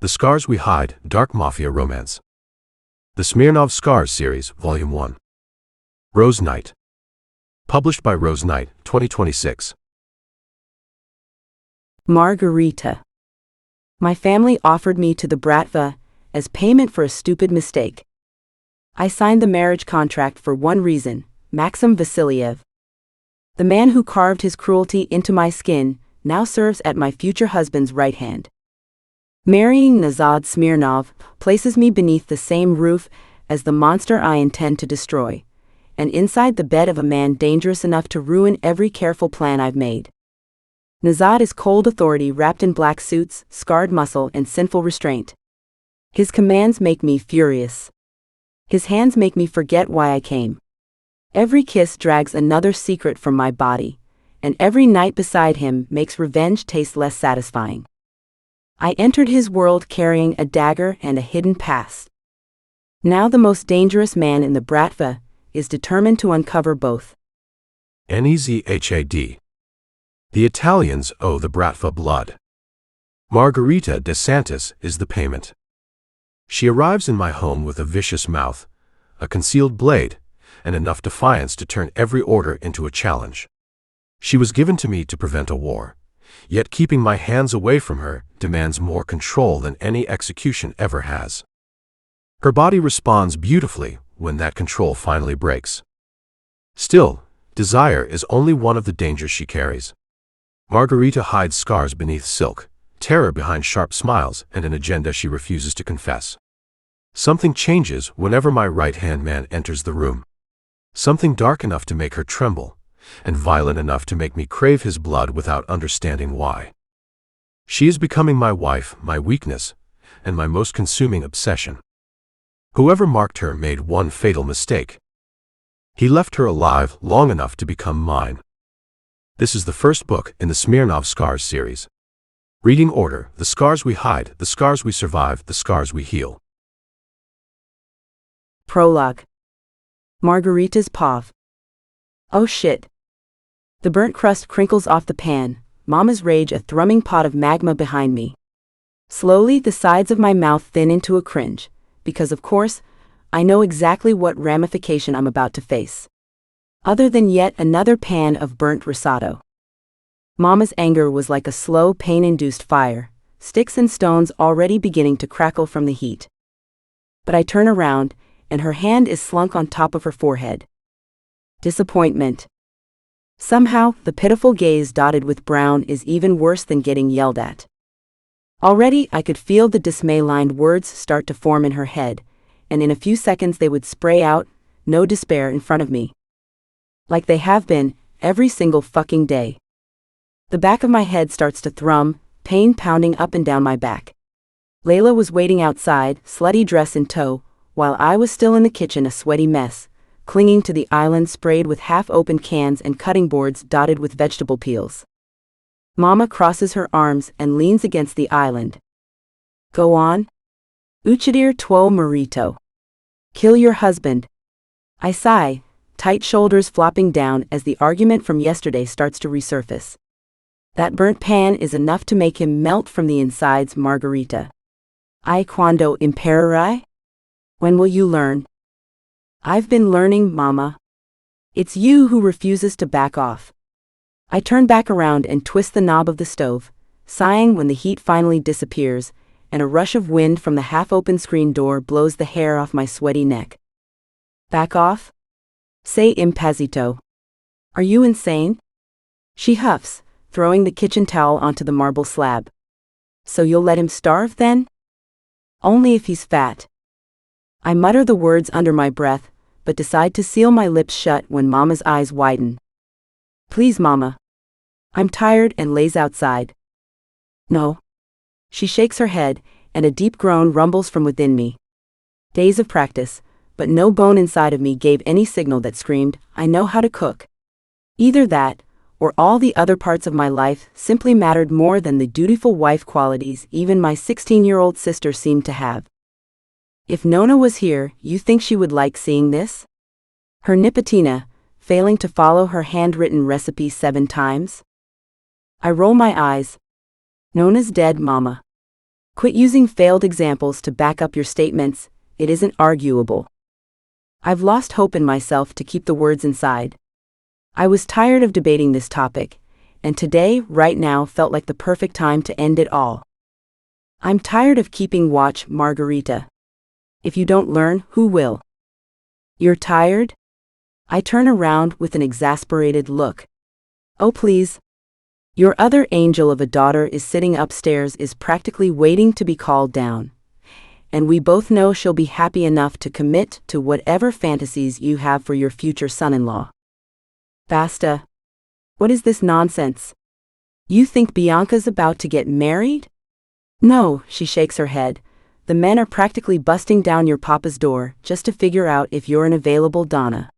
The Scars We Hide, Dark Mafia Romance. The Smirnov Scars Series, Volume 1. Rose Knight. Published by Rose Knight, 2026. Margherita. My family offered me to the Bratva as payment for a stupid mistake. I signed the marriage contract for one reason, Maksim Vassiliev. The man who carved his cruelty into my skin now serves at my future husband's right hand. Marrying Nezhad Smirnov places me beneath the same roof as the monster I intend to destroy, and inside the bed of a man dangerous enough to ruin every careful plan I've made. Nezhad is cold authority wrapped in black suits, scarred muscle, and sinful restraint. His commands make me furious. His hands make me forget why I came. Every kiss drags another secret from my body, and every night beside him makes revenge taste less satisfying. I entered his world carrying a dagger and a hidden past. Now the most dangerous man in the Bratva is determined to uncover both. Nezhad. The Italians owe the Bratva blood. Margherita de Santos is the payment. She arrives in my home with a vicious mouth, a concealed blade, and enough defiance to turn every order into a challenge. She was given to me to prevent a war, yet keeping my hands away from her demands more control than any execution ever has. Her body responds beautifully when that control finally breaks. Still, desire is only one of the dangers she carries. Margherita hides scars beneath silk, terror behind sharp smiles, and an agenda she refuses to confess. Something changes whenever my right-hand man enters the room. Something dark enough to make her tremble, and violent enough to make me crave his blood without understanding why. She is becoming my wife, my weakness, and my most consuming obsession. Whoever marked her made one fatal mistake. He left her alive long enough to become mine. This is the first book in the Smirnov Scars series. Reading order: The Scars We Hide, The Scars We Survive, The Scars We Heal. Prologue. Margherita's pav. Oh shit. The burnt crust crinkles off the pan, Mama's rage a thrumming pot of magma behind me. Slowly the sides of my mouth thin into a cringe, because of course, I know exactly what ramification I'm about to face. Other than yet another pan of burnt risotto. Mama's anger was like a slow pain-induced fire, sticks and stones already beginning to crackle from the heat. But I turn around, and her hand is slunk on top of her forehead. Disappointment. Somehow, the pitiful gaze dotted with brown is even worse than getting yelled at. Already, I could feel the dismay-lined words start to form in her head, and in a few seconds they would spray out, no despair in front of me. Like they have been, every single fucking day. The back of my head starts to thrum, pain pounding up and down my back. Layla was waiting outside, slutty dress in tow, while I was still in the kitchen a sweaty mess, clinging to the island sprayed with half-open cans and cutting boards dotted with vegetable peels. Mama crosses her arms and leans against the island. Go on. Uchadir tuo marito. Kill your husband. I sigh, tight shoulders flopping down as the argument from yesterday starts to resurface. That burnt pan is enough to make him melt from the insides, Margherita. I quando imparerai? When will you learn? I've been learning, Mama. It's you who refuses to back off. I turn back around and twist the knob of the stove, sighing when the heat finally disappears, and a rush of wind from the half-open screen door blows the hair off my sweaty neck. Back off? Say impazito. Are you insane? She huffs, throwing the kitchen towel onto the marble slab. So you'll let him starve then? Only if he's fat. I mutter the words under my breath, but decide to seal my lips shut when Mama's eyes widen. Please, Mama. I'm tired and lays outside. No. She shakes her head, and a deep groan rumbles from within me. Days of practice, but no bone inside of me gave any signal that screamed, I know how to cook. Either that, or all the other parts of my life simply mattered more than the dutiful wife qualities even my 16-year-old sister seemed to have. If Nona was here, you think she would like seeing this? Her nipotina, failing to follow her handwritten recipe 7 times? I roll my eyes. Nona's dead, Mama. Quit using failed examples to back up your statements, it isn't arguable. I've lost hope in myself to keep the words inside. I was tired of debating this topic, and today, right now, felt like the perfect time to end it all. I'm tired of keeping watch, Margherita. If you don't learn, who will? You're tired? I turn around with an exasperated look. Oh please. Your other angel of a daughter is sitting upstairs, is practically waiting to be called down. And we both know she'll be happy enough to commit to whatever fantasies you have for your future son-in-law. Basta. What is this nonsense? You think Bianca's about to get married? No, she shakes her head. The men are practically busting down your papa's door just to figure out if you're an available Donna.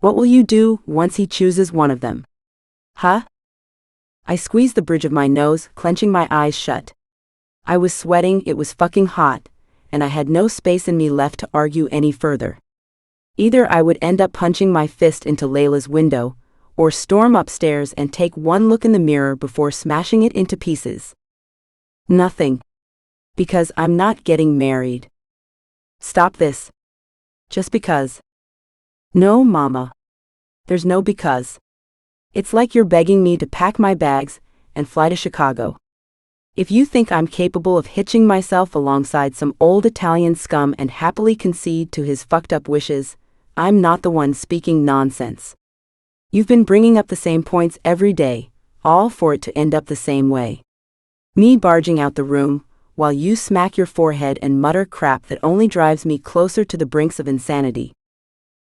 What will you do once he chooses one of them? Huh? I squeeze the bridge of my nose, clenching my eyes shut. I was sweating, it was fucking hot, and I had no space in me left to argue any further. Either I would end up punching my fist into Layla's window, or storm upstairs and take one look in the mirror before smashing it into pieces. Nothing. Because I'm not getting married. Stop this. Just because. No, Mama. There's no because. It's like you're begging me to pack my bags and fly to Chicago. If you think I'm capable of hitching myself alongside some old Italian scum and happily concede to his fucked up wishes, I'm not the one speaking nonsense. You've been bringing up the same points every day, all for it to end up the same way. Me barging out the room, while you smack your forehead and mutter crap that only drives me closer to the brinks of insanity.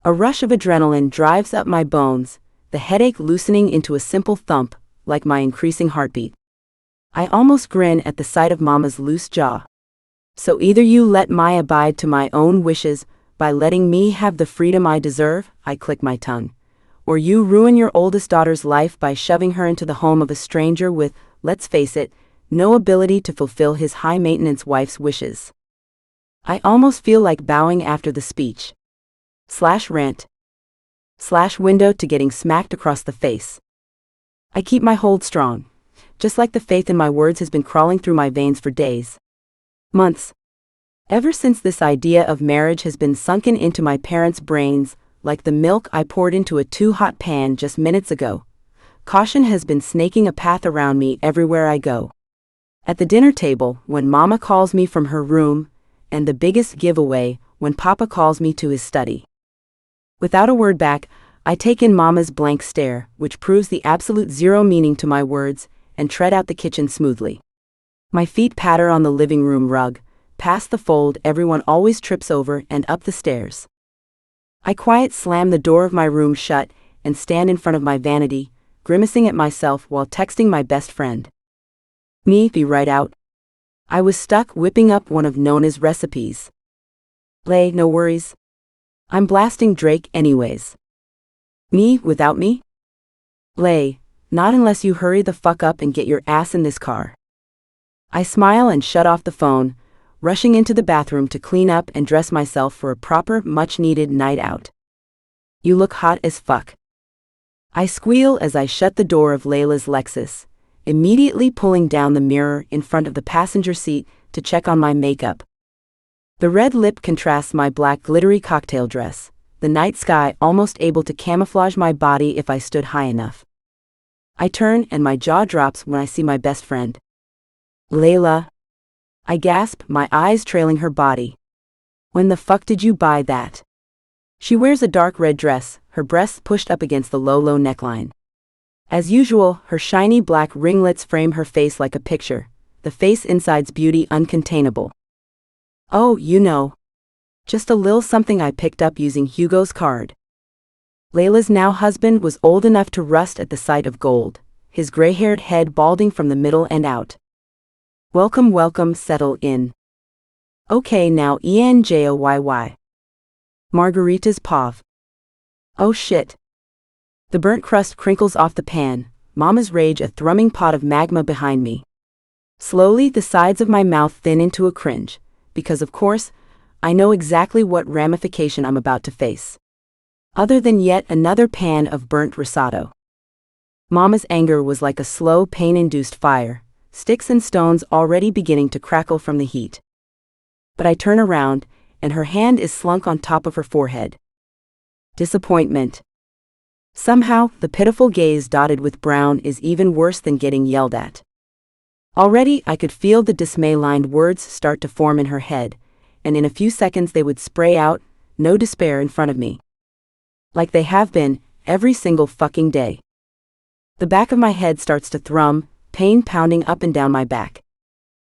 A rush of adrenaline drives up my bones, the headache loosening into a simple thump, like my increasing heartbeat. I almost grin at the sight of Mama's loose jaw. So either you let me abide to my own wishes by letting me have the freedom I deserve, I click my tongue, or you ruin your oldest daughter's life by shoving her into the home of a stranger with, let's face it, no ability to fulfill his high-maintenance wife's wishes. I almost feel like bowing after the speech. /rant. /window to getting smacked across the face. I keep my hold strong, just like the faith in my words has been crawling through my veins for days. Months. Ever since this idea of marriage has been sunken into my parents' brains, like the milk I poured into a too-hot pan just minutes ago, caution has been snaking a path around me everywhere I go. At the dinner table, when Mama calls me from her room, and the biggest giveaway, when Papa calls me to his study. Without a word back, I take in Mama's blank stare, which proves the absolute zero meaning to my words, and tread out the kitchen smoothly. My feet patter on the living room rug, past the fold everyone always trips over and up the stairs. I quiet slam the door of my room shut and stand in front of my vanity, grimacing at myself while texting my best friend. Me, be right out. I was stuck whipping up one of Nona's recipes. Lay, no worries. I'm blasting Drake anyways. Me, without me? Lay, not unless you hurry the fuck up and get your ass in this car. I smile and shut off the phone, rushing into the bathroom to clean up and dress myself for a proper, much-needed night out. You look hot as fuck. I squeal as I shut the door of Layla's Lexus, immediately pulling down the mirror in front of the passenger seat to check on my makeup. The red lip contrasts my black glittery cocktail dress, the night sky almost able to camouflage my body if I stood high enough. I turn and my jaw drops when I see my best friend. Layla. I gasp, my eyes trailing her body. When the fuck did you buy that? She wears a dark red dress, her breasts pushed up against the low neckline. As usual, her shiny black ringlets frame her face like a picture, the face inside's beauty uncontainable. Oh, you know. Just a little something I picked up using Hugo's card. Layla's now husband was old enough to rust at the sight of gold, his gray-haired head balding from the middle and out. Welcome, welcome, settle in. Okay, now enjoy. Margherita's pav. Oh shit. The burnt crust crinkles off the pan, Mama's rage a thrumming pot of magma behind me. Slowly, the sides of my mouth thin into a cringe, because of course, I know exactly what ramification I'm about to face. Other than yet another pan of burnt risotto. Mama's anger was like a slow, pain-induced fire, sticks and stones already beginning to crackle from the heat. But I turn around, and her hand is slunk on top of her forehead. Disappointment. Somehow, the pitiful gaze dotted with brown is even worse than getting yelled at. Already, I could feel the dismay-lined words start to form in her head, and in a few seconds they would spray out, no despair in front of me. Like they have been, every single fucking day. The back of my head starts to thrum, pain pounding up and down my back.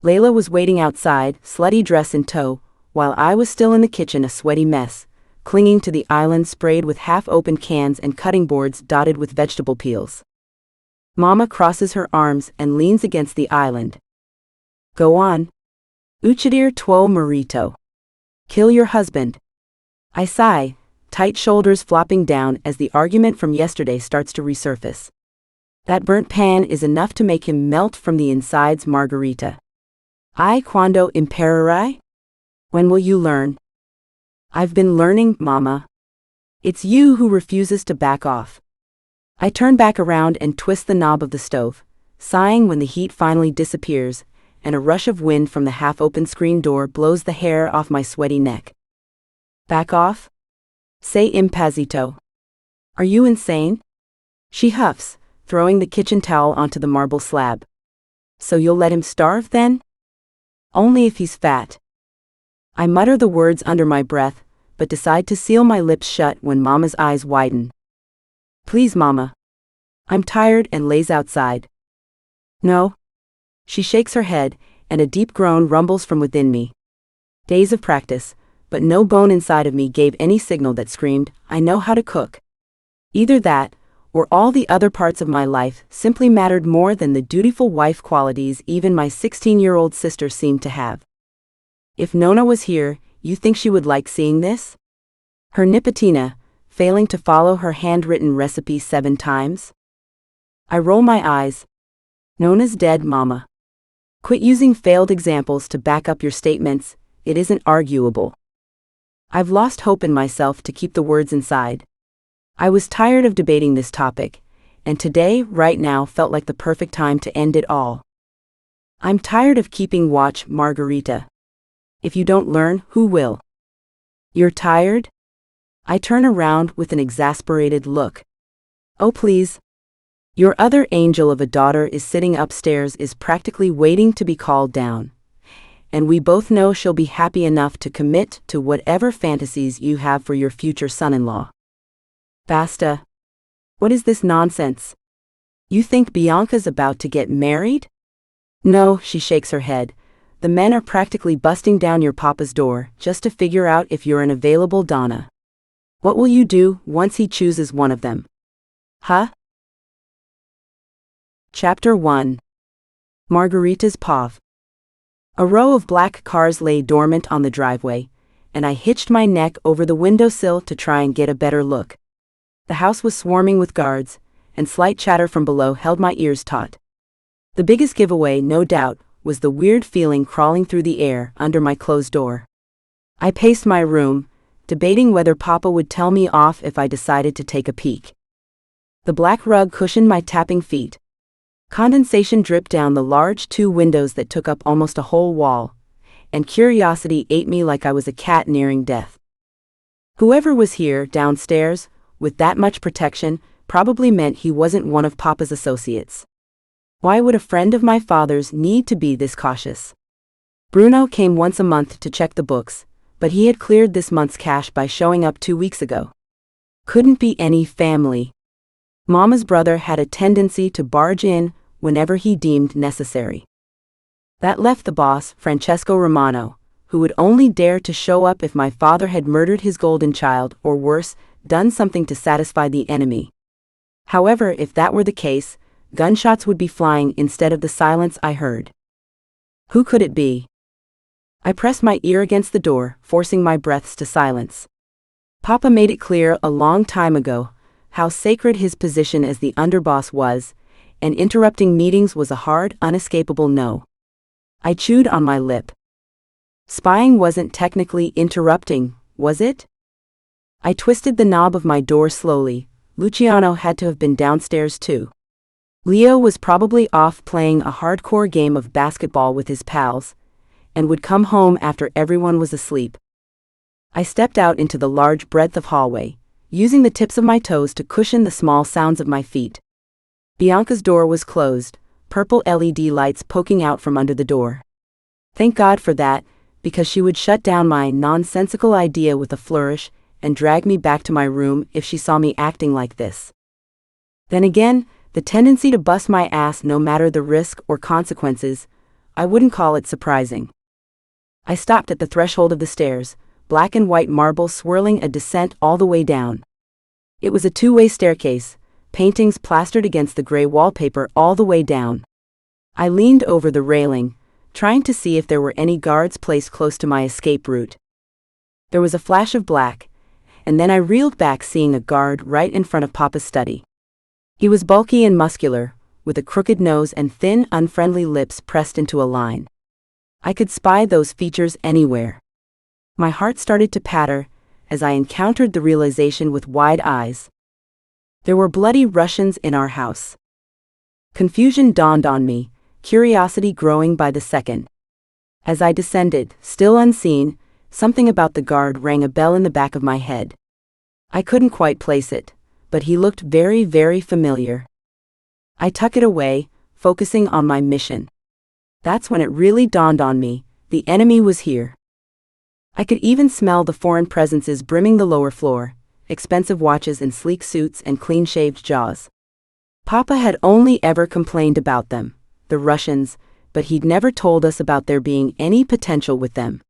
Layla was waiting outside, slutty dress in tow, while I was still in the kitchen a sweaty mess, clinging to the island sprayed with half-open cans and cutting boards dotted with vegetable peels. Mama crosses her arms and leans against the island. Go on. Uchadir tuo marito. Kill your husband. I sigh, tight shoulders flopping down as the argument from yesterday starts to resurface. That burnt pan is enough to make him melt from the insides, Margherita. I quando imparerai? When will you learn? I've been learning, Mama. It's you who refuses to back off. I turn back around and twist the knob of the stove, sighing when the heat finally disappears, and a rush of wind from the half-open screen door blows the hair off my sweaty neck. Back off? Say impazito. Are you insane? She huffs, throwing the kitchen towel onto the marble slab. So you'll let him starve then? Only if he's fat. I mutter the words under my breath, but decide to seal my lips shut when Mama's eyes widen. Please, Mama. I'm tired, and lays outside. No. She shakes her head, and a deep groan rumbles from within me. Days of practice, but no bone inside of me gave any signal that screamed, I know how to cook. Either that, or all the other parts of my life simply mattered more than the dutiful wife qualities even my 16-year-old sister seemed to have. If Nona was here, you think she would like seeing this? Her Nipotina, failing to follow her handwritten recipe 7 times? I roll my eyes. Nona's dead, Mama. Quit using failed examples to back up your statements, it isn't arguable. I've lost hope in myself to keep the words inside. I was tired of debating this topic, and today, right now, felt like the perfect time to end it all. I'm tired of keeping watch, Margherita. If you don't learn, who will? You're tired? I turn around with an exasperated look. Oh please. Your other angel of a daughter is sitting upstairs is practically waiting to be called down. And we both know she'll be happy enough to commit to whatever fantasies you have for your future son-in-law. Basta. What is this nonsense? You think Bianca's about to get married? No, she shakes her head. The men are practically busting down your papa's door just to figure out if you're an available Donna. What will you do once he chooses one of them? Huh? Chapter 1. Margherita's Pav. A row of black cars lay dormant on the driveway, and I hitched my neck over the windowsill to try and get a better look. The house was swarming with guards, and slight chatter from below held my ears taut. The biggest giveaway, no doubt, was the weird feeling crawling through the air under my closed door. I paced my room, debating whether Papa would tell me off if I decided to take a peek. The black rug cushioned my tapping feet. Condensation dripped down the large 2 windows that took up almost a whole wall, and curiosity ate me like I was a cat nearing death. Whoever was here, downstairs, with that much protection, probably meant he wasn't one of Papa's associates. Why would a friend of my father's need to be this cautious? Bruno came once a month to check the books, but he had cleared this month's cash by showing up 2 weeks ago. Couldn't be any family. Mama's brother had a tendency to barge in whenever he deemed necessary. That left the boss, Francesco Romano, who would only dare to show up if my father had murdered his golden child or worse, done something to satisfy the enemy. However, if that were the case, gunshots would be flying instead of the silence I heard. Who could it be? I pressed my ear against the door, forcing my breaths to silence. Papa made it clear a long time ago how sacred his position as the underboss was, and interrupting meetings was a hard, unescapable no. I chewed on my lip. Spying wasn't technically interrupting, was it? I twisted the knob of my door slowly. Luciano had to have been downstairs too. Leo was probably off playing a hardcore game of basketball with his pals, and would come home after everyone was asleep. I stepped out into the large breadth of hallway, using the tips of my toes to cushion the small sounds of my feet. Bianca's door was closed, purple LED lights poking out from under the door. Thank God for that, because she would shut down my nonsensical idea with a flourish and drag me back to my room if she saw me acting like this. Then again, the tendency to bust my ass no matter the risk or consequences, I wouldn't call it surprising. I stopped at the threshold of the stairs, black and white marble swirling a descent all the way down. It was a two-way staircase, paintings plastered against the gray wallpaper all the way down. I leaned over the railing, trying to see if there were any guards placed close to my escape route. There was a flash of black, and then I reeled back seeing a guard right in front of Papa's study. He was bulky and muscular, with a crooked nose and thin, unfriendly lips pressed into a line. I could spy those features anywhere. My heart started to patter as I encountered the realization with wide eyes. There were bloody Russians in our house. Confusion dawned on me, curiosity growing by the second. As I descended, still unseen, something about the guard rang a bell in the back of my head. I couldn't quite place it, but he looked very, very familiar. I tucked it away, focusing on my mission. That's when it really dawned on me, the enemy was here. I could even smell the foreign presences brimming the lower floor, expensive watches in sleek suits and clean-shaved jaws. Papa had only ever complained about them, the Russians, but he'd never told us about there being any potential with them.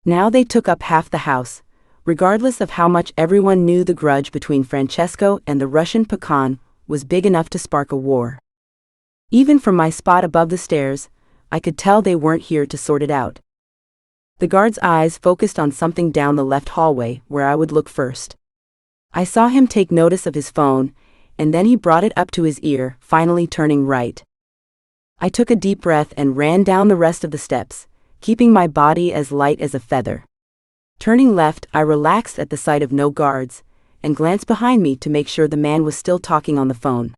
Now they took up half the house, regardless of how much everyone knew the grudge between Francesco and the Russian pecan was big enough to spark a war. Even from my spot above the stairs, I could tell they weren't here to sort it out. The guard's eyes focused on something down the left hallway where I would look first. I saw him take notice of his phone, and then he brought it up to his ear, finally turning right. I took a deep breath and ran down the rest of the steps, keeping my body as light as a feather. Turning left, I relaxed at the sight of no guards, and glanced behind me to make sure the man was still talking on the phone.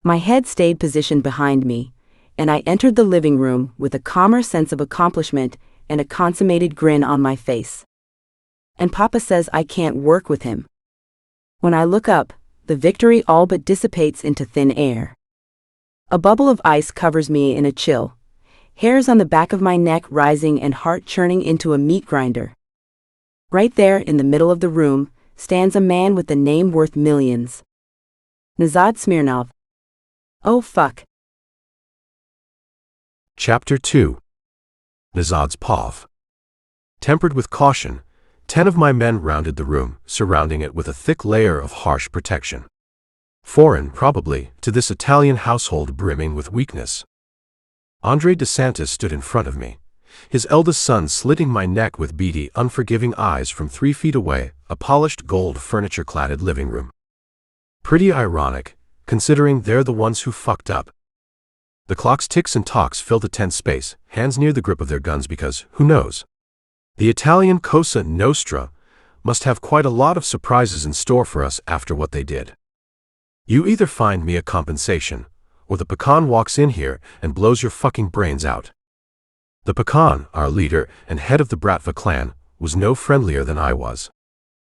My head stayed positioned behind me, and I entered the living room with a calmer sense of accomplishment and a consummated grin on my face. And Papa says I can't work with him. When I look up, the victory all but dissipates into thin air. A bubble of ice covers me in a chill, hairs on the back of my neck rising and heart churning into a meat grinder. Right there in the middle of the room stands a man with a name worth millions. Nezhad Smirnov. Oh fuck. Chapter 2. Nezhad's Pov. Tempered with caution, 10 of my men rounded the room, surrounding it with a thick layer of harsh protection. Foreign, probably, to this Italian household brimming with weakness. Andre DeSantis stood in front of me, his eldest son slitting my neck with beady, unforgiving eyes from 3 feet away, a polished gold furniture-cladded living room. Pretty ironic, considering they're the ones who fucked up. The clock's ticks and talks fill the tense space, hands near the grip of their guns because, who knows? The Italian Cosa Nostra must have quite a lot of surprises in store for us after what they did. You either find me a compensation, or the pecan walks in here and blows your fucking brains out. The pecan, our leader and head of the Bratva clan, was no friendlier than I was.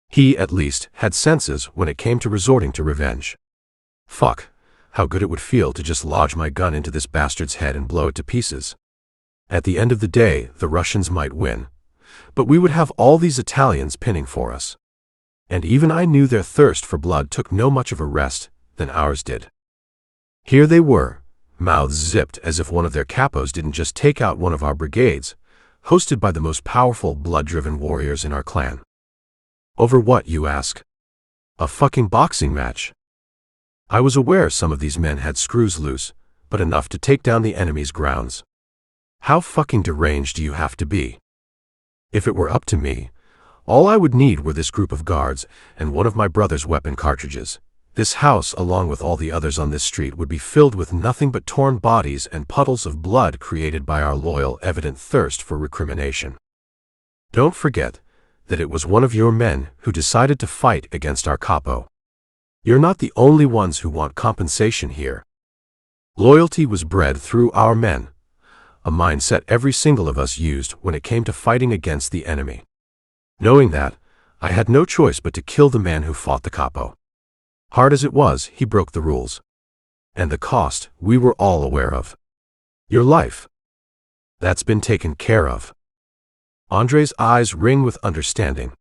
He, at least, had senses when it came to resorting to revenge. Fuck, how good it would feel to just lodge my gun into this bastard's head and blow it to pieces. At the end of the day, the Russians might win, but we would have all these Italians pinning for us. And even I knew their thirst for blood took no much of a rest than ours did. Here they were, mouths zipped as if one of their capos didn't just take out one of our brigades, hosted by the most powerful blood-driven warriors in our clan. Over what, you ask? A fucking boxing match. I was aware some of these men had screws loose, but enough to take down the enemy's grounds. How fucking deranged do you have to be? If it were up to me, all I would need were this group of guards and one of my brother's weapon cartridges. This house, along with all the others on this street, would be filled with nothing but torn bodies and puddles of blood created by our loyal, evident thirst for recrimination. Don't forget that it was one of your men who decided to fight against our capo. You're not the only ones who want compensation here. Loyalty was bred through our men, a mindset every single of us used when it came to fighting against the enemy. Knowing that, I had no choice but to kill the man who fought the capo. Hard as it was, he broke the rules. And the cost, we were all aware of. Your life. That's been taken care of. Andre's eyes ring with understanding.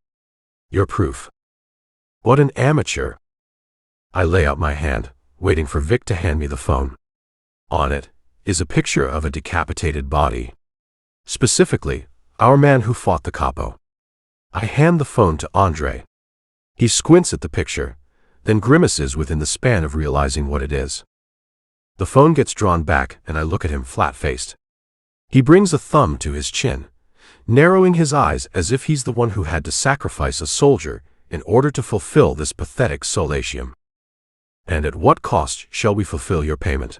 Your proof. What an amateur. I lay out my hand, waiting for Vic to hand me the phone. On it is a picture of a decapitated body. Specifically, our man who fought the capo. I hand the phone to Andre. He squints at the picture, then grimaces within the span of realizing what it is. The phone gets drawn back and I look at him flat-faced. He brings a thumb to his chin, narrowing his eyes as if he's the one who had to sacrifice a soldier in order to fulfill this pathetic solatium. And at what cost shall we fulfill your payment?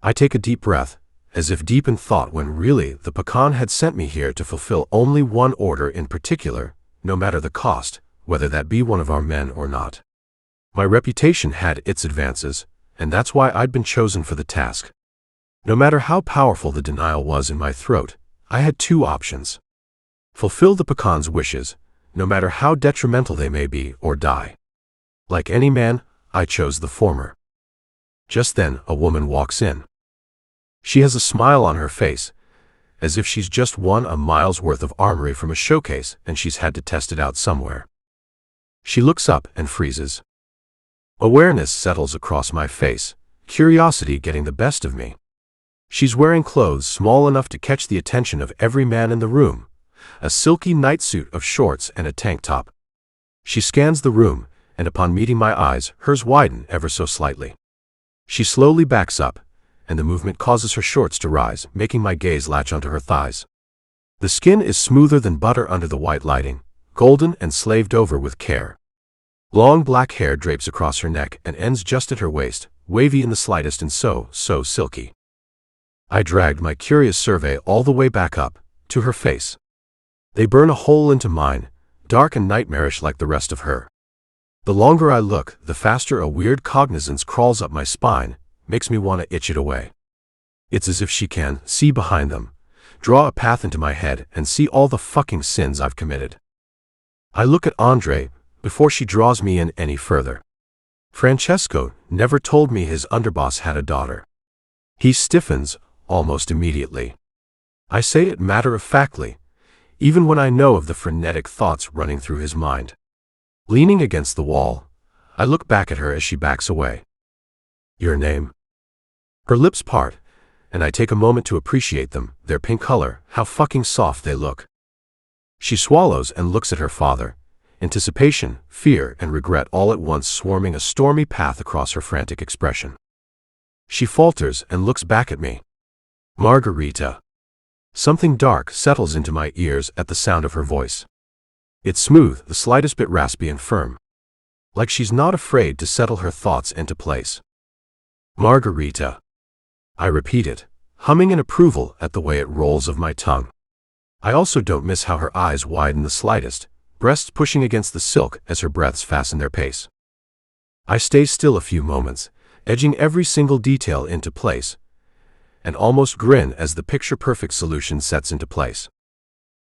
I take a deep breath, as if deep in thought when really the Pakan had sent me here to fulfill only one order in particular, no matter the cost, whether that be one of our men or not. My reputation had its advances, and that's why I'd been chosen for the task. No matter how powerful the denial was in my throat, I had two options. Fulfill the Pakan's wishes, no matter how detrimental they may be, or die. Like any man, I chose the former. Just then, a woman walks in. She has a smile on her face, as if she's just won a mile's worth of armory from a showcase and she's had to test it out somewhere. She looks up and freezes. Awareness settles across my face, curiosity getting the best of me. She's wearing clothes small enough to catch the attention of every man in the room, a silky nightsuit of shorts and a tank top. She scans the room, and upon meeting my eyes, hers widen ever so slightly. She slowly backs up, and the movement causes her shorts to rise, making my gaze latch onto her thighs. The skin is smoother than butter under the white lighting, golden and slaved over with care. Long black hair drapes across her neck and ends just at her waist, wavy in the slightest and so silky. I dragged my curious survey all the way back up, to her face. They burn a hole into mine, dark and nightmarish like the rest of her. The longer I look, the faster a weird cognizance crawls up my spine, makes me want to itch it away. It's as if she can see behind them, draw a path into my head and see all the fucking sins I've committed. I look at Andre before she draws me in any further. Francesco never told me his underboss had a daughter. He stiffens almost immediately. I say it matter-of-factly, even when I know of the frenetic thoughts running through his mind. Leaning against the wall, I look back at her as she backs away. Your name? Her lips part, and I take a moment to appreciate them, their pink color, how fucking soft they look. She swallows and looks at her father, anticipation, fear, and regret all at once swarming a stormy path across her frantic expression. She falters and looks back at me. Margherita. Something dark settles into my ears at the sound of her voice. It's smooth, the slightest bit raspy and firm. Like she's not afraid to settle her thoughts into place. Margherita. I repeat it, humming in approval at the way it rolls of my tongue. I also don't miss how her eyes widen the slightest, breasts pushing against the silk as her breaths fasten their pace. I stay still a few moments, edging every single detail into place, and almost grin as the picture-perfect solution sets into place.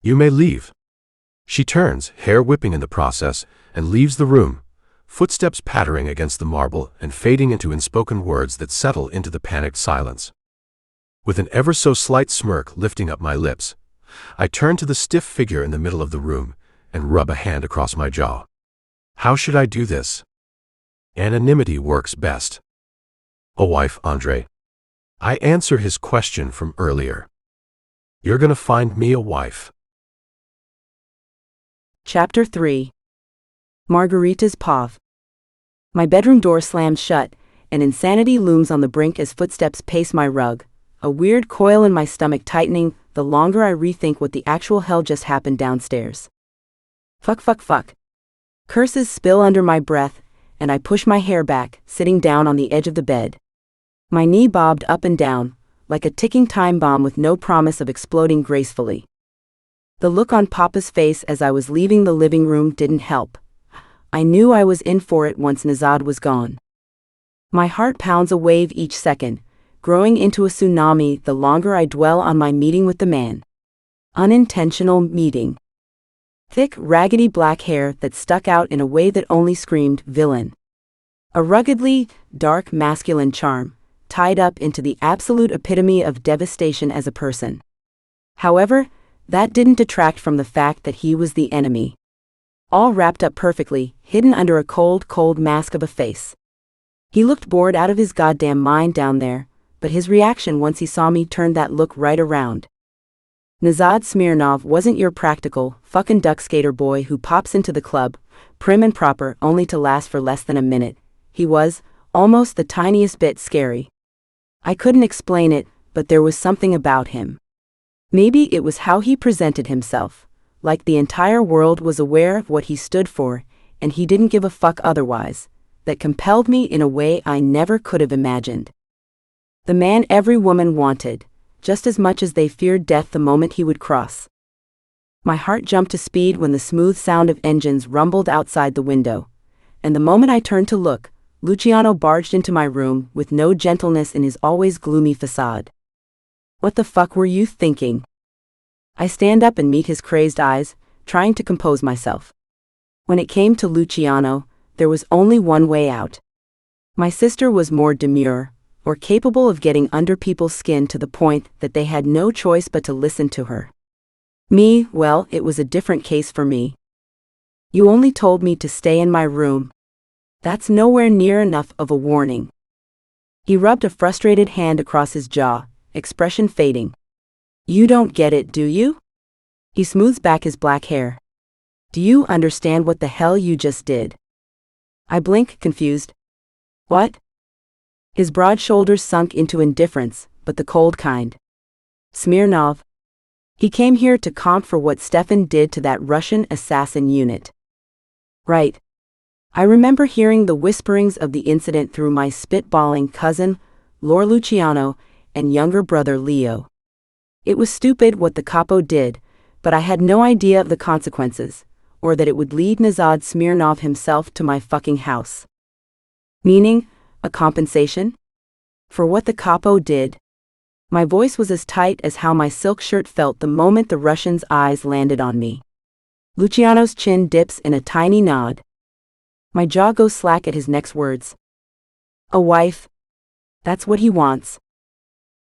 You may leave. She turns, hair whipping in the process, and leaves the room, footsteps pattering against the marble and fading into unspoken words that settle into the panicked silence. With an ever so slight smirk lifting up my lips, I turn to the stiff figure in the middle of the room and rub a hand across my jaw. How should I do this? Anonymity works best. A wife, Andre. I answer his question from earlier. You're gonna find me a wife. Chapter 3. Margherita's Pav. My bedroom door slams shut, and insanity looms on the brink as footsteps pace my rug, a weird coil in my stomach tightening the longer I rethink what the actual hell just happened downstairs. Fuck. Curses spill under my breath, and I push my hair back, sitting down on the edge of the bed. My knee bobbed up and down, like a ticking time bomb with no promise of exploding gracefully. The look on Papa's face as I was leaving the living room didn't help. I knew I was in for it once Nezhad was gone. My heart pounds a wave each second, growing into a tsunami the longer I dwell on my meeting with the man. Unintentional meeting. Thick, raggedy black hair that stuck out in a way that only screamed villain. A ruggedly dark masculine charm, tied up into the absolute epitome of devastation as a person. However, that didn't detract from the fact that he was the enemy. All wrapped up perfectly, hidden under a cold, cold mask of a face. He looked bored out of his goddamn mind down there, but his reaction once he saw me turned that look right around. Nezhad Smirnov wasn't your practical, fucking duck skater boy who pops into the club, prim and proper, only to last for less than a minute. He was, almost the tiniest bit scary. I couldn't explain it, but there was something about him. Maybe it was how he presented himself, like the entire world was aware of what he stood for, and he didn't give a fuck otherwise, that compelled me in a way I never could have imagined. The man every woman wanted, just as much as they feared death the moment he would cross. My heart jumped to speed when the smooth sound of engines rumbled outside the window, and the moment I turned to look, Luciano barged into my room with no gentleness in his always gloomy facade. What the fuck were you thinking? I stand up and meet his crazed eyes, trying to compose myself. When it came to Luciano, there was only one way out. My sister was more demure, or capable of getting under people's skin to the point that they had no choice but to listen to her. Me, well, it was a different case for me. You only told me to stay in my room. That's nowhere near enough of a warning. He rubbed a frustrated hand across his jaw, expression fading. You don't get it, do you? He smooths back his black hair. Do you understand what the hell you just did? I blink, confused. What? His broad shoulders sunk into indifference, but the cold kind. Smirnov. He came here to comp for what Stefan did to that Russian assassin unit. Right. I remember hearing the whisperings of the incident through my spitballing cousin, Lord Luciano, and younger brother Leo. It was stupid what the capo did, but I had no idea of the consequences, or that it would lead Nezhad Smirnov himself to my fucking house. Meaning, a compensation? For what the capo did? My voice was as tight as how my silk shirt felt the moment the Russian's eyes landed on me. Luciano's chin dips in a tiny nod. My jaw goes slack at his next words. A wife. That's what he wants.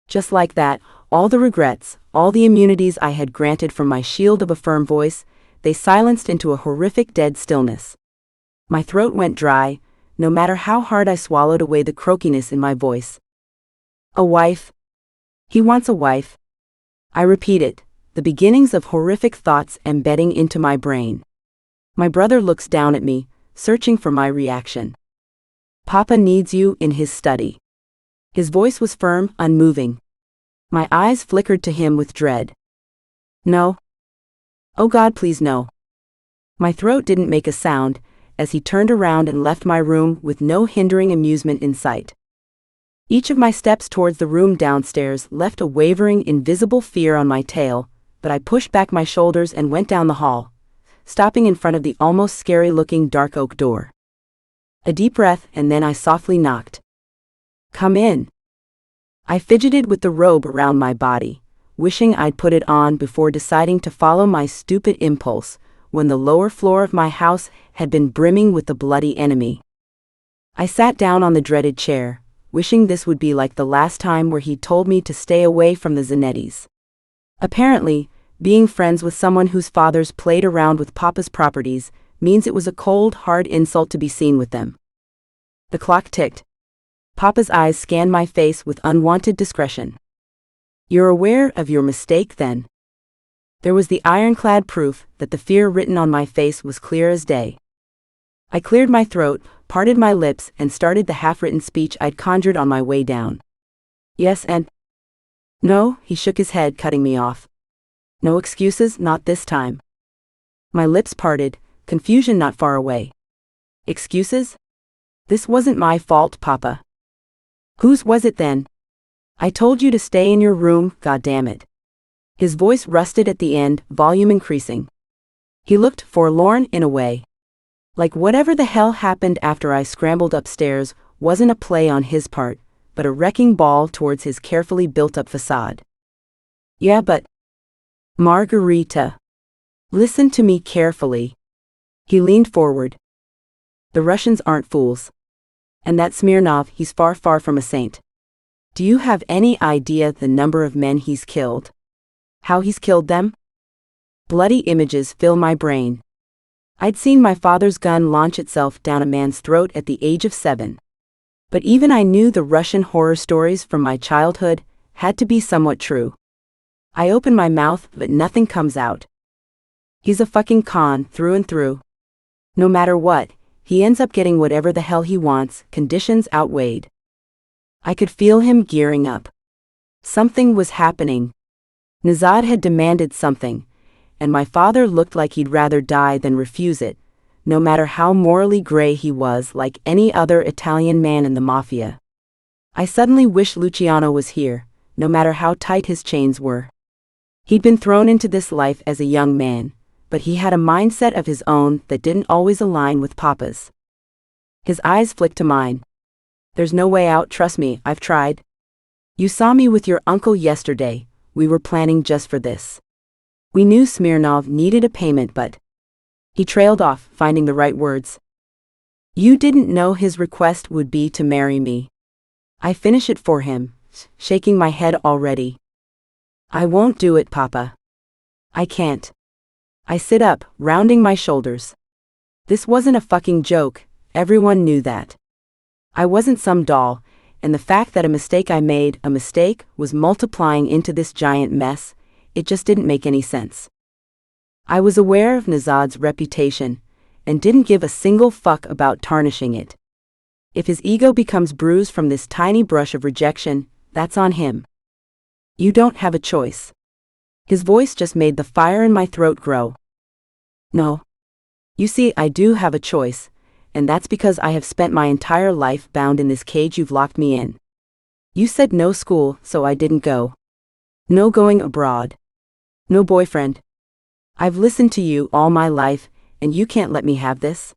Just like that, all the regrets, all the immunities I had granted from my shield of a firm voice, they silenced into a horrific dead stillness. My throat went dry, no matter how hard I swallowed away the croakiness in my voice. A wife. He wants a wife. I repeat it, the beginnings of horrific thoughts embedding into my brain. My brother looks down at me, searching for my reaction. Papa needs you in his study. His voice was firm, unmoving. My eyes flickered to him with dread. No. Oh God, please no. My throat didn't make a sound, as he turned around and left my room with no hindering amusement in sight. Each of my steps towards the room downstairs left a wavering, invisible fear on my tail, but I pushed back my shoulders and went down the hall, stopping in front of the almost scary-looking dark oak door. A deep breath, and then I softly knocked. Come in. I fidgeted with the robe around my body, wishing I'd put it on before deciding to follow my stupid impulse, when the lower floor of my house had been brimming with the bloody enemy. I sat down on the dreaded chair, wishing this would be like the last time where he told me to stay away from the Zanettis. Apparently, being friends with someone whose fathers played around with Papa's properties means it was a cold, hard insult to be seen with them. The clock ticked. Papa's eyes scanned my face with unwanted discretion. You're aware of your mistake, then? There was the ironclad proof that the fear written on my face was clear as day. I cleared my throat, parted my lips, and started the half-written speech I'd conjured on my way down. Yes, and... No, he shook his head, cutting me off. No excuses, not this time. My lips parted, confusion not far away. Excuses? This wasn't my fault, Papa. Whose was it then? I told you to stay in your room, goddammit. His voice rusted at the end, volume increasing. He looked forlorn in a way. Like whatever the hell happened after I scrambled upstairs wasn't a play on his part, but a wrecking ball towards his carefully built-up facade. Yeah, but Margherita, listen to me carefully. He leaned forward. The Russians aren't fools. And that Smirnov, he's far, far from a saint. Do you have any idea the number of men he's killed? How he's killed them? Bloody images fill my brain. I'd seen my father's gun launch itself down a man's throat at the age of 7. But even I knew the Russian horror stories from my childhood had to be somewhat true. I open my mouth, but nothing comes out. He's a fucking con through and through. No matter what, he ends up getting whatever the hell he wants, conditions outweighed. I could feel him gearing up. Something was happening. Nezhad had demanded something, and my father looked like he'd rather die than refuse it, no matter how morally gray he was, like any other Italian man in the Mafia. I suddenly wish Luciano was here, no matter how tight his chains were. He'd been thrown into this life as a young man, but he had a mindset of his own that didn't always align with Papa's. His eyes flicked to mine. There's no way out, trust me, I've tried. You saw me with your uncle yesterday, we were planning just for this. We knew Smirnov needed a payment, but... He trailed off, finding the right words. You didn't know his request would be to marry me. I finish it for him, shaking my head already. I won't do it, Papa. I can't. I sit up, rounding my shoulders. This wasn't a fucking joke, everyone knew that. I wasn't some doll, and the fact that a mistake I made, a mistake, was multiplying into this giant mess, it just didn't make any sense. I was aware of Nezhad's reputation, and didn't give a single fuck about tarnishing it. If his ego becomes bruised from this tiny brush of rejection, that's on him. You don't have a choice. His voice just made the fire in my throat grow. No. You see, I do have a choice, and that's because I have spent my entire life bound in this cage you've locked me in. You said no school, so I didn't go. No going abroad. No boyfriend. I've listened to you all my life, and you can't let me have this.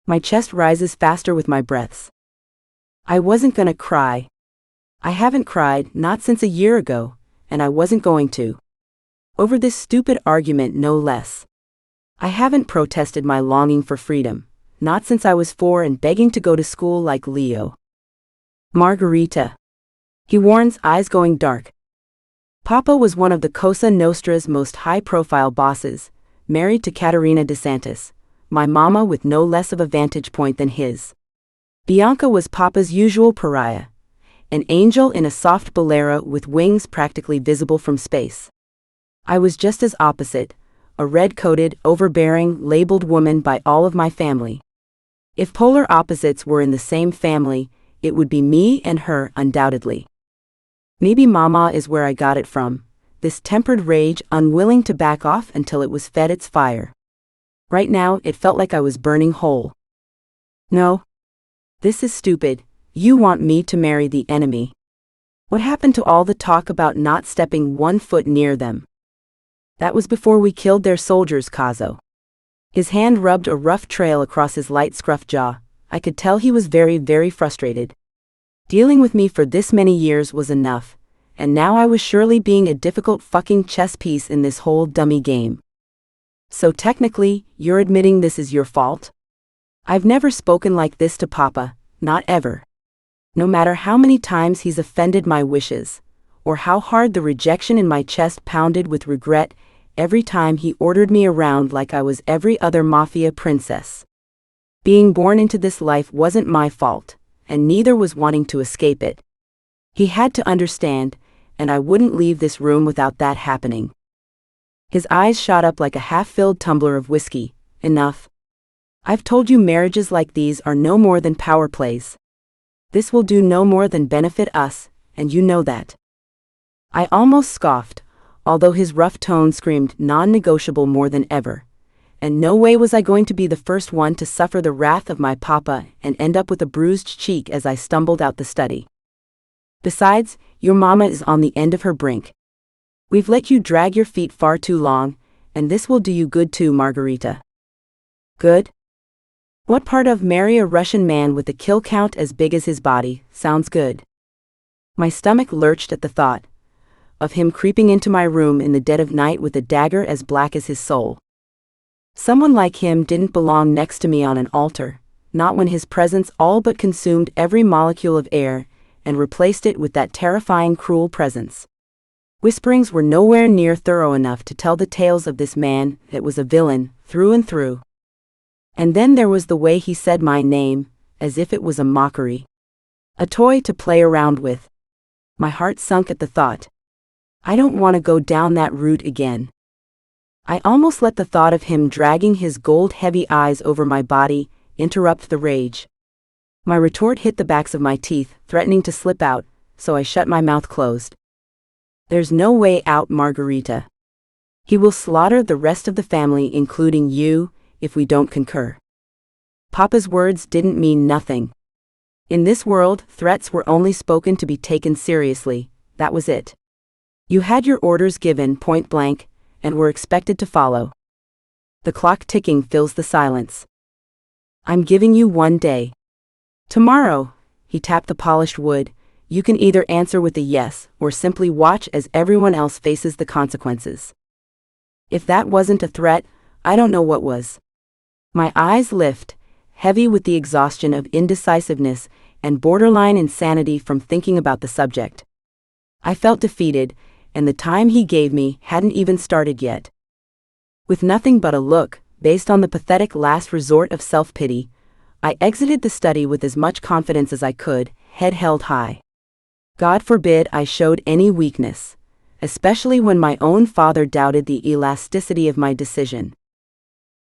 My chest rises faster with my breaths. I wasn't gonna cry. I haven't cried, not since a year ago, and I wasn't going to. Over this stupid argument, no less. I haven't protested my longing for freedom, not since I was 4 and begging to go to school like Leo. Margherita. He warns, eyes going dark. Papa was one of the Cosa Nostra's most high-profile bosses, married to Caterina DeSantis, my mama with no less of a vantage point than his. Bianca was Papa's usual pariah, an angel in a soft bolero with wings practically visible from space. I was just as opposite, a red-coated, overbearing, labeled woman by all of my family. If polar opposites were in the same family, it would be me and her, undoubtedly. Maybe Mama is where I got it from, this tempered rage unwilling to back off until it was fed its fire. Right now, it felt like I was burning whole. No. This is stupid. You want me to marry the enemy. What happened to all the talk about not stepping 1 foot near them? That was before we killed their soldiers, Kazo. His hand rubbed a rough trail across his light scruff jaw. I could tell he was very, very frustrated. Dealing with me for this many years was enough, and now I was surely being a difficult fucking chess piece in this whole dummy game. So technically, you're admitting this is your fault? I've never spoken like this to Papa, not ever. No matter how many times he's offended my wishes, or how hard the rejection in my chest pounded with regret every time he ordered me around like I was every other Mafia princess. Being born into this life wasn't my fault, and neither was wanting to escape it. He had to understand, and I wouldn't leave this room without that happening. His eyes shot up like a half-filled tumbler of whiskey. Enough. I've told you marriages like these are no more than power plays. This will do no more than benefit us, and you know that. I almost scoffed, although his rough tone screamed non-negotiable more than ever. And no way was I going to be the first one to suffer the wrath of my Papa and end up with a bruised cheek as I stumbled out the study. Besides, your mama is on the end of her brink. We've let you drag your feet far too long, and this will do you good too, Margherita. Good? What part of marry a Russian man with a kill count as big as his body sounds good? My stomach lurched at the thought of him creeping into my room in the dead of night with a dagger as black as his soul. Someone like him didn't belong next to me on an altar, not when his presence all but consumed every molecule of air and replaced it with that terrifying, cruel presence. Whisperings were nowhere near thorough enough to tell the tales of this man that was a villain, through and through. And then there was the way he said my name, as if it was a mockery. A toy to play around with. My heart sunk at the thought. I don't want to go down that route again. I almost let the thought of him dragging his gold-heavy eyes over my body interrupt the rage. My retort hit the backs of my teeth, threatening to slip out, so I shut my mouth closed. There's no way out, Margherita. He will slaughter the rest of the family, including you, if we don't concur. Papa's words didn't mean nothing. In this world, threats were only spoken to be taken seriously, that was it. You had your orders given point blank, and were expected to follow. The clock ticking fills the silence. I'm giving you 1 day. Tomorrow, he tapped the polished wood, you can either answer with a yes or simply watch as everyone else faces the consequences. If that wasn't a threat, I don't know what was. My eyes lift, heavy with the exhaustion of indecisiveness and borderline insanity from thinking about the subject. I felt defeated, and the time he gave me hadn't even started yet. With nothing but a look, based on the pathetic last resort of self-pity, I exited the study with as much confidence as I could, head held high. God forbid I showed any weakness, especially when my own father doubted the elasticity of my decision.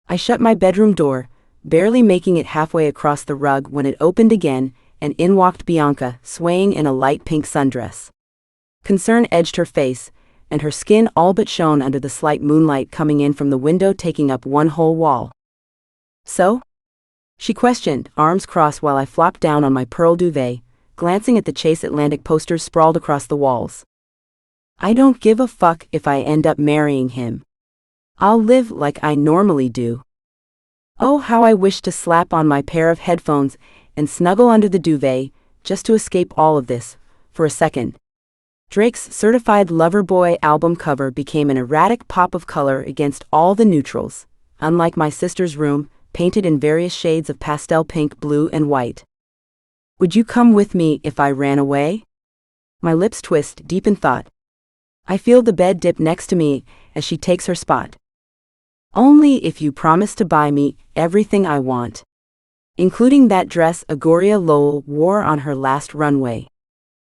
I shut my bedroom door, barely making it halfway across the rug when it opened again, and in walked Bianca, swaying in a light pink sundress. Concern edged her face, and her skin all but shone under the slight moonlight coming in from the window taking up one whole wall. So? She questioned, arms crossed while I flopped down on my pearl duvet, glancing at the Chase Atlantic posters sprawled across the walls. I don't give a fuck if I end up marrying him. I'll live like I normally do. Oh, how I wish to slap on my pair of headphones and snuggle under the duvet, just to escape all of this, for a second. Drake's Certified Lover Boy album cover became an erratic pop of color against all the neutrals, unlike my sister's room, painted in various shades of pastel pink, blue, and white. Would you come with me if I ran away? My lips twist, deep in thought. I feel the bed dip next to me as she takes her spot. Only if you promise to buy me everything I want, including that dress Agoria Lowell wore on her last runway.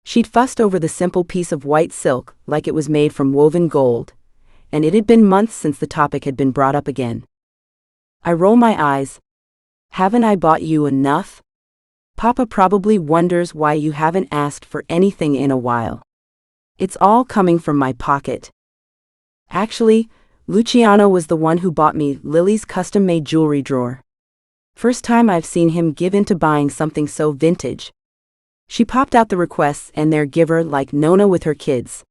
She'd fussed over the simple piece of white silk like it was made from woven gold, and it had been months since the topic had been brought up again. I roll my eyes. Haven't I bought you enough? Papa probably wonders why you haven't asked for anything in a while. It's all coming from my pocket. Actually, Luciano was the one who bought me Lily's custom-made jewelry drawer. First time I've seen him give in to buying something so vintage. She popped out the requests and their giver like Nona with her kids.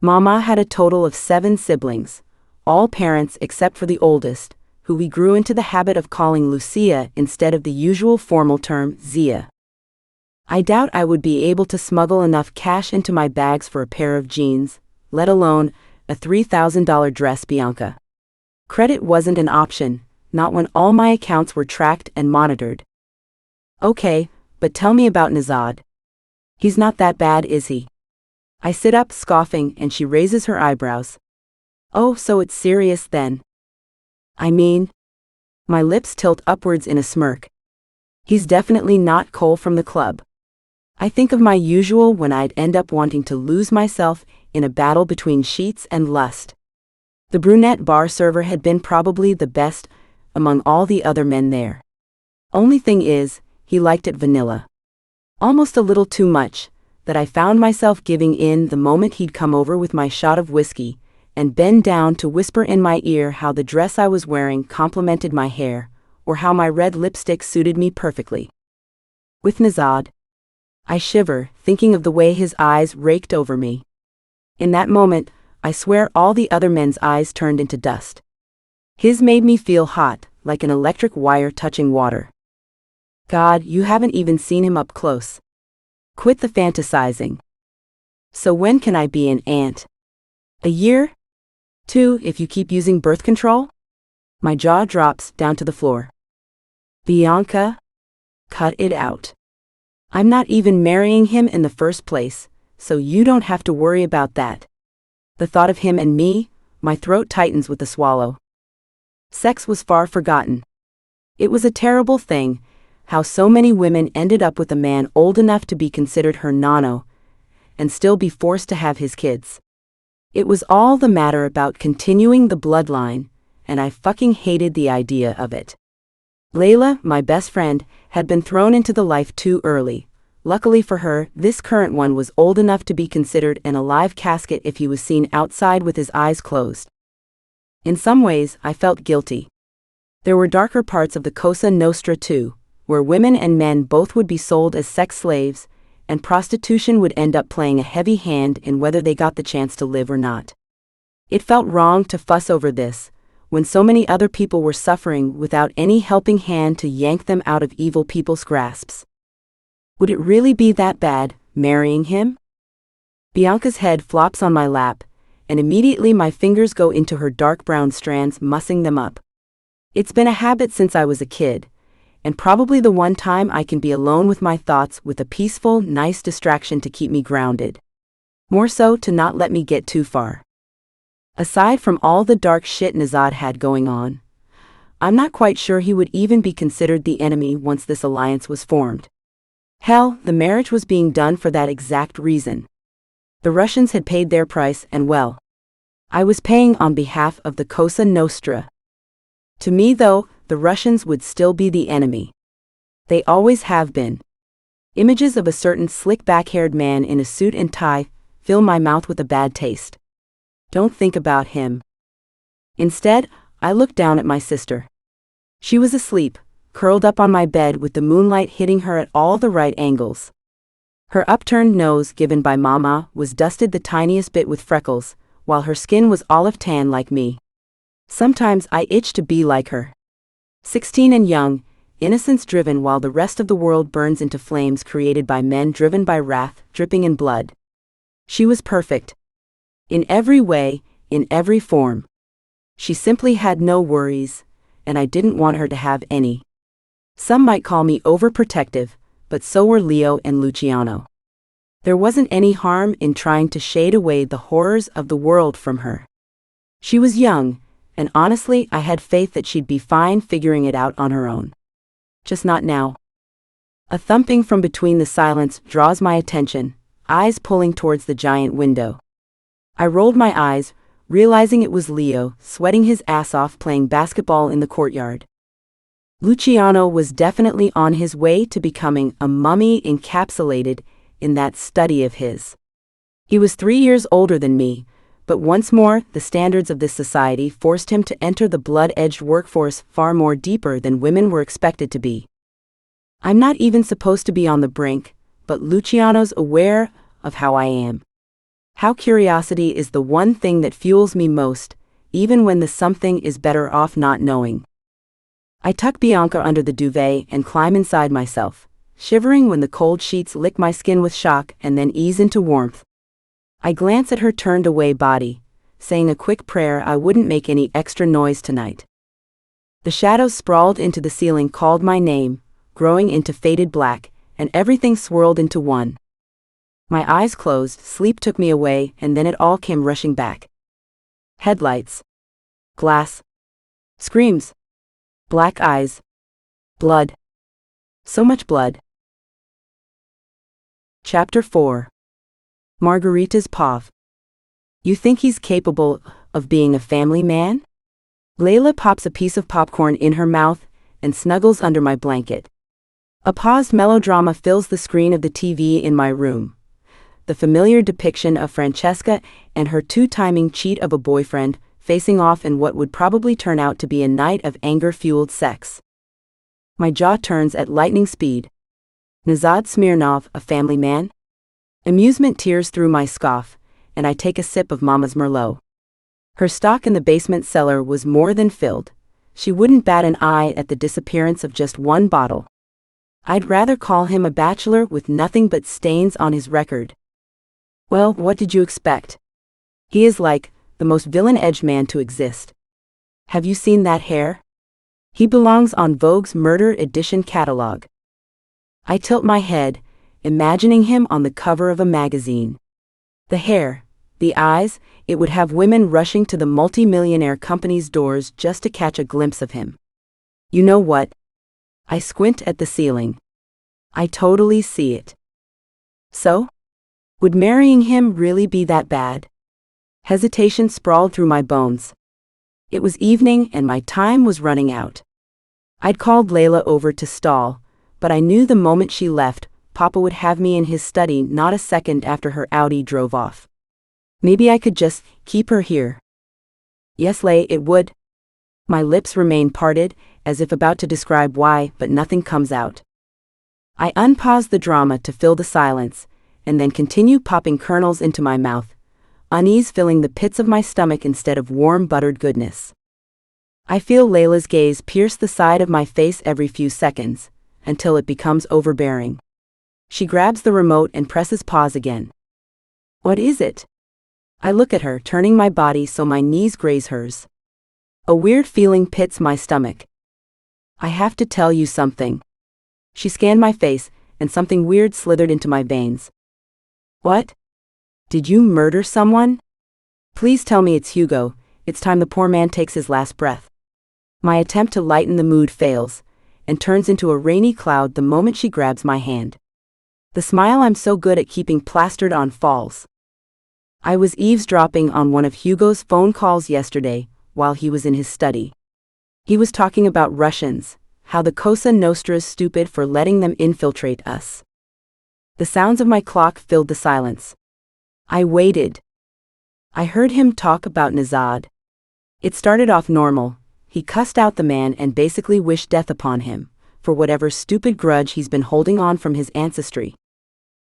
Mama had a total of 7 siblings, all parents except for the oldest, who we grew into the habit of calling Lucia instead of the usual formal term Zia. I doubt I would be able to smuggle enough cash into my bags for a pair of jeans, let alone a $3,000 dress, Bianca. Credit wasn't an option, not when all my accounts were tracked and monitored. Okay, but tell me about Nezhad. He's not that bad, is he? I sit up, scoffing, and she raises her eyebrows. Oh, so it's serious then? I mean, my lips tilt upwards in a smirk. He's definitely not Cole from the club. I think of my usual when I'd end up wanting to lose myself in a battle between sheets and lust. The brunette bar server had been probably the best among all the other men there. Only thing is, he liked it vanilla. Almost a little too much, that I found myself giving in the moment he'd come over with my shot of whiskey, and bend down to whisper in my ear how the dress I was wearing complemented my hair, or how my red lipstick suited me perfectly. With Nezhad, I shiver, thinking of the way his eyes raked over me. In that moment, I swear all the other men's eyes turned into dust. His made me feel hot, like an electric wire touching water. God, you haven't even seen him up close. Quit the fantasizing. So when can I be an aunt? A year? 2 if you keep using birth control? My jaw drops down to the floor. Bianca? Cut it out. I'm not even marrying him in the first place, so you don't have to worry about that. The thought of him and me, my throat tightens with a swallow. Sex was far forgotten. It was a terrible thing, how so many women ended up with a man old enough to be considered her nano, and still be forced to have his kids. It was all the matter about continuing the bloodline, and I fucking hated the idea of it. Layla, my best friend, had been thrown into the life too early. Luckily for her, this current one was old enough to be considered an alive casket if he was seen outside with his eyes closed. In some ways, I felt guilty. There were darker parts of the Cosa Nostra too, where women and men both would be sold as sex slaves, and prostitution would end up playing a heavy hand in whether they got the chance to live or not. It felt wrong to fuss over this, when so many other people were suffering without any helping hand to yank them out of evil people's grasps. Would it really be that bad, marrying him? Bianca's head flops on my lap, and immediately my fingers go into her dark brown strands, mussing them up. It's been a habit since I was a kid, and probably the one time I can be alone with my thoughts with a peaceful, nice distraction to keep me grounded. More so to not let me get too far. Aside from all the dark shit Nezhad had going on, I'm not quite sure he would even be considered the enemy once this alliance was formed. Hell, the marriage was being done for that exact reason. The Russians had paid their price, and well, I was paying on behalf of the Cosa Nostra. To me, though, the Russians would still be the enemy. They always have been. Images of a certain slick back-haired man in a suit and tie fill my mouth with a bad taste. Don't think about him. Instead, I looked down at my sister. She was asleep, curled up on my bed with the moonlight hitting her at all the right angles. Her upturned nose, given by Mama, was dusted the tiniest bit with freckles, while her skin was olive tan like me. Sometimes I itch to be like her. 16 and young, innocence driven while the rest of the world burns into flames created by men driven by wrath, dripping in blood. She was perfect. In every way, in every form. She simply had no worries, and I didn't want her to have any. Some might call me overprotective, but so were Leo and Luciano. There wasn't any harm in trying to shade away the horrors of the world from her. She was young, and honestly, I had faith that she'd be fine figuring it out on her own. Just not now. A thumping from between the silence draws my attention, eyes pulling towards the giant window. I rolled my eyes, realizing it was Leo, sweating his ass off playing basketball in the courtyard. Luciano was definitely on his way to becoming a mummy encapsulated in that study of his. He was 3 years older than me, but once more, the standards of this society forced him to enter the blood-edged workforce far more deeper than women were expected to be. I'm not even supposed to be on the brink, but Luciano's aware of how I am. How curiosity is the one thing that fuels me most, even when the something is better off not knowing. I tuck Bianca under the duvet and climb inside myself, shivering when the cold sheets lick my skin with shock and then ease into warmth. I glance at her turned away body, saying a quick prayer I wouldn't make any extra noise tonight. The shadows sprawled into the ceiling called my name, growing into faded black, and everything swirled into one. My eyes closed, sleep took me away, and then it all came rushing back. Headlights. Glass. Screams. Black eyes. Blood. So much blood. Chapter 4. Margherita's Pav. You think he's capable of being a family man? Layla pops a piece of popcorn in her mouth and snuggles under my blanket. A paused melodrama fills the screen of the TV in my room. The familiar depiction of Francesca and her two-timing cheat of a boyfriend facing off in what would probably turn out to be a night of anger-fueled sex. My jaw turns at lightning speed. Nezhad Smirnov, a family man? Amusement tears through my scoff, and I take a sip of Mama's Merlot. Her stock in the basement cellar was more than filled. She wouldn't bat an eye at the disappearance of just one bottle. I'd rather call him a bachelor with nothing but stains on his record. Well, what did you expect? He is like the most villain-edged man to exist. Have you seen that hair? He belongs on Vogue's Murder Edition catalog. I tilt my head, imagining him on the cover of a magazine. The hair, the eyes, it would have women rushing to the multi-millionaire company's doors just to catch a glimpse of him. You know what? I squint at the ceiling. I totally see it. So? Would marrying him really be that bad? Hesitation sprawled through my bones. It was evening and my time was running out. I'd called Layla over to stall, but I knew the moment she left, Papa would have me in his study not a second after her Audi drove off. Maybe I could just keep her here. Yes, Lay, it would. My lips remain parted, as if about to describe why, but nothing comes out. I unpause the drama to fill the silence, and then continue popping kernels into my mouth, unease filling the pits of my stomach instead of warm buttered goodness. I feel Layla's gaze pierce the side of my face every few seconds, until it becomes overbearing. She grabs the remote and presses pause again. What is it? I look at her, turning my body so my knees graze hers. A weird feeling pits my stomach. I have to tell you something. She scanned my face, and something weird slithered into my veins. What? Did you murder someone? Please tell me it's Hugo. It's time the poor man takes his last breath. My attempt to lighten the mood fails, and turns into a rainy cloud the moment she grabs my hand. The smile I'm so good at keeping plastered on falls. I was eavesdropping on one of Hugo's phone calls yesterday, while he was in his study. He was talking about Russians, how the Cosa Nostra's stupid for letting them infiltrate us. The sounds of my clock filled the silence. I waited. I heard him talk about Nezhad. It started off normal. He cussed out the man and basically wished death upon him, for whatever stupid grudge he's been holding on from his ancestry.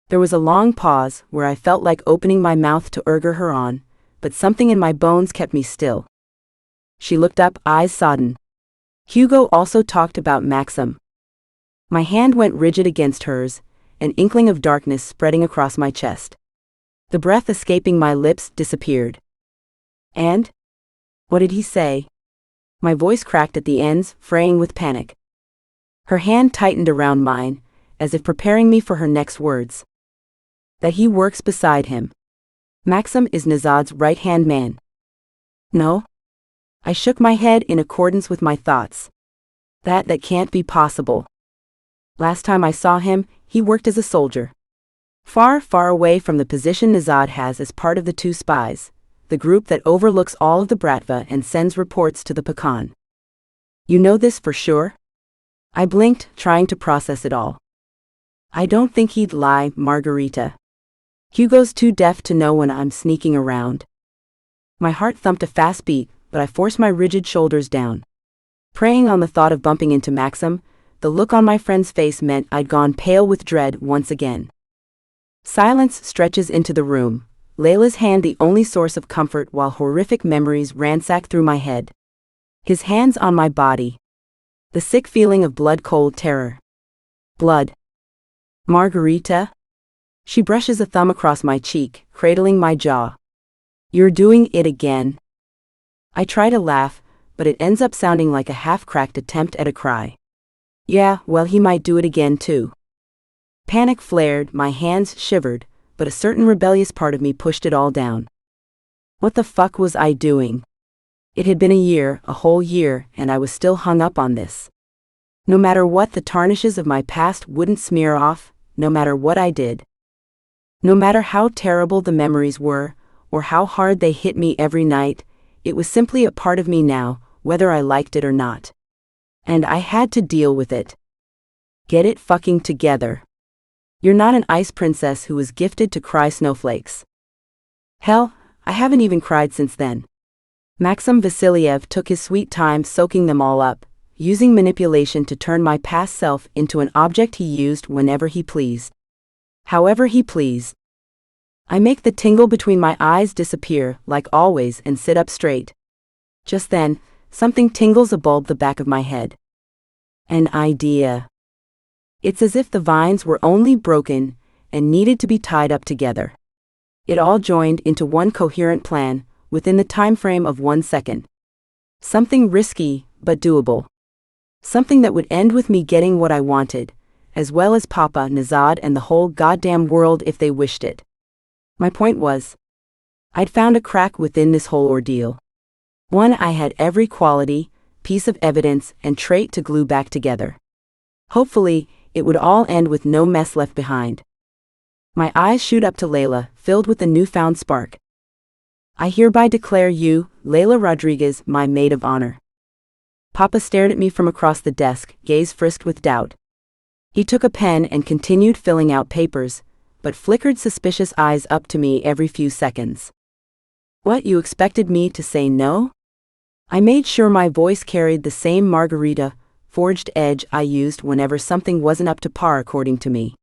There was a long pause where I felt like opening my mouth to urge her on, but something in my bones kept me still. She looked up, eyes sodden. Hugo also talked about Maksim. My hand went rigid against hers, an inkling of darkness spreading across my chest. The breath escaping my lips disappeared. And? What did he say? My voice cracked at the ends, fraying with panic. Her hand tightened around mine, as if preparing me for her next words. That he works beside him. Maksim is Nezhad's right-hand man. No? I shook my head in accordance with my thoughts. That can't be possible. Last time I saw him, he worked as a soldier. Far, far away from the position Nezhad has as part of the two spies, the group that overlooks all of the Bratva and sends reports to the Pecan. You know this for sure? I blinked, trying to process it all. I don't think he'd lie, Margherita. Hugo's too deaf to know when I'm sneaking around. My heart thumped a fast beat, but I forced my rigid shoulders down. Preying on the thought of bumping into Maksim, the look on my friend's face meant I'd gone pale with dread once again. Silence stretches into the room, Layla's hand the only source of comfort while horrific memories ransack through my head. His hands on my body. The sick feeling of blood-cold terror. Blood. Margherita? She brushes a thumb across my cheek, cradling my jaw. You're doing it again. I try to laugh, but it ends up sounding like a half-cracked attempt at a cry. Yeah, well, he might do it again too. Panic flared, my hands shivered, but a certain rebellious part of me pushed it all down. What the fuck was I doing? It had been a year, a whole year, and I was still hung up on this. No matter what, the tarnishes of my past wouldn't smear off, no matter what I did. No matter how terrible the memories were, or how hard they hit me every night, it was simply a part of me now, whether I liked it or not. And I had to deal with it. Get it fucking together. You're not an ice princess who was gifted to cry snowflakes. Hell, I haven't even cried since then. Maksim Vassiliev took his sweet time soaking them all up, using manipulation to turn my past self into an object he used whenever he pleased. However he pleased. I make the tingle between my eyes disappear, like always, and sit up straight. Just then, something tingles a bulb the back of my head. An idea. It's as if the vines were only broken and needed to be tied up together. It all joined into one coherent plan, within the time frame of 1 second. Something risky, but doable. Something that would end with me getting what I wanted, as well as Papa, Nezhad, and the whole goddamn world if they wished it. My point was, I'd found a crack within this whole ordeal. One I had every quality, piece of evidence, and trait to glue back together. Hopefully, it would all end with no mess left behind. My eyes shoot up to Layla, filled with a newfound spark. I hereby declare you, Layla Rodriguez, my maid of honor. Papa stared at me from across the desk, gaze frisked with doubt. He took a pen and continued filling out papers, but flickered suspicious eyes up to me every few seconds. What, you expected me to say no? I made sure my voice carried the same Margherita, forged edge I used whenever something wasn't up to par according to me.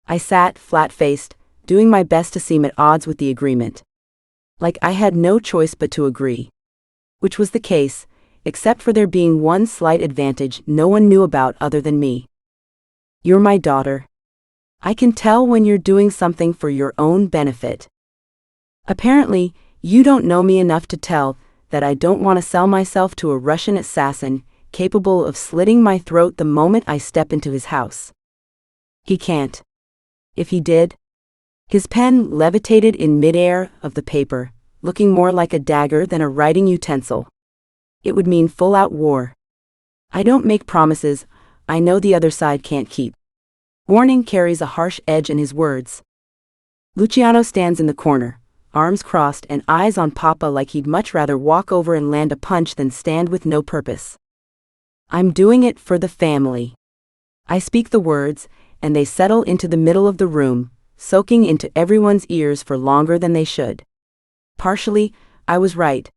I sat, flat-faced, doing my best to seem at odds with the agreement. Like I had no choice but to agree. Which was the case, except for there being one slight advantage no one knew about other than me. You're my daughter. I can tell when you're doing something for your own benefit. Apparently, you don't know me enough to tell that I don't want to sell myself to a Russian assassin capable of slitting my throat the moment I step into his house. He can't. If he did, his pen levitated in midair of the paper, looking more like a dagger than a writing utensil. It would mean full-out war. I don't make promises I know the other side can't keep. Warning carries a harsh edge in his words. Luciano stands in the corner, arms crossed and eyes on Papa like he'd much rather walk over and land a punch than stand with no purpose. I'm doing it for the family. I speak the words, and they settle into the middle of the room, soaking into everyone's ears for longer than they should. Partially, I was right.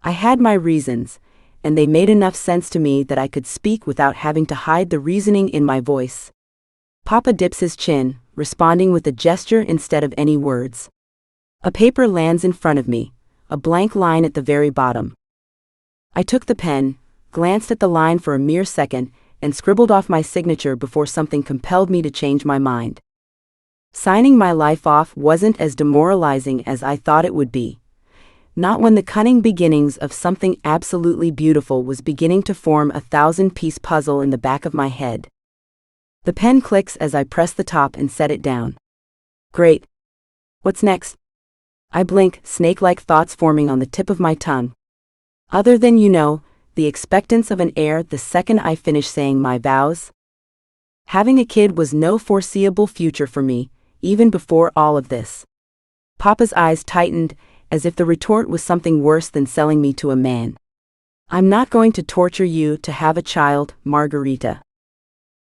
I had my reasons, and they made enough sense to me that I could speak without having to hide the reasoning in my voice. Papa dips his chin, responding with a gesture instead of any words. A paper lands in front of me, a blank line at the very bottom. I took the pen, glanced at the line for a mere second, and scribbled off my signature before something compelled me to change my mind. Signing my life off wasn't as demoralizing as I thought it would be. Not when the cunning beginnings of something absolutely beautiful was beginning to form a 1,000-piece puzzle in the back of my head. The pen clicks as I press the top and set it down. Great. What's next? I blink, snake-like thoughts forming on the tip of my tongue. Other than, the expectance of an heir the second I finish saying my vows. Having a kid was no foreseeable future for me, even before all of this. Papa's eyes tightened, as if the retort was something worse than selling me to a man. I'm not going to torture you to have a child, Margherita.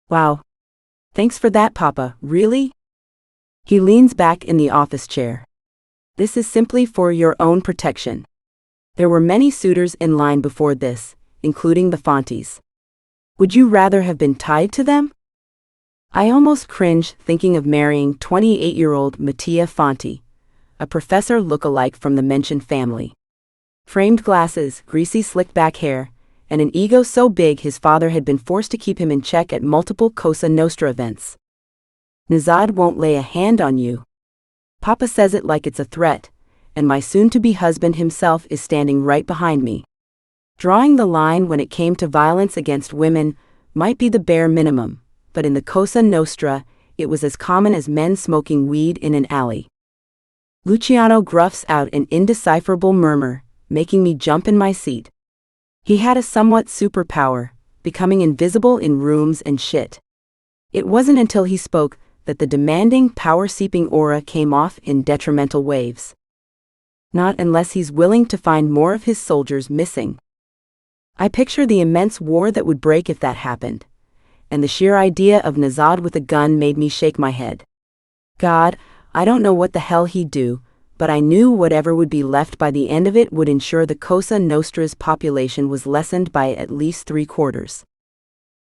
Wow. Thanks for that, Papa, really? He leans back in the office chair. This is simply for your own protection. There were many suitors in line before this, including the Fontes. Would you rather have been tied to them? I almost cringe thinking of marrying 28-year-old Mattia Fonte, a professor look-alike from the mentioned family. Framed glasses, greasy slicked-back hair, and an ego so big his father had been forced to keep him in check at multiple Cosa Nostra events. Nezhad won't lay a hand on you. Papa says it like it's a threat, and my soon-to-be husband himself is standing right behind me. Drawing the line when it came to violence against women might be the bare minimum, but in the Cosa Nostra, it was as common as men smoking weed in an alley. Luciano gruffs out an indecipherable murmur, making me jump in my seat. He had a somewhat superpower, becoming invisible in rooms and shit. It wasn't until he spoke that the demanding, power-seeping aura came off in detrimental waves. Not unless he's willing to find more of his soldiers missing. I picture the immense war that would break if that happened, and the sheer idea of Nezhad with a gun made me shake my head. God, I don't know what the hell he'd do, but I knew whatever would be left by the end of it would ensure the Cosa Nostra's population was lessened by at least 3/4.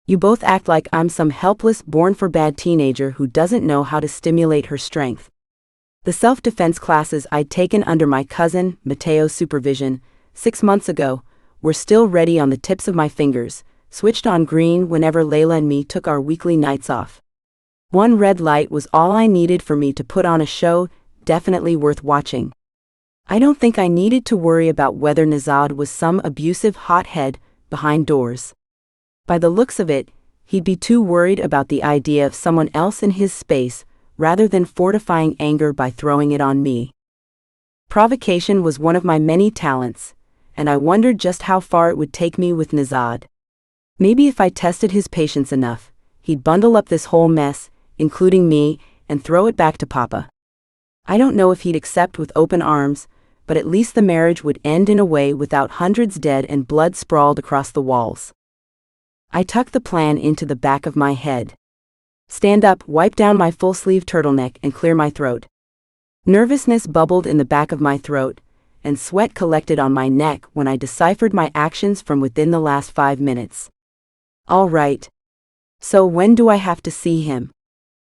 You both act like I'm some helpless, born-for-bad teenager who doesn't know how to stimulate her strength. The self-defense classes I'd taken under my cousin, Matteo's supervision, 6 months ago, were still ready on the tips of my fingers, switched on green whenever Layla and me took our weekly nights off. One red light was all I needed for me to put on a show, definitely worth watching. I don't think I needed to worry about whether Nezhad was some abusive hothead behind doors. By the looks of it, he'd be too worried about the idea of someone else in his space rather than fortifying anger by throwing it on me. Provocation was one of my many talents, and I wondered just how far it would take me with Nezhad. Maybe if I tested his patience enough, he'd bundle up this whole mess, including me, and throw it back to Papa. I don't know if he'd accept with open arms, but at least the marriage would end in a way without hundreds dead and blood sprawled across the walls. I tucked the plan into the back of my head. Stand up, wipe down my full-sleeve turtleneck, and clear my throat. Nervousness bubbled in the back of my throat, and sweat collected on my neck when I deciphered my actions from within the last 5 minutes. All right. So when do I have to see him?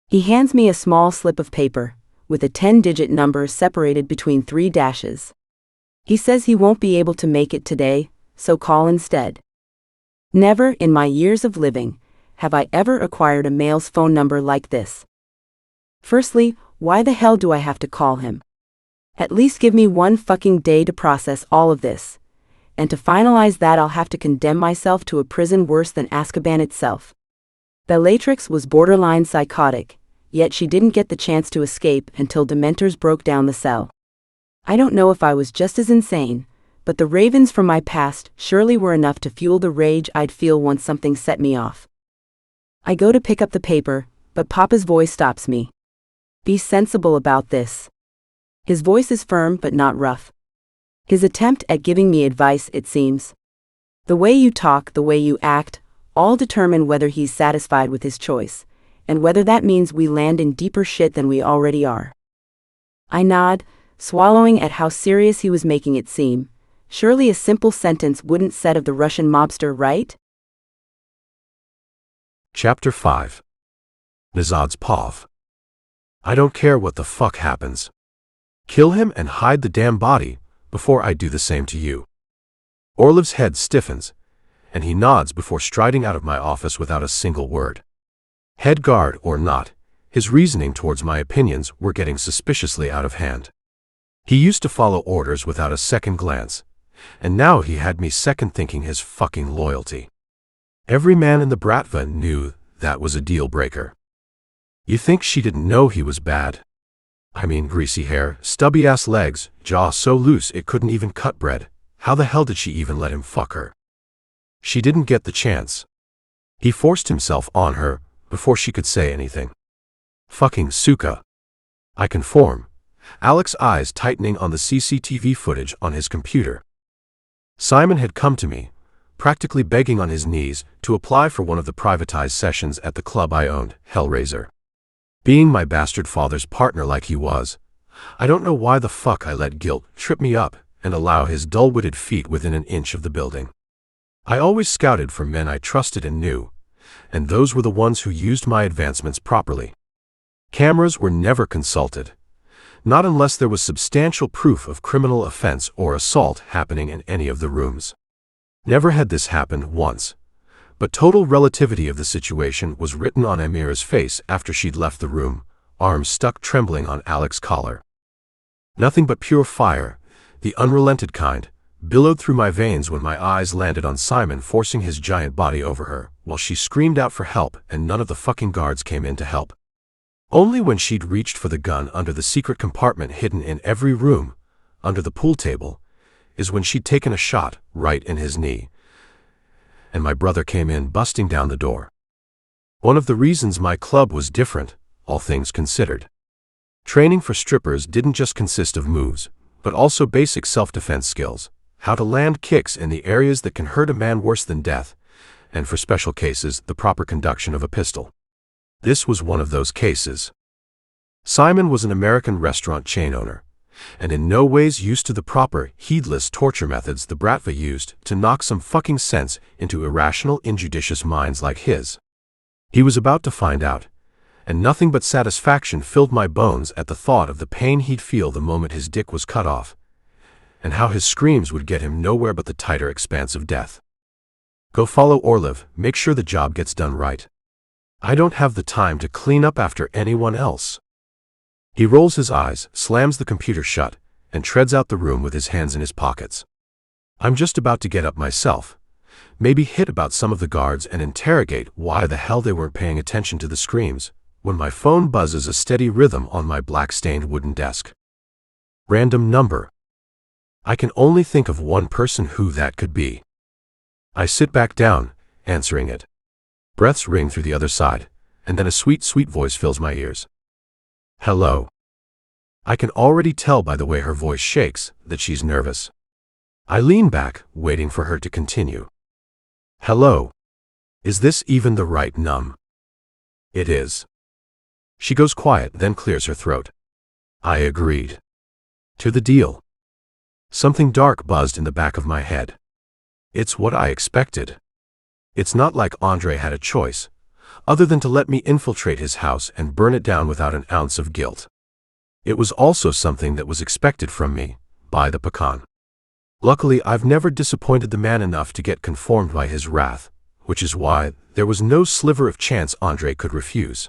He hands me a small slip of paper, with a 10-digit number separated between 3 dashes. He says he won't be able to make it today, so call instead. Never in my years of living have I ever acquired a male's phone number like this. Firstly, why the hell do I have to call him? At least give me 1 fucking day to process all of this, and to finalize that I'll have to condemn myself to a prison worse than Azkaban itself. Bellatrix was borderline psychotic, yet she didn't get the chance to escape until Dementors broke down the cell. I don't know if I was just as insane, but the ravens from my past surely were enough to fuel the rage I'd feel once something set me off. I go to pick up the paper, but Papa's voice stops me. Be sensible about this. His voice is firm but not rough. His attempt at giving me advice, it seems. The way you talk, the way you act, all determine whether he's satisfied with his choice, and whether that means we land in deeper shit than we already are. I nod, swallowing at how serious he was making it seem. Surely a simple sentence wouldn't set of the Russian mobster, right? Chapter 5. Nezhad's Pov. I don't care what the fuck happens. Kill him and hide the damn body before I do the same to you. Orlov's head stiffens, and he nods before striding out of my office without a single word. Head guard or not, his reasoning towards my opinions were getting suspiciously out of hand. He used to follow orders without a second glance, and now he had me second-thinking his fucking loyalty. Every man in the Bratva knew that was a deal-breaker. You think she didn't know he was bad? I mean, greasy hair, stubby-ass legs, jaw so loose it couldn't even cut bread. How the hell did she even let him fuck her? She didn't get the chance. He forced himself on her before she could say anything. Fucking Suka. I conform, Alex's eyes tightening on the CCTV footage on his computer. Simon had come to me, practically begging on his knees to apply for one of the privatized sessions at the club I owned, Hellraiser. Being my bastard father's partner like he was, I don't know why the fuck I let guilt trip me up and allow his dull-witted feet within an inch of the building. I always scouted for men I trusted and knew, and those were the ones who used my advancements properly. Cameras were never consulted, not unless there was substantial proof of criminal offense or assault happening in any of the rooms. Never had this happened once, but total relativity of the situation was written on Amira's face after she'd left the room, arms stuck trembling on Alex's collar. Nothing but pure fire, the unrelented kind, billowed through my veins when my eyes landed on Simon forcing his giant body over her, while she screamed out for help and none of the fucking guards came in to help. Only when she'd reached for the gun under the secret compartment hidden in every room, under the pool table, is when she'd taken a shot right in his knee, and my brother came in busting down the door. One of the reasons my club was different, all things considered. Training for strippers didn't just consist of moves, but also basic self-defense skills, how to land kicks in the areas that can hurt a man worse than death, and for special cases, the proper conduction of a pistol. This was one of those cases. Simon was an American restaurant chain owner, and in no ways used to the proper, heedless torture methods the Bratva used to knock some fucking sense into irrational, injudicious minds like his. He was about to find out, and nothing but satisfaction filled my bones at the thought of the pain he'd feel the moment his dick was cut off, and how his screams would get him nowhere but the tighter expanse of death. Go follow Orlov, make sure the job gets done right. I don't have the time to clean up after anyone else. He rolls his eyes, slams the computer shut, and treads out the room with his hands in his pockets. I'm just about to get up myself, maybe hit about some of the guards and interrogate why the hell they weren't paying attention to the screams, when my phone buzzes a steady rhythm on my black-stained wooden desk. Random number. I can only think of one person who that could be. I sit back down, answering it. Breaths ring through the other side, and then a sweet, sweet voice fills my ears. Hello. I can already tell by the way her voice shakes that she's nervous. I lean back, waiting for her to continue. Hello. Is this even the right num? It is. She goes quiet, then clears her throat. I agreed. To the deal. Something dark buzzed in the back of my head. It's what I expected. It's not like Andre had a choice, other than to let me infiltrate his house and burn it down without an ounce of guilt. It was also something that was expected from me, by the pecan. Luckily, I've never disappointed the man enough to get conformed by his wrath, which is why there was no sliver of chance Andre could refuse.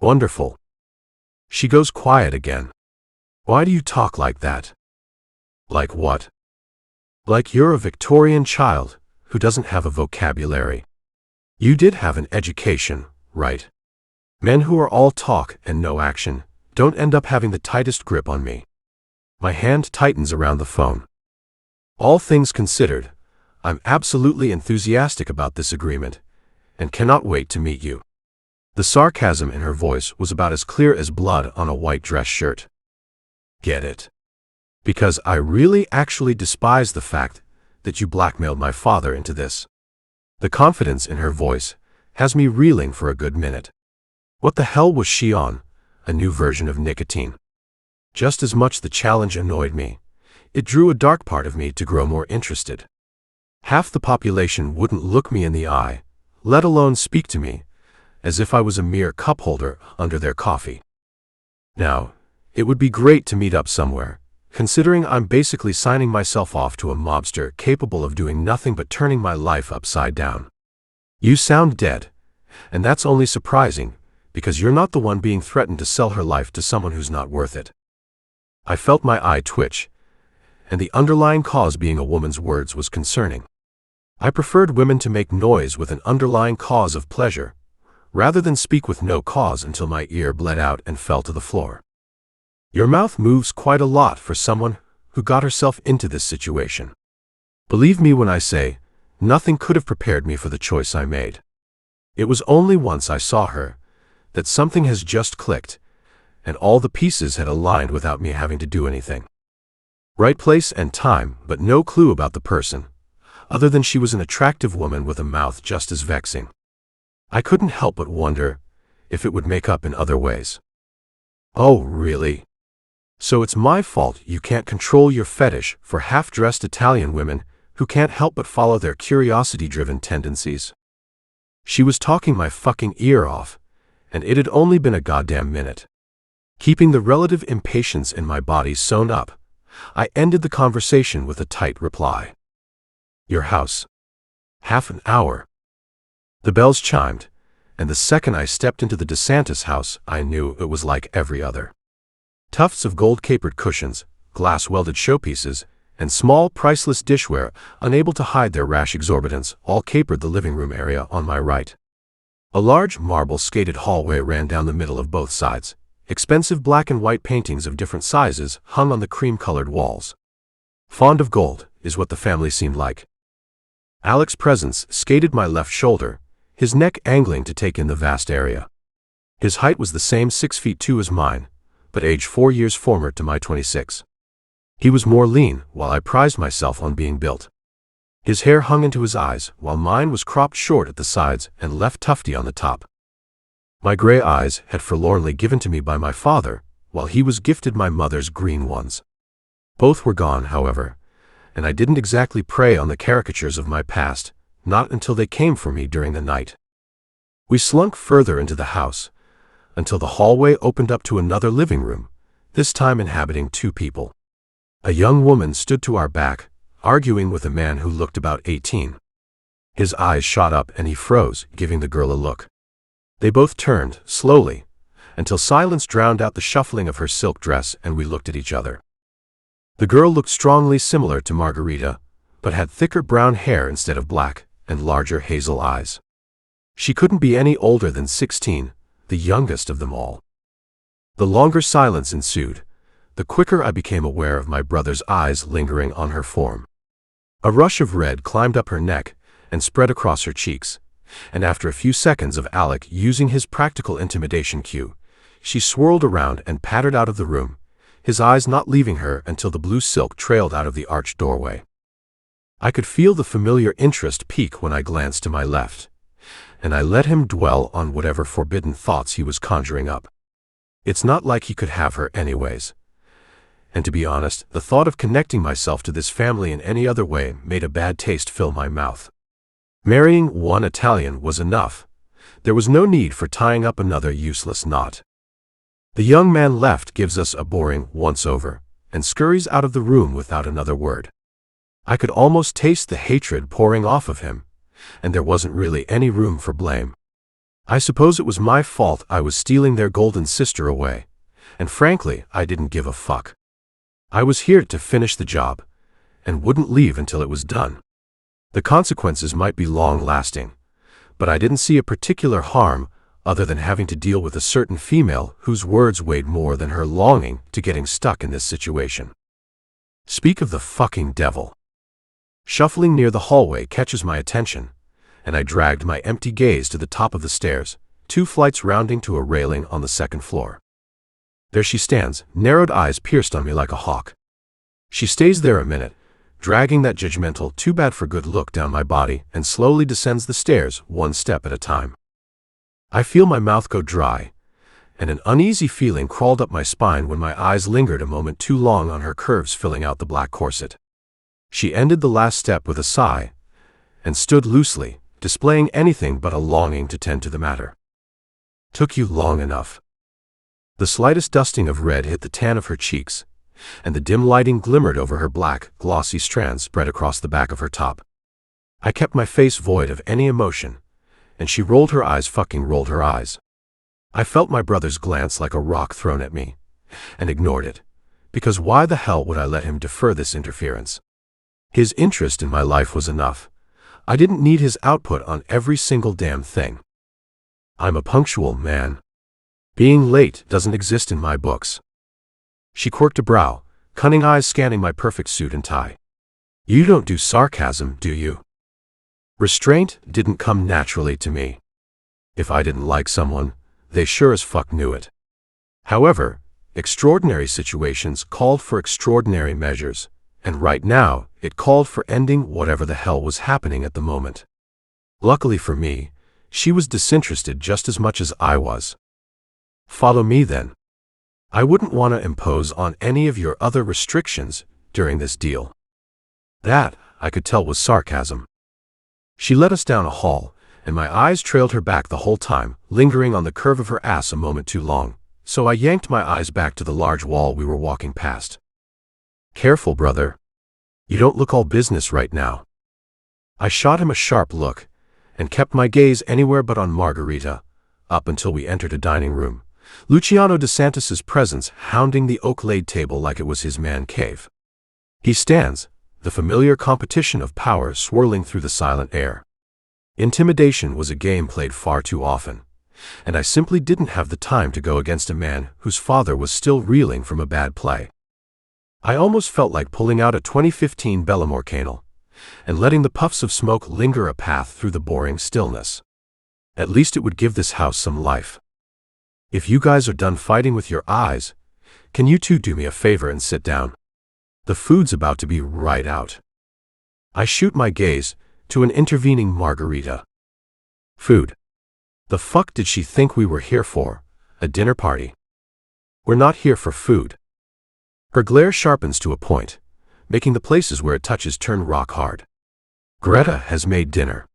Wonderful. She goes quiet again. Why do you talk like that? Like what? Like you're a Victorian child who doesn't have a vocabulary. You did have an education, right? Men who are all talk and no action don't end up having the tightest grip on me. My hand tightens around the phone. All things considered, I'm absolutely enthusiastic about this agreement and cannot wait to meet you. The sarcasm in her voice was about as clear as blood on a white dress shirt. Get it? Because I really actually despise the fact that you blackmailed my father into this. The confidence in her voice has me reeling for a good minute. What the hell was she on? A new version of nicotine. Just as much the challenge annoyed me, it drew a dark part of me to grow more interested. Half the population wouldn't look me in the eye, let alone speak to me, as if I was a mere cup holder under their coffee. Now, it would be great to meet up somewhere, considering I'm basically signing myself off to a mobster capable of doing nothing but turning my life upside down. You sound dead, and that's only surprising, because you're not the one being threatened to sell her life to someone who's not worth it. I felt my eye twitch, and the underlying cause being a woman's words was concerning. I preferred women to make noise with an underlying cause of pleasure, rather than speak with no cause until my ear bled out and fell to the floor. Your mouth moves quite a lot for someone who got herself into this situation. Believe me when I say, nothing could have prepared me for the choice I made. It was only once I saw her that something has just clicked, and all the pieces had aligned without me having to do anything. Right place and time, but no clue about the person, other than she was an attractive woman with a mouth just as vexing. I couldn't help but wonder if it would make up in other ways. Oh, really? So it's my fault you can't control your fetish for half-dressed Italian women who can't help but follow their curiosity-driven tendencies? She was talking my fucking ear off, and it had only been a goddamn minute. Keeping the relative impatience in my body sewn up, I ended the conversation with a tight reply. Your house. Half an hour. The bells chimed, and the second I stepped into the DeSantis house, I knew it was like every other. Tufts of gold-capered cushions, glass-welded showpieces, and small, priceless dishware, unable to hide their rash exorbitance, all capered the living room area on my right. A large marble-skated hallway ran down the middle of both sides. Expensive black and white paintings of different sizes hung on the cream-colored walls. Fond of gold is what the family seemed like. Alex's presence skated my left shoulder, his neck angling to take in the vast area. His height was the same 6'2" as mine, but age 4 years former to my 26. He was more lean, while I prized myself on being built. His hair hung into his eyes, while mine was cropped short at the sides and left tufty on the top. My gray eyes had forlornly given to me by my father, while he was gifted my mother's green ones. Both were gone, however, and I didn't exactly prey on the caricatures of my past, not until they came for me during the night. We slunk further into the house, until the hallway opened up to another living room, this time inhabiting 2 people. A young woman stood to our back, arguing with a man who looked about 18. His eyes shot up and he froze, giving the girl a look. They both turned, slowly, until silence drowned out the shuffling of her silk dress and we looked at each other. The girl looked strongly similar to Margherita, but had thicker brown hair instead of black, and larger hazel eyes. She couldn't be any older than 16, the youngest of them all. The longer silence ensued, the quicker I became aware of my brother's eyes lingering on her form. A rush of red climbed up her neck and spread across her cheeks, and after a few seconds of Alec using his practical intimidation cue, she swirled around and pattered out of the room, his eyes not leaving her until the blue silk trailed out of the arched doorway. I could feel the familiar interest peak when I glanced to my left, and I let him dwell on whatever forbidden thoughts he was conjuring up. It's not like he could have her anyways. And to be honest, the thought of connecting myself to this family in any other way made a bad taste fill my mouth. Marrying one Italian was enough. There was no need for tying up another useless knot. The young man left gives us a boring once-over, and scurries out of the room without another word. I could almost taste the hatred pouring off of him, and there wasn't really any room for blame. I suppose it was my fault I was stealing their golden sister away, and frankly, I didn't give a fuck. I was here to finish the job, and wouldn't leave until it was done. The consequences might be long-lasting, but I didn't see a particular harm other than having to deal with a certain female whose words weighed more than her longing to getting stuck in this situation. Speak of the fucking devil. Shuffling near the hallway catches my attention, and I dragged my empty gaze to the top of the stairs, 2 flights rounding to a railing on the 2nd floor. There she stands, narrowed eyes pierced on me like a hawk. She stays there a minute, dragging that judgmental, too-bad-for-good look down my body and slowly descends the stairs 1 step at a time. I feel my mouth go dry, and an uneasy feeling crawled up my spine when my eyes lingered a moment too long on her curves filling out the black corset. She ended the last step with a sigh, and stood loosely, displaying anything but a longing to tend to the matter. Took you long enough. The slightest dusting of red hit the tan of her cheeks, and the dim lighting glimmered over her black, glossy strands spread across the back of her top. I kept my face void of any emotion, and she rolled her eyes. I felt my brother's glance like a rock thrown at me, and ignored it, because why the hell would I let him defer this interference? His interest in my life was enough. I didn't need his output on every single damn thing. I'm a punctual man. Being late doesn't exist in my books. She quirked a brow, cunning eyes scanning my perfect suit and tie. You don't do sarcasm, do you? Restraint didn't come naturally to me. If I didn't like someone, they sure as fuck knew it. However, extraordinary situations called for extraordinary measures, and right now, it called for ending whatever the hell was happening at the moment. Luckily for me, she was disinterested just as much as I was. Follow me then. I wouldn't want to impose on any of your other restrictions during this deal. That, I could tell, was sarcasm. She led us down a hall, and my eyes trailed her back the whole time, lingering on the curve of her ass a moment too long, so I yanked my eyes back to the large wall we were walking past. Careful, brother. You don't look all business right now. I shot him a sharp look, and kept my gaze anywhere but on Margherita, up until we entered a dining room, Luciano de Santis's presence hounding the oak-laid table like it was his man cave. He stands, the familiar competition of power swirling through the silent air. Intimidation was a game played far too often, and I simply didn't have the time to go against a man whose father was still reeling from a bad play. I almost felt like pulling out a 2015 Bellamore Canal and letting the puffs of smoke linger a path through the boring stillness. At least it would give this house some life. If you guys are done fighting with your eyes, can you two do me a favor and sit down? The food's about to be right out. I shoot my gaze to an intervening Margherita. Food. The fuck did she think we were here for? A dinner party? We're not here for food. Her glare sharpens to a point, making the places where it touches turn rock hard. Greta has made dinner.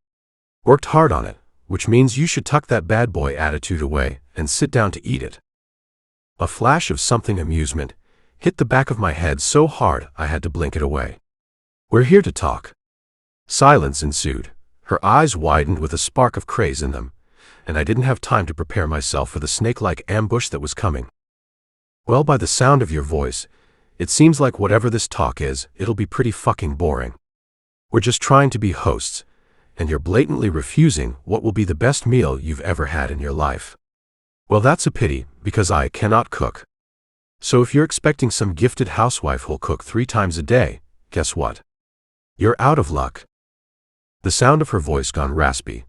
Worked hard on it, which means you should tuck that bad boy attitude away and sit down to eat it. A flash of something amusement hit the back of my head so hard I had to blink it away. We're here to talk. Silence ensued. Her eyes widened with a spark of craze in them, and I didn't have time to prepare myself for the snake-like ambush that was coming. Well, by the sound of your voice, it seems like whatever this talk is, it'll be pretty fucking boring. We're just trying to be hosts, and you're blatantly refusing what will be the best meal you've ever had in your life. Well, that's a pity, because I cannot cook. So if you're expecting some gifted housewife who'll cook 3 times a day, guess what? You're out of luck. The sound of her voice gone raspy,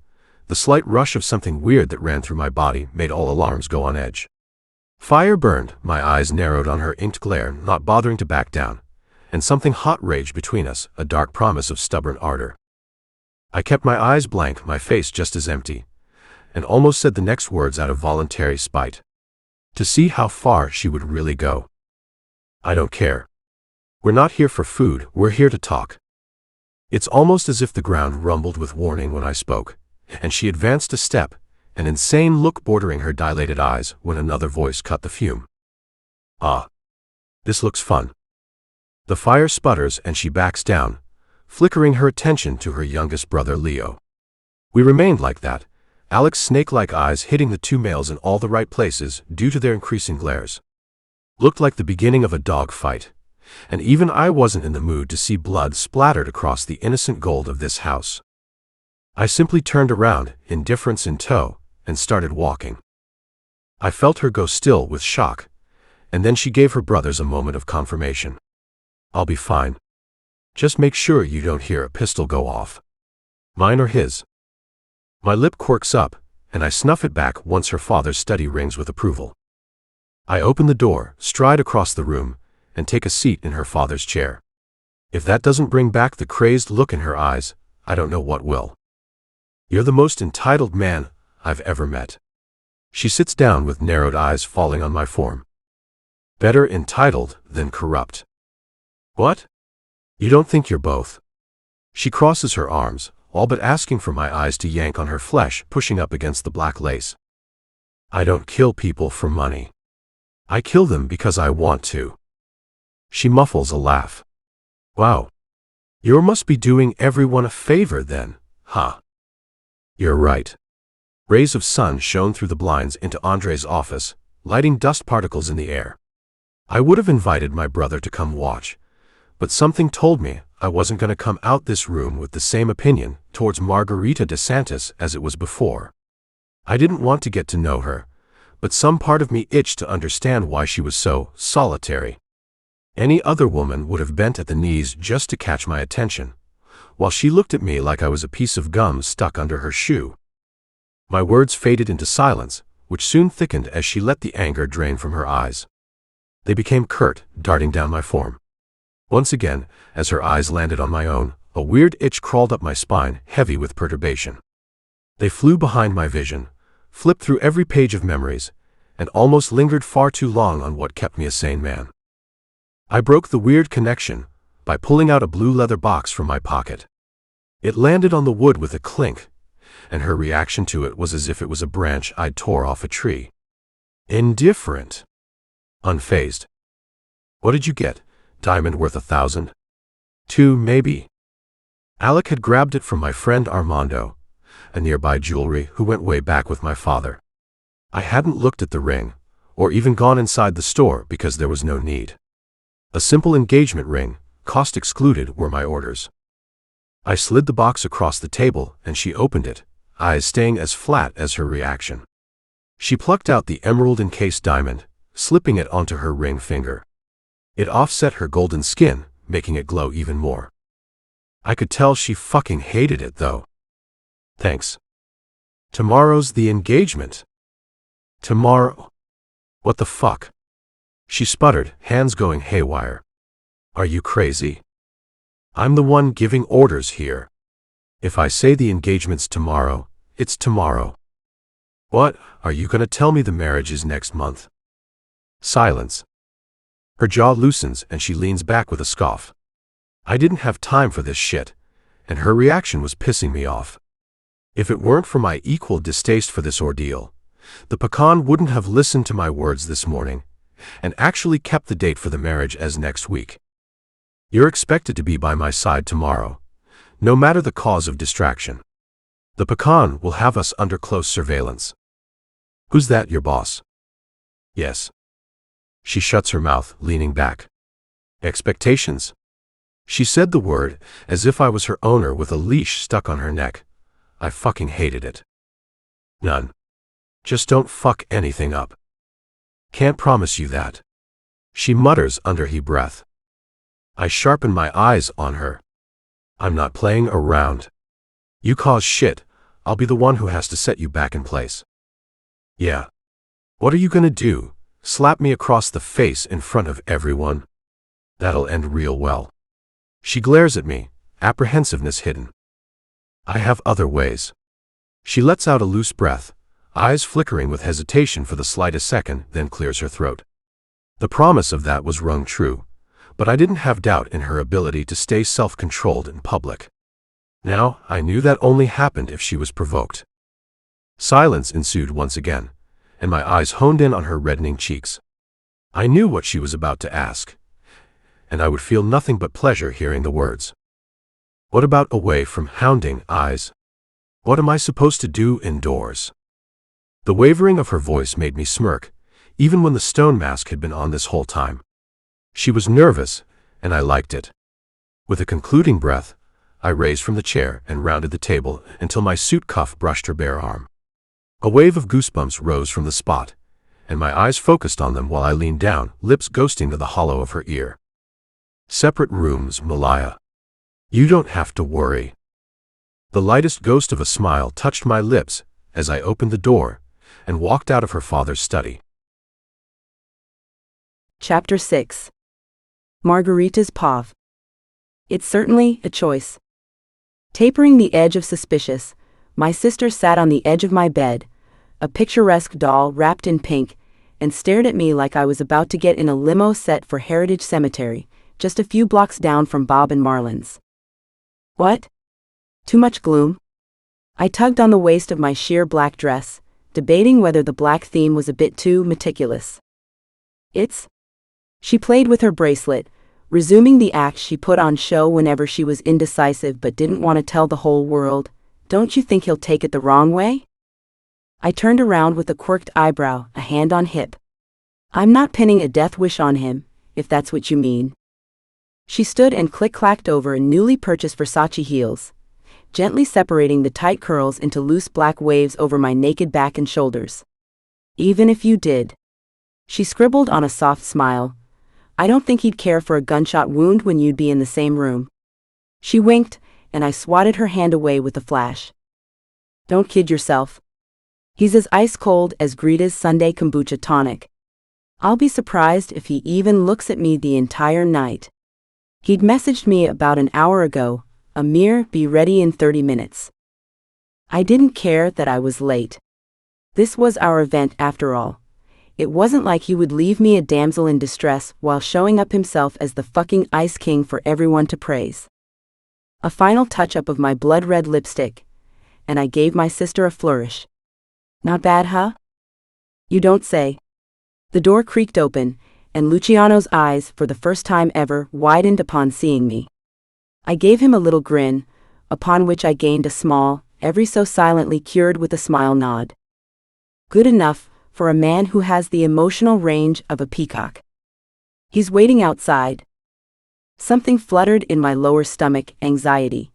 the slight rush of something weird that ran through my body made all alarms go on edge. Fire burned, my eyes narrowed on her inked glare, not bothering to back down, and something hot raged between us, a dark promise of stubborn ardor. I kept my eyes blank, my face just as empty, and almost said the next words out of voluntary spite. To see how far she would really go. I don't care. We're not here for food, we're here to talk. It's almost as if the ground rumbled with warning when I spoke, and she advanced a step, an insane look bordering her dilated eyes, when another voice cut the fume. Ah. This looks fun. The fire sputters and she backs down, flickering her attention to her youngest brother Leo. We remained like that, Alex's snake-like eyes hitting the 2 males in all the right places due to their increasing glares. Looked like the beginning of a dog fight, and even I wasn't in the mood to see blood splattered across the innocent gold of this house. I simply turned around, indifference in tow, and started walking. I felt her go still with shock, and then she gave her brothers a moment of confirmation. I'll be fine. Just make sure you don't hear a pistol go off. Mine or his. My lip quirks up, and I snuff it back once her father's study rings with approval. I open the door, stride across the room, and take a seat in her father's chair. If that doesn't bring back the crazed look in her eyes, I don't know what will. You're the most entitled man I've ever met. She sits down with narrowed eyes falling on my form. Better entitled than corrupt. What? You don't think you're both? She crosses her arms, all but asking for my eyes to yank on her flesh, pushing up against the black lace. I don't kill people for money. I kill them because I want to. She muffles a laugh. Wow. You must be doing everyone a favor then, huh? You're right. Rays of sun shone through the blinds into Andre's office, lighting dust particles in the air. I would have invited my brother to come watch, but something told me I wasn't going to come out this room with the same opinion towards Margherita DeSantis as it was before. I didn't want to get to know her, but some part of me itched to understand why she was so solitary. Any other woman would have bent at the knees just to catch my attention, while she looked at me like I was a piece of gum stuck under her shoe. My words faded into silence, which soon thickened as she let the anger drain from her eyes. They became curt, darting down my form. Once again, as her eyes landed on my own, a weird itch crawled up my spine, heavy with perturbation. They flew behind my vision, flipped through every page of memories, and almost lingered far too long on what kept me a sane man. I broke the weird connection by pulling out a blue leather box from my pocket. It landed on the wood with a clink, and her reaction to it was as if it was a branch I'd tore off a tree. Indifferent. Unfazed. What did you get? Diamond worth 1,000? 2, maybe. Alec had grabbed it from my friend Armando, a nearby jewelry who went way back with my father. I hadn't looked at the ring, or even gone inside the store because there was no need. A simple engagement ring, cost excluded, were my orders. I slid the box across the table and she opened it, eyes staying as flat as her reaction. She plucked out the emerald-encased diamond, slipping it onto her ring finger. It offset her golden skin, making it glow even more. I could tell she fucking hated it, though. Thanks. Tomorrow's the engagement. Tomorrow? What the fuck? She sputtered, hands going haywire. Are you crazy? I'm the one giving orders here. If I say the engagement's tomorrow, it's tomorrow. What, are you gonna tell me the marriage is next month? Silence. Her jaw loosens and she leans back with a scoff. I didn't have time for this shit, and her reaction was pissing me off. If it weren't for my equal distaste for this ordeal, the pecan wouldn't have listened to my words this morning, and actually kept the date for the marriage as next week. You're expected to be by my side tomorrow, no matter the cause of distraction. The pecan will have us under close surveillance. Who's that, your boss? Yes. She shuts her mouth, leaning back. Expectations. She said the word as if I was her owner with a leash stuck on her neck. I fucking hated it. None. Just don't fuck anything up. Can't promise you that. She mutters under her breath. I sharpen my eyes on her. I'm not playing around. You cause shit, I'll be the one who has to set you back in place. Yeah. What are you gonna do? Slap me across the face in front of everyone? That'll end real well. She glares at me, apprehensiveness hidden. I have other ways. She lets out a loose breath, eyes flickering with hesitation for the slightest second, then clears her throat. The promise of that was rung true, but I didn't have doubt in her ability to stay self-controlled in public. Now, I knew that only happened if she was provoked. Silence ensued once again, and my eyes honed in on her reddening cheeks. I knew what she was about to ask, and I would feel nothing but pleasure hearing the words. What about away from hounding eyes? What am I supposed to do indoors? The wavering of her voice made me smirk, even when the stone mask had been on this whole time. She was nervous, and I liked it. With a concluding breath, I raised from the chair and rounded the table until my suit cuff brushed her bare arm. A wave of goosebumps rose from the spot, and my eyes focused on them while I leaned down, lips ghosting to the hollow of her ear. Separate rooms, Malaya. You don't have to worry. The lightest ghost of a smile touched my lips as I opened the door and walked out of her father's study. Chapter 6. Margherita's Pav. It's certainly a choice. Tapering the edge of suspicious, my sister sat on the edge of my bed, a picturesque doll wrapped in pink, and stared at me like I was about to get in a limo set for Heritage Cemetery, just a few blocks down from Bob and Marlin's. What? Too much gloom? I tugged on the waist of my sheer black dress, debating whether the black theme was a bit too meticulous. She played with her bracelet, resuming the act she put on show whenever she was indecisive but didn't want to tell the whole world. Don't you think he'll take it the wrong way? I turned around with a quirked eyebrow, a hand on hip. I'm not pinning a death wish on him, if that's what you mean. She stood and click-clacked over newly purchased Versace heels, gently separating the tight curls into loose black waves over my naked back and shoulders. Even if you did. She scribbled on a soft smile. I don't think he'd care for a gunshot wound when you'd be in the same room. She winked, and I swatted her hand away with a flash. Don't kid yourself. He's as ice-cold as Greta's Sunday kombucha tonic. I'll be surprised if he even looks at me the entire night. He'd messaged me about an hour ago, Amir, be ready in 30 minutes. I didn't care that I was late. This was our event after all. It wasn't like he would leave me a damsel in distress while showing up himself as the fucking Ice King for everyone to praise. A final touch-up of my blood-red lipstick, and I gave my sister a flourish. Not bad, huh? You don't say. The door creaked open, and Luciano's eyes, for the first time ever, widened upon seeing me. I gave him a little grin, upon which I gained a small, every so silently cured with a smile nod. Good enough for a man who has the emotional range of a peacock. He's waiting outside. Something fluttered in my lower stomach, anxiety,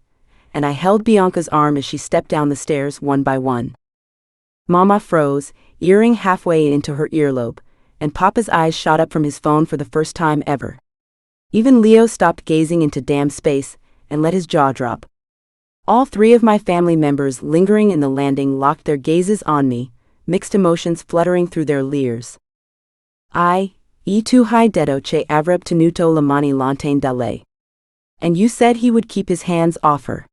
and I held Bianca's arm as she stepped down the stairs one by one. Mama froze, earring halfway into her earlobe, and Papa's eyes shot up from his phone for the first time ever. Even Leo stopped gazing into damn space and let his jaw drop. All three of my family members lingering in the landing locked their gazes on me, mixed emotions fluttering through their leers. Tu hai detto che avreb tenuto le mani lontane da lei. And you said he would keep his hands off her.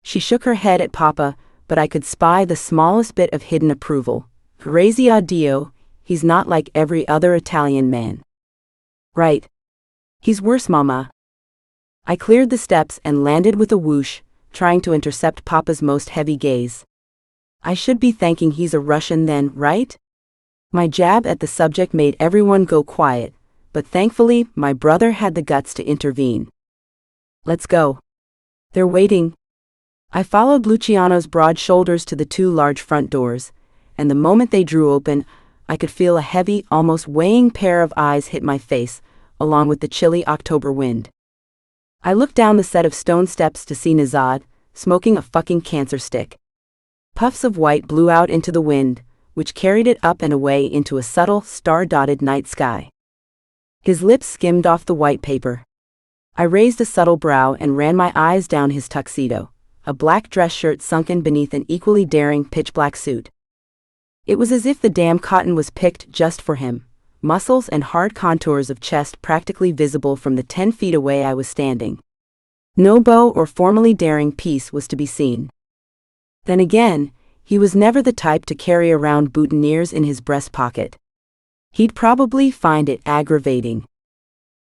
She shook her head at Papa, but I could spy the smallest bit of hidden approval. Grazie a Dio, he's not like every other Italian man. Right. He's worse, Mama. I cleared the steps and landed with a whoosh, trying to intercept Papa's most heavy gaze. I should be thanking he's a Russian then, right? My jab at the subject made everyone go quiet, but thankfully my brother had the guts to intervene. Let's go. They're waiting. I followed Luciano's broad shoulders to the two large front doors, and the moment they drew open, I could feel a heavy, almost weighing pair of eyes hit my face, along with the chilly October wind. I looked down the set of stone steps to see Nezhad, smoking a fucking cancer stick. Puffs of white blew out into the wind, which carried it up and away into a subtle, star-dotted night sky. His lips skimmed off the white paper. I raised a subtle brow and ran my eyes down his tuxedo, a black dress shirt sunken beneath an equally daring pitch-black suit. It was as if the damn cotton was picked just for him, muscles and hard contours of chest practically visible from the 10 feet away I was standing. No bow or formally daring piece was to be seen. Then again, he was never the type to carry around boutonnieres in his breast pocket. He'd probably find it aggravating.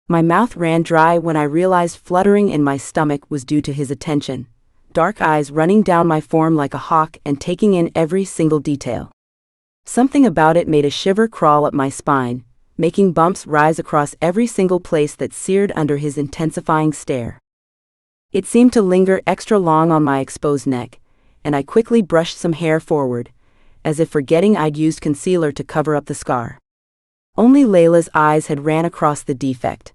My mouth ran dry when I realized fluttering in my stomach was due to his attention, dark eyes running down my form like a hawk and taking in every single detail. Something about it made a shiver crawl up my spine, making bumps rise across every single place that seared under his intensifying stare. It seemed to linger extra long on my exposed neck, and I quickly brushed some hair forward, as if forgetting I'd used concealer to cover up the scar. Only Layla's eyes had ran across the defect,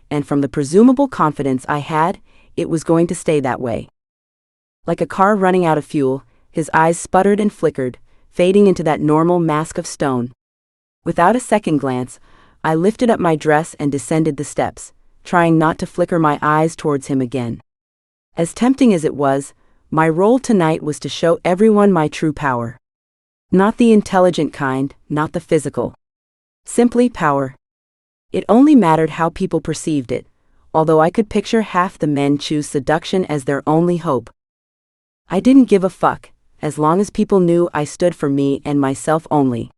and from the presumable confidence I had, it was going to stay that way. Like a car running out of fuel, his eyes sputtered and flickered, fading into that normal mask of stone. Without a second glance, I lifted up my dress and descended the steps, trying not to flicker my eyes towards him again. As tempting as it was, my role tonight was to show everyone my true power. Not the intelligent kind, not the physical. Simply power. It only mattered how people perceived it, although I could picture half the men choose seduction as their only hope. I didn't give a fuck, as long as people knew I stood for me and myself only.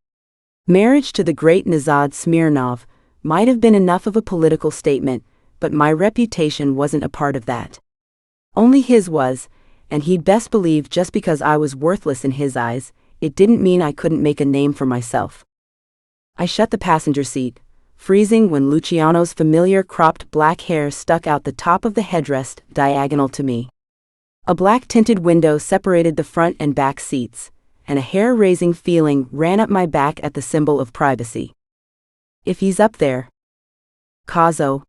Marriage to the great Nezhad Smirnov might have been enough of a political statement, but my reputation wasn't a part of that. Only his was, and he'd best believe just because I was worthless in his eyes, it didn't mean I couldn't make a name for myself. I shut the passenger seat, freezing when Luciano's familiar cropped black hair stuck out the top of the headrest diagonal to me. A black-tinted window separated the front and back seats, and a hair-raising feeling ran up my back at the symbol of privacy. If he's up there. Kazo.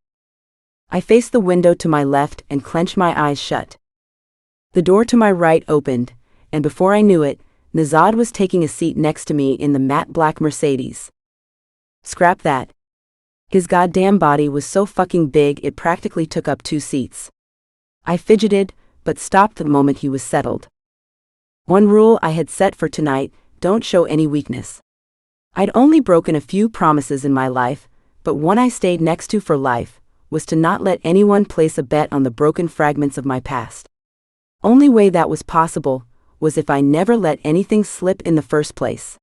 I faced the window to my left and clenched my eyes shut. The door to my right opened, and before I knew it, Nezhad was taking a seat next to me in the matte black Mercedes. Scrap that. His goddamn body was so fucking big it practically took up 2 seats. I fidgeted, but stopped the moment he was settled. One rule I had set for tonight: don't show any weakness. I'd only broken a few promises in my life, but one I stayed next to for life was to not let anyone place a bet on the broken fragments of my past. Only way that was possible was if I never let anything slip in the first place.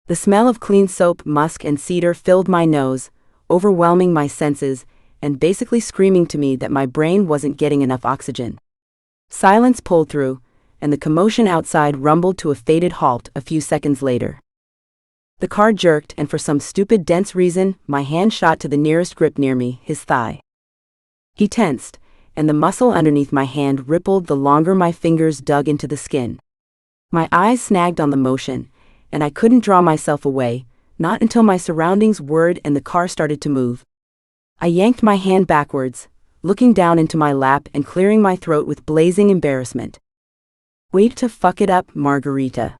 The smell of clean soap, musk, and cedar filled my nose, overwhelming my senses, and basically screaming to me that my brain wasn't getting enough oxygen. Silence pulled through, and the commotion outside rumbled to a faded halt a few seconds later. The car jerked, and for some stupid dense reason, my hand shot to the nearest grip near me, his thigh. He tensed, and the muscle underneath my hand rippled the longer my fingers dug into the skin. My eyes snagged on the motion, and I couldn't draw myself away, not until my surroundings whirred and the car started to move. I yanked my hand backwards, looking down into my lap and clearing my throat with blazing embarrassment. Wait to fuck it up, Margherita.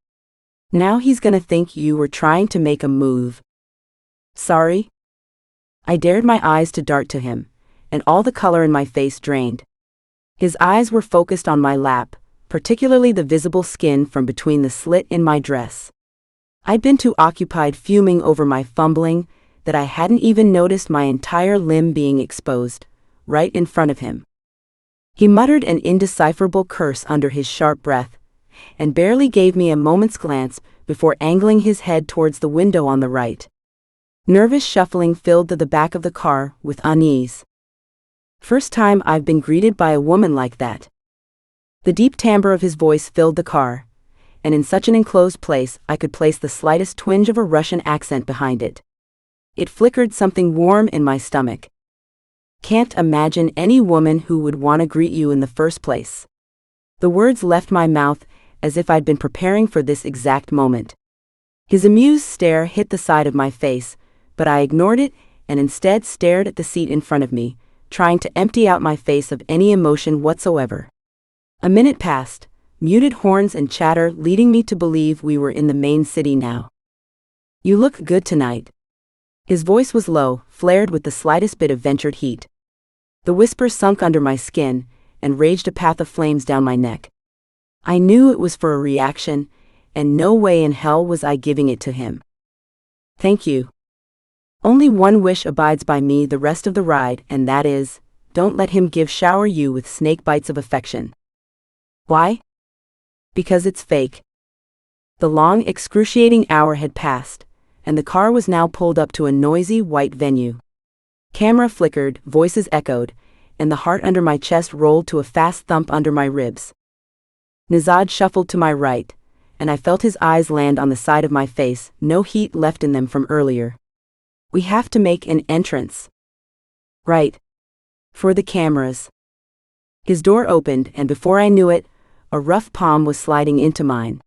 Now he's gonna think you were trying to make a move. Sorry? I dared my eyes to dart to him, and all the color in my face drained. His eyes were focused on my lap, particularly the visible skin from between the slit in my dress. I'd been too occupied fuming over my fumbling that I hadn't even noticed my entire limb being exposed, right in front of him. He muttered an indecipherable curse under his sharp breath, and barely gave me a moment's glance before angling his head towards the window on the right. Nervous shuffling filled the back of the car with unease. First time I've been greeted by a woman like that. The deep timbre of his voice filled the car, and in such an enclosed place I could place the slightest twinge of a Russian accent behind it. It flickered something warm in my stomach. Can't imagine any woman who would want to greet you in the first place. The words left my mouth as if I'd been preparing for this exact moment. His amused stare hit the side of my face, but I ignored it and instead stared at the seat in front of me, trying to empty out my face of any emotion whatsoever. A minute passed, muted horns and chatter leading me to believe we were in the main city now. "You look good tonight." His voice was low, flared with the slightest bit of ventured heat. The whisper sunk under my skin and raged a path of flames down my neck. I knew it was for a reaction, and no way in hell was I giving it to him. "Thank you. Only one wish abides by me the rest of the ride, and that is, don't let him shower you with snake bites of affection." "Why?" "Because it's fake." The long, excruciating hour had passed, and the car was now pulled up to a noisy white venue. Camera flickered, voices echoed, and the heart under my chest rolled to a fast thump under my ribs. Nezhad shuffled to my right, and I felt his eyes land on the side of my face, no heat left in them from earlier. "We have to make an entrance." "Right. For the cameras." His door opened, and before I knew it, a rough palm was sliding into mine.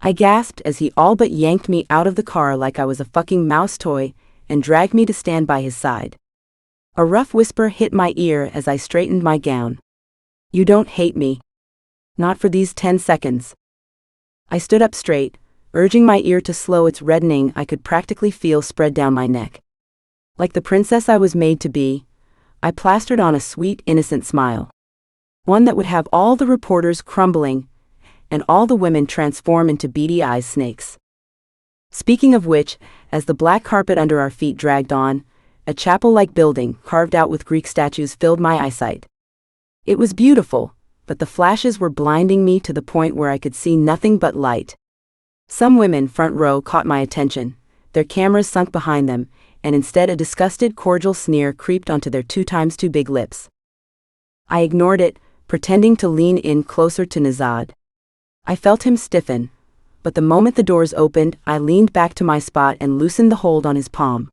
I gasped as he all but yanked me out of the car like I was a fucking mouse toy and dragged me to stand by his side. A rough whisper hit my ear as I straightened my gown. "You don't hate me. Not for these 10 seconds." I stood up straight, urging my ear to slow its reddening I could practically feel spread down my neck. Like the princess I was made to be, I plastered on a sweet, innocent smile. One that would have all the reporters crumbling, and all the women transform into beady-eyed snakes. Speaking of which, as the black carpet under our feet dragged on, a chapel-like building, carved out with Greek statues, filled my eyesight. It was beautiful, but the flashes were blinding me to the point where I could see nothing but light. Some women front row caught my attention, their cameras sunk behind them, and instead a disgusted, cordial sneer creeped onto their 2 times too big lips. I ignored it, pretending to lean in closer to Nezhad. I felt him stiffen, but the moment the doors opened, I leaned back to my spot and loosened the hold on his palm.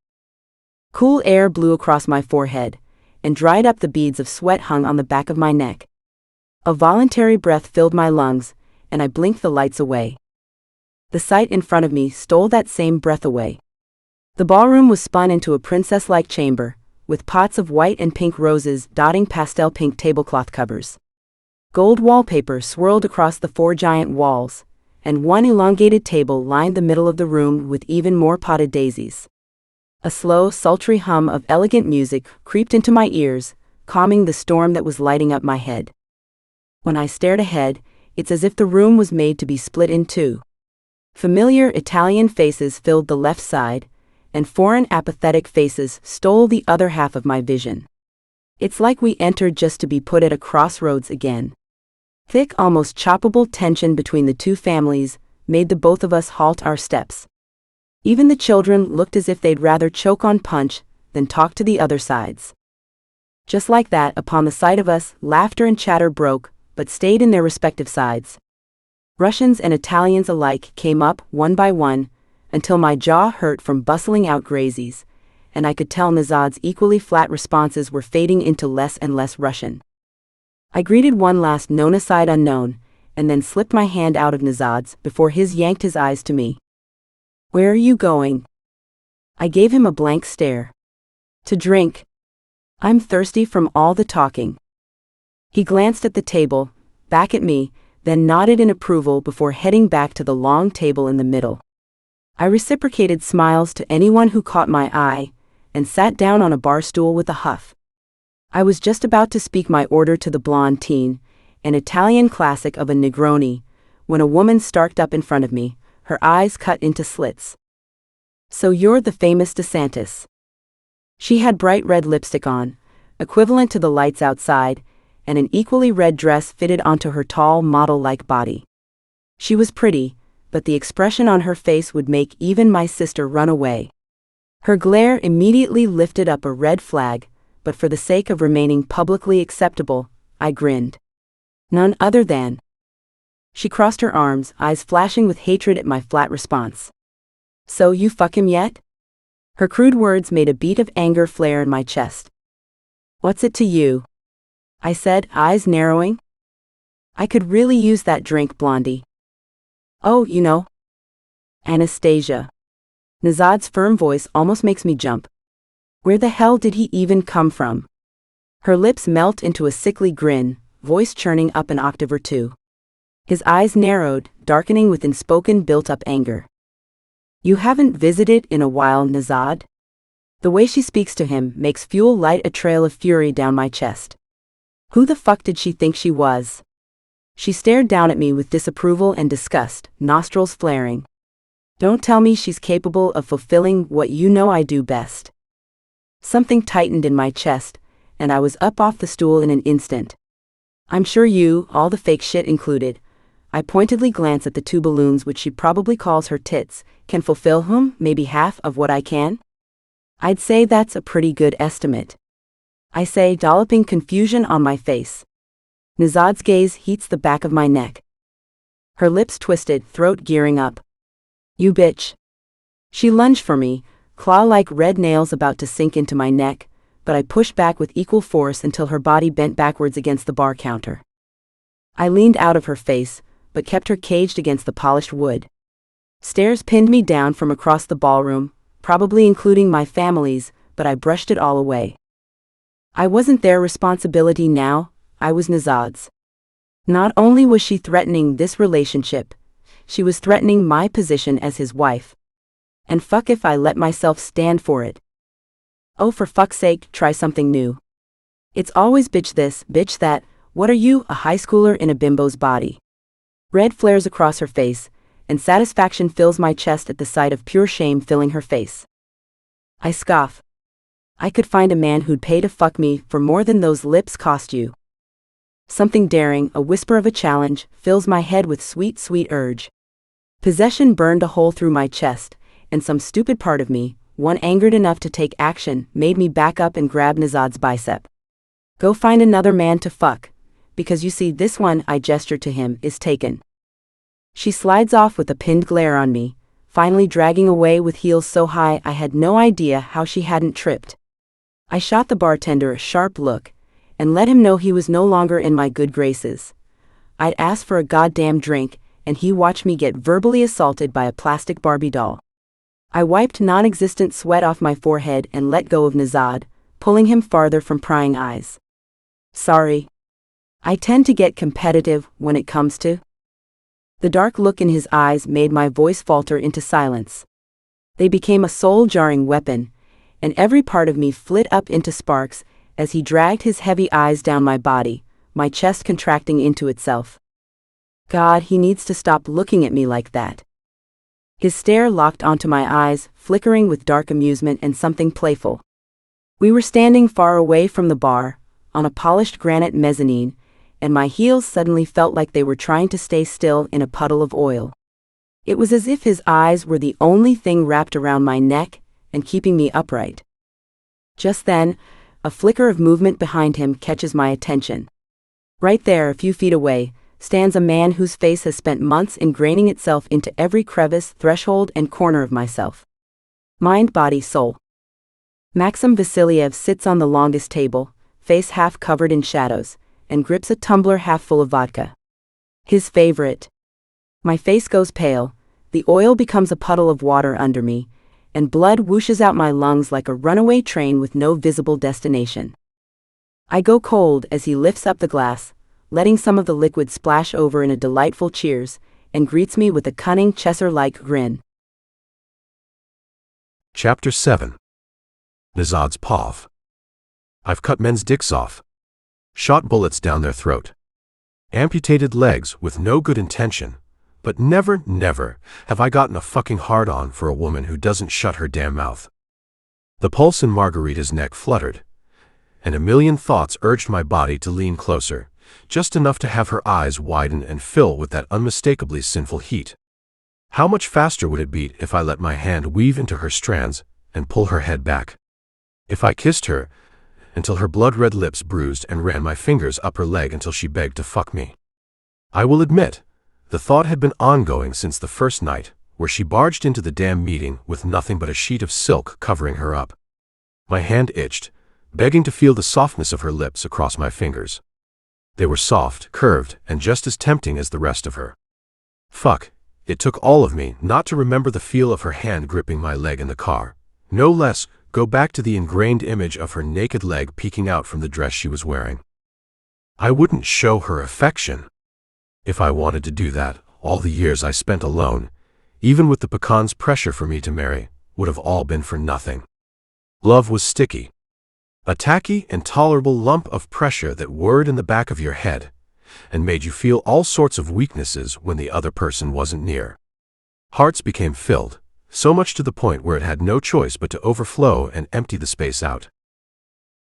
Cool air blew across my forehead, and dried up the beads of sweat hung on the back of my neck. A voluntary breath filled my lungs, and I blinked the lights away. The sight in front of me stole that same breath away. The ballroom was spun into a princess-like chamber, with pots of white and pink roses dotting pastel pink tablecloth covers. Gold wallpaper swirled across the 4 giant walls, and one elongated table lined the middle of the room with even more potted daisies. A slow, sultry hum of elegant music creeped into my ears, calming the storm that was lighting up my head. When I stared ahead, it's as if the room was made to be split in 2. Familiar Italian faces filled the left side, and foreign apathetic faces stole the other half of my vision. It's like we entered just to be put at a crossroads again. Thick, almost choppable tension between the 2 families made the both of us halt our steps. Even the children looked as if they'd rather choke on punch than talk to the other sides. Just like that, upon the sight of us, laughter and chatter broke, but stayed in their respective sides. Russians and Italians alike came up, one by one, until my jaw hurt from bustling out grazies, and I could tell Nezhad's equally flat responses were fading into less and less Russian. I greeted one last known aside unknown, and then slipped my hand out of Nezhad's before his yanked his eyes to me. "Where are you going?" I gave him a blank stare. "To drink. I'm thirsty from all the talking." He glanced at the table, back at me, then nodded in approval before heading back to the long table in the middle. I reciprocated smiles to anyone who caught my eye, and sat down on a bar stool with a huff. I was just about to speak my order to the blonde teen, an Italian classic of a Negroni, when a woman starked up in front of me, her eyes cut into slits. "So you're the famous DeSantis." She had bright red lipstick on, equivalent to the lights outside, and an equally red dress fitted onto her tall, model-like body. She was pretty, but the expression on her face would make even my sister run away. Her glare immediately lifted up a red flag, but for the sake of remaining publicly acceptable, I grinned. "None other than." She crossed her arms, eyes flashing with hatred at my flat response. "So you fuck him yet?" Her crude words made a beat of anger flare in my chest. "What's it to you?" I said, eyes narrowing. I could really use that drink, Blondie. Oh, you know. Anastasia. Nezhad's firm voice almost makes me jump. Where the hell did he even come from? Her lips melt into a sickly grin, voice churning up an octave or two. His eyes narrowed, darkening with unspoken built-up anger. You haven't visited in a while, Nezhad? The way she speaks to him makes fuel light a trail of fury down my chest. Who the fuck did she think she was? She stared down at me with disapproval and disgust, nostrils flaring. Don't tell me she's capable of fulfilling what you know I do best. Something tightened in my chest, and I was up off the stool in an instant. I'm sure you, all the fake shit included, I pointedly glance at the two balloons which she probably calls her tits, can fulfill maybe half of what I can? I'd say that's a pretty good estimate. I say, dolloping confusion on my face. Nezhad's gaze heats the back of my neck. Her lips twisted, throat gearing up. You bitch. She lunged for me, claw-like red nails about to sink into my neck, but I pushed back with equal force until her body bent backwards against the bar counter. I leaned out of her face, but kept her caged against the polished wood. Stares pinned me down from across the ballroom, probably including my family's, but I brushed it all away. I wasn't their responsibility now, I was Nezhad's. Not only was she threatening this relationship, she was threatening my position as his wife. And fuck if I let myself stand for it. Oh, for fuck's sake, try something new. It's always bitch this, bitch that, what are you, a high schooler in a bimbo's body? Red flares across her face, and satisfaction fills my chest at the sight of pure shame filling her face. I scoff. I could find a man who'd pay to fuck me for more than those lips cost you. Something daring, a whisper of a challenge, fills my head with sweet, sweet urge. Possession burned a hole through my chest, and some stupid part of me, one angered enough to take action, made me back up and grab Nezhad's bicep. Go find another man to fuck, because you see this one, I gestured to him, is taken. She slides off with a pinned glare on me, finally dragging away with heels so high I had no idea how she hadn't tripped. I shot the bartender a sharp look, and let him know he was no longer in my good graces. I'd asked for a goddamn drink, and he watched me get verbally assaulted by a plastic Barbie doll. I wiped non-existent sweat off my forehead and let go of Nezhad, pulling him farther from prying eyes. Sorry. I tend to get competitive when it comes to. The dark look in his eyes made my voice falter into silence. They became a soul-jarring weapon, and every part of me flit up into sparks as he dragged his heavy eyes down my body, my chest contracting into itself. God, he needs to stop looking at me like that. His stare locked onto my eyes, flickering with dark amusement and something playful. We were standing far away from the bar, on a polished granite mezzanine, and my heels suddenly felt like they were trying to stay still in a puddle of oil. It was as if his eyes were the only thing wrapped around my neck and keeping me upright. Just then, a flicker of movement behind him catches my attention. Right there, a few feet away, stands a man whose face has spent months ingraining itself into every crevice, threshold, and corner of myself. Mind, body, soul. Maksim Vassiliev sits on the longest table, face half covered in shadows, and grips a tumbler half full of vodka. His favorite. My face goes pale, the oil becomes a puddle of water under me, and blood whooshes out my lungs like a runaway train with no visible destination. I go cold as he lifts up the glass, letting some of the liquid splash over in a delightful cheers, and greets me with a cunning Cheshire-like grin. Chapter 7. Nezhad's POV. I've cut men's dicks off. Shot bullets down their throat. Amputated legs with no good intention, but never, never have I gotten a fucking hard-on for a woman who doesn't shut her damn mouth. The pulse in Margherita's neck fluttered, and a million thoughts urged my body to lean closer, just enough to have her eyes widen and fill with that unmistakably sinful heat. How much faster would it beat if I let my hand weave into her strands and pull her head back? If I kissed her until her blood-red lips bruised and ran my fingers up her leg until she begged to fuck me? I will admit, the thought had been ongoing since the first night, where she barged into the damn meeting with nothing but a sheet of silk covering her up. My hand itched, begging to feel the softness of her lips across my fingers. They were soft, curved, and just as tempting as the rest of her. Fuck, it took all of me not to remember the feel of her hand gripping my leg in the car. No less, go back to the ingrained image of her naked leg peeking out from the dress she was wearing. I wouldn't show her affection. If I wanted to do that, all the years I spent alone, even with the pecan's pressure for me to marry, would have all been for nothing. Love was sticky. A tacky, intolerable lump of pressure that whirred in the back of your head and made you feel all sorts of weaknesses when the other person wasn't near. Hearts became filled, so much to the point where it had no choice but to overflow and empty the space out.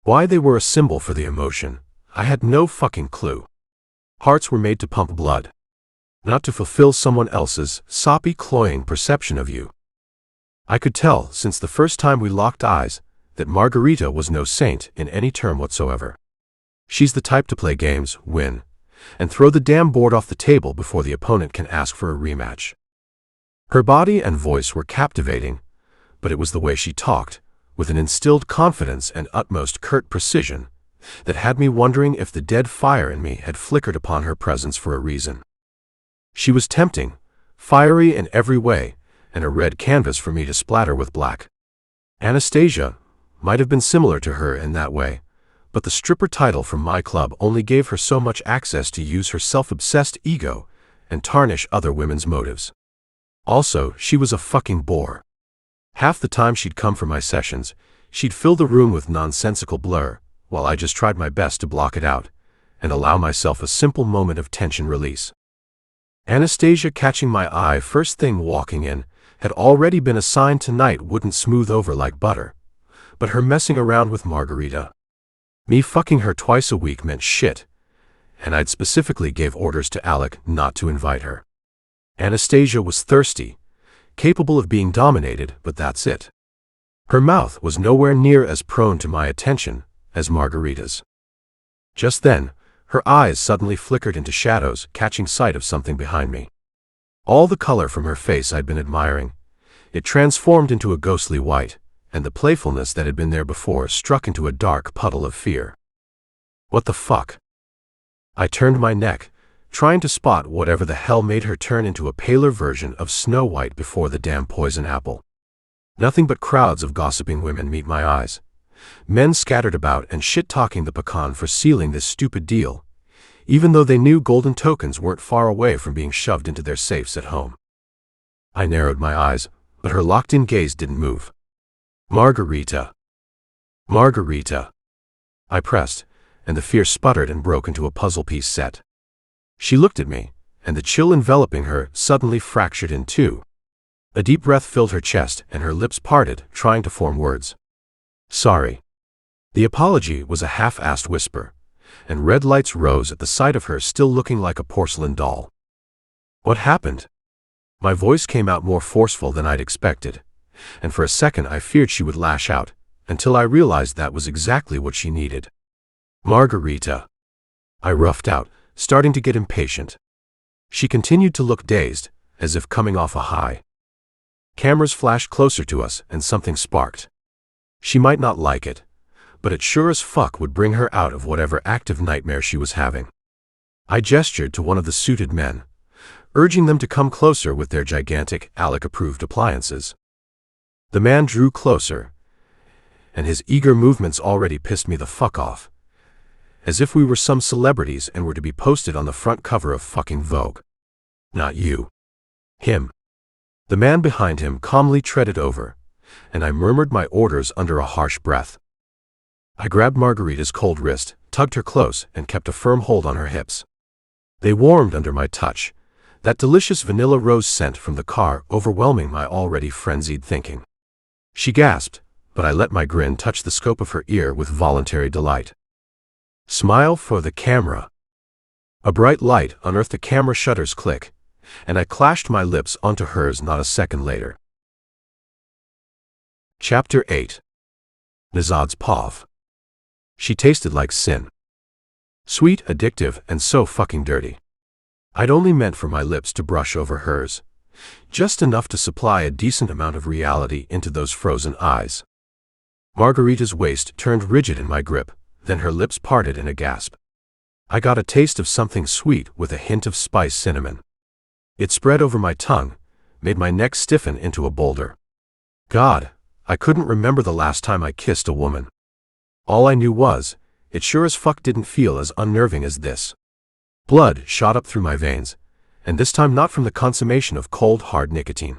Why they were a symbol for the emotion, I had no fucking clue. Hearts were made to pump blood, not to fulfill someone else's soppy, cloying perception of you. I could tell, since the first time we locked eyes, that Margherita was no saint in any term whatsoever. She's the type to play games, win, and throw the damn board off the table before the opponent can ask for a rematch. Her body and voice were captivating, but it was the way she talked, with an instilled confidence and utmost curt precision, that had me wondering if the dead fire in me had flickered upon her presence for a reason. She was tempting, fiery in every way, and a red canvas for me to splatter with black. Anastasia might have been similar to her in that way, but the stripper title from my club only gave her so much access to use her self-obsessed ego and tarnish other women's motives. Also, she was a fucking bore. Half the time she'd come for my sessions, she'd fill the room with nonsensical blur, while I just tried my best to block it out and allow myself a simple moment of tension release. Anastasia catching my eye first thing walking in had already been a sign tonight wouldn't smooth over like butter, but her messing around with Margherita, me fucking her twice a week, meant shit, and I'd specifically gave orders to Alec not to invite her. Anastasia was thirsty, capable of being dominated, but that's it. Her mouth was nowhere near as prone to my attention as Margherita's. Just then, her eyes suddenly flickered into shadows, catching sight of something behind me. All the color from her face I'd been admiring, it transformed into a ghostly white, and the playfulness that had been there before struck into a dark puddle of fear. What the fuck? I turned my neck, trying to spot whatever the hell made her turn into a paler version of Snow White before the damn poison apple. Nothing but crowds of gossiping women meet my eyes. Men scattered about and shit-talking the pecan for sealing this stupid deal, even though they knew golden tokens weren't far away from being shoved into their safes at home. I narrowed my eyes, but her locked-in gaze didn't move. Margherita. Margherita. I pressed, and the fear sputtered and broke into a puzzle piece set. She looked at me, and the chill enveloping her suddenly fractured in two. A deep breath filled her chest, and her lips parted, trying to form words. Sorry. The apology was a half-assed whisper, and red lights rose at the sight of her still looking like a porcelain doll. What happened? My voice came out more forceful than I'd expected, and for a second I feared she would lash out, until I realized that was exactly what she needed. Margherita. I roughed out, starting to get impatient. She continued to look dazed, as if coming off a high. Cameras flashed closer to us, and something sparked. She might not like it, but it sure as fuck would bring her out of whatever active nightmare she was having. I gestured to one of the suited men, urging them to come closer with their gigantic, Alec-approved appliances. The man drew closer, and his eager movements already pissed me the fuck off, as if we were some celebrities and were to be posted on the front cover of fucking Vogue. Not you. Him. The man behind him calmly treaded over, and I murmured my orders under a harsh breath. I grabbed Margherita's cold wrist, tugged her close, and kept a firm hold on her hips. They warmed under my touch, that delicious vanilla rose scent from the car overwhelming my already frenzied thinking. She gasped, but I let my grin touch the scope of her ear with voluntary delight. Smile for the camera. A bright light unearthed the camera shutter's click, and I clashed my lips onto hers not a second later. Chapter 8. Nezhad's Pav. She tasted like sin. Sweet, addictive, and so fucking dirty. I'd only meant for my lips to brush over hers, just enough to supply a decent amount of reality into those frozen eyes. Margherita's waist turned rigid in my grip, then her lips parted in a gasp. I got a taste of something sweet with a hint of spice cinnamon. It spread over my tongue, made my neck stiffen into a boulder. God, I couldn't remember the last time I kissed a woman. All I knew was, it sure as fuck didn't feel as unnerving as this. Blood shot up through my veins, and this time not from the consummation of cold, hard nicotine.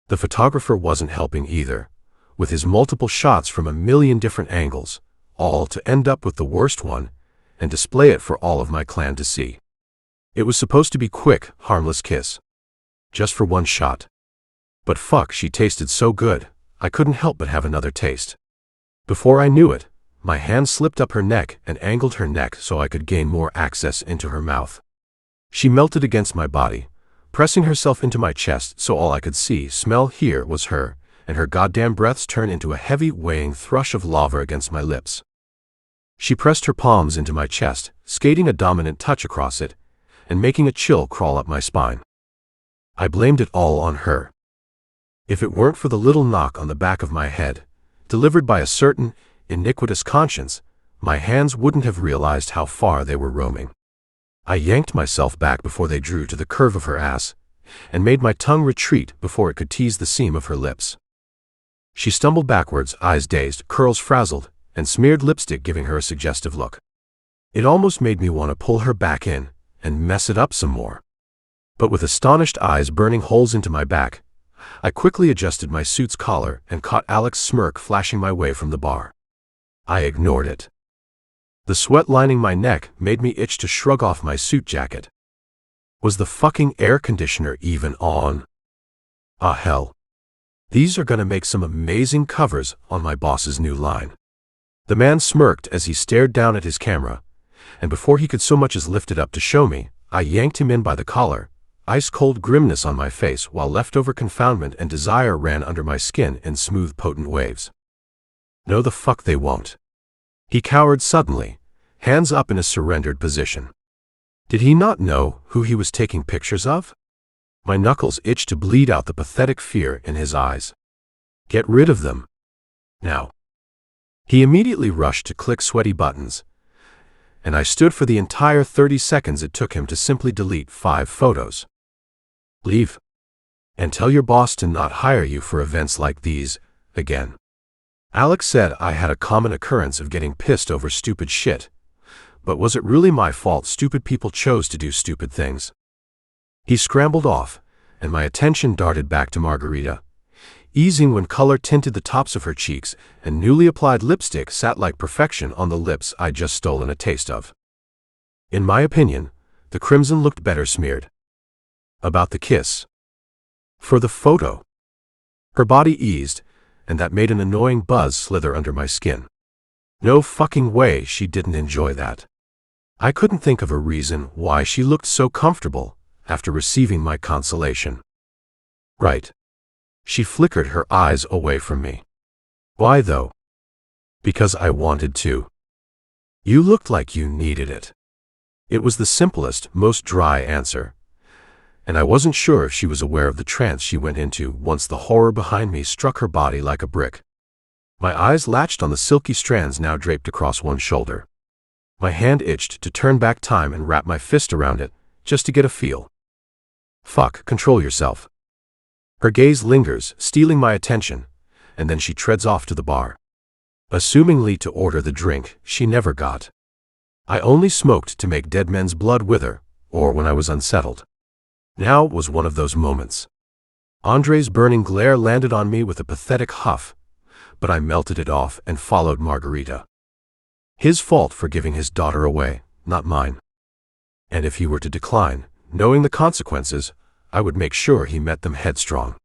The photographer wasn't helping either, with his multiple shots from a million different angles, all to end up with the worst one, and display it for all of my clan to see. It was supposed to be quick, harmless kiss. Just for one shot. But fuck, she tasted so good, I couldn't help but have another taste. Before I knew it, my hand slipped up her neck and angled her neck so I could gain more access into her mouth. She melted against my body, pressing herself into my chest so all I could see, smell, hear was her, and her goddamn breaths turned into a heavy, weighing thrush of lava against my lips. She pressed her palms into my chest, skating a dominant touch across it, and making a chill crawl up my spine. I blamed it all on her. If it weren't for the little knock on the back of my head, delivered by a certain, iniquitous conscience, my hands wouldn't have realized how far they were roaming. I yanked myself back before they drew to the curve of her ass, and made my tongue retreat before it could tease the seam of her lips. She stumbled backwards, eyes dazed, curls frazzled, and smeared lipstick giving her a suggestive look. It almost made me want to pull her back in, and mess it up some more. But with astonished eyes burning holes into my back, I quickly adjusted my suit's collar and caught Alex's smirk flashing my way from the bar. I ignored it. The sweat lining my neck made me itch to shrug off my suit jacket. Was the fucking air conditioner even on? Ah hell. These are gonna make some amazing covers on my boss's new line. The man smirked as he stared down at his camera, and before he could so much as lift it up to show me, I yanked him in by the collar, ice-cold grimness on my face while leftover confoundment and desire ran under my skin in smooth, potent waves. No the fuck they won't. He cowered suddenly, hands up in a surrendered position. Did he not know who he was taking pictures of? My knuckles itched to bleed out the pathetic fear in his eyes. Get rid of them. Now. He immediately rushed to click sweaty buttons, and I stood for the entire 30 seconds it took him to simply delete 5 photos. Leave. And tell your boss to not hire you for events like these, again. Alex said I had a common occurrence of getting pissed over stupid shit, but was it really my fault stupid people chose to do stupid things? He scrambled off, and my attention darted back to Margherita, easing when color tinted the tops of her cheeks and newly applied lipstick sat like perfection on the lips I'd just stolen a taste of. In my opinion, the crimson looked better smeared. About the kiss. For the photo. Her body eased, and that made an annoying buzz slither under my skin. No fucking way she didn't enjoy that. I couldn't think of a reason why she looked so comfortable after receiving my consolation. Right. She flickered her eyes away from me. Why though? Because I wanted to. You looked like you needed it. It was the simplest, most dry answer, and I wasn't sure if she was aware of the trance she went into once the horror behind me struck her body like a brick. My eyes latched on the silky strands now draped across one shoulder. My hand itched to turn back time and wrap my fist around it, just to get a feel. Fuck, control yourself. Her gaze lingers, stealing my attention, and then she treads off to the bar. Assumingly to order the drink she never got. I only smoked to make dead men's blood wither, or when I was unsettled. Now was one of those moments. Andre's burning glare landed on me with a pathetic huff, but I melted it off and followed Margherita. His fault for giving his daughter away, not mine. And if he were to decline, knowing the consequences, I would make sure he met them headstrong.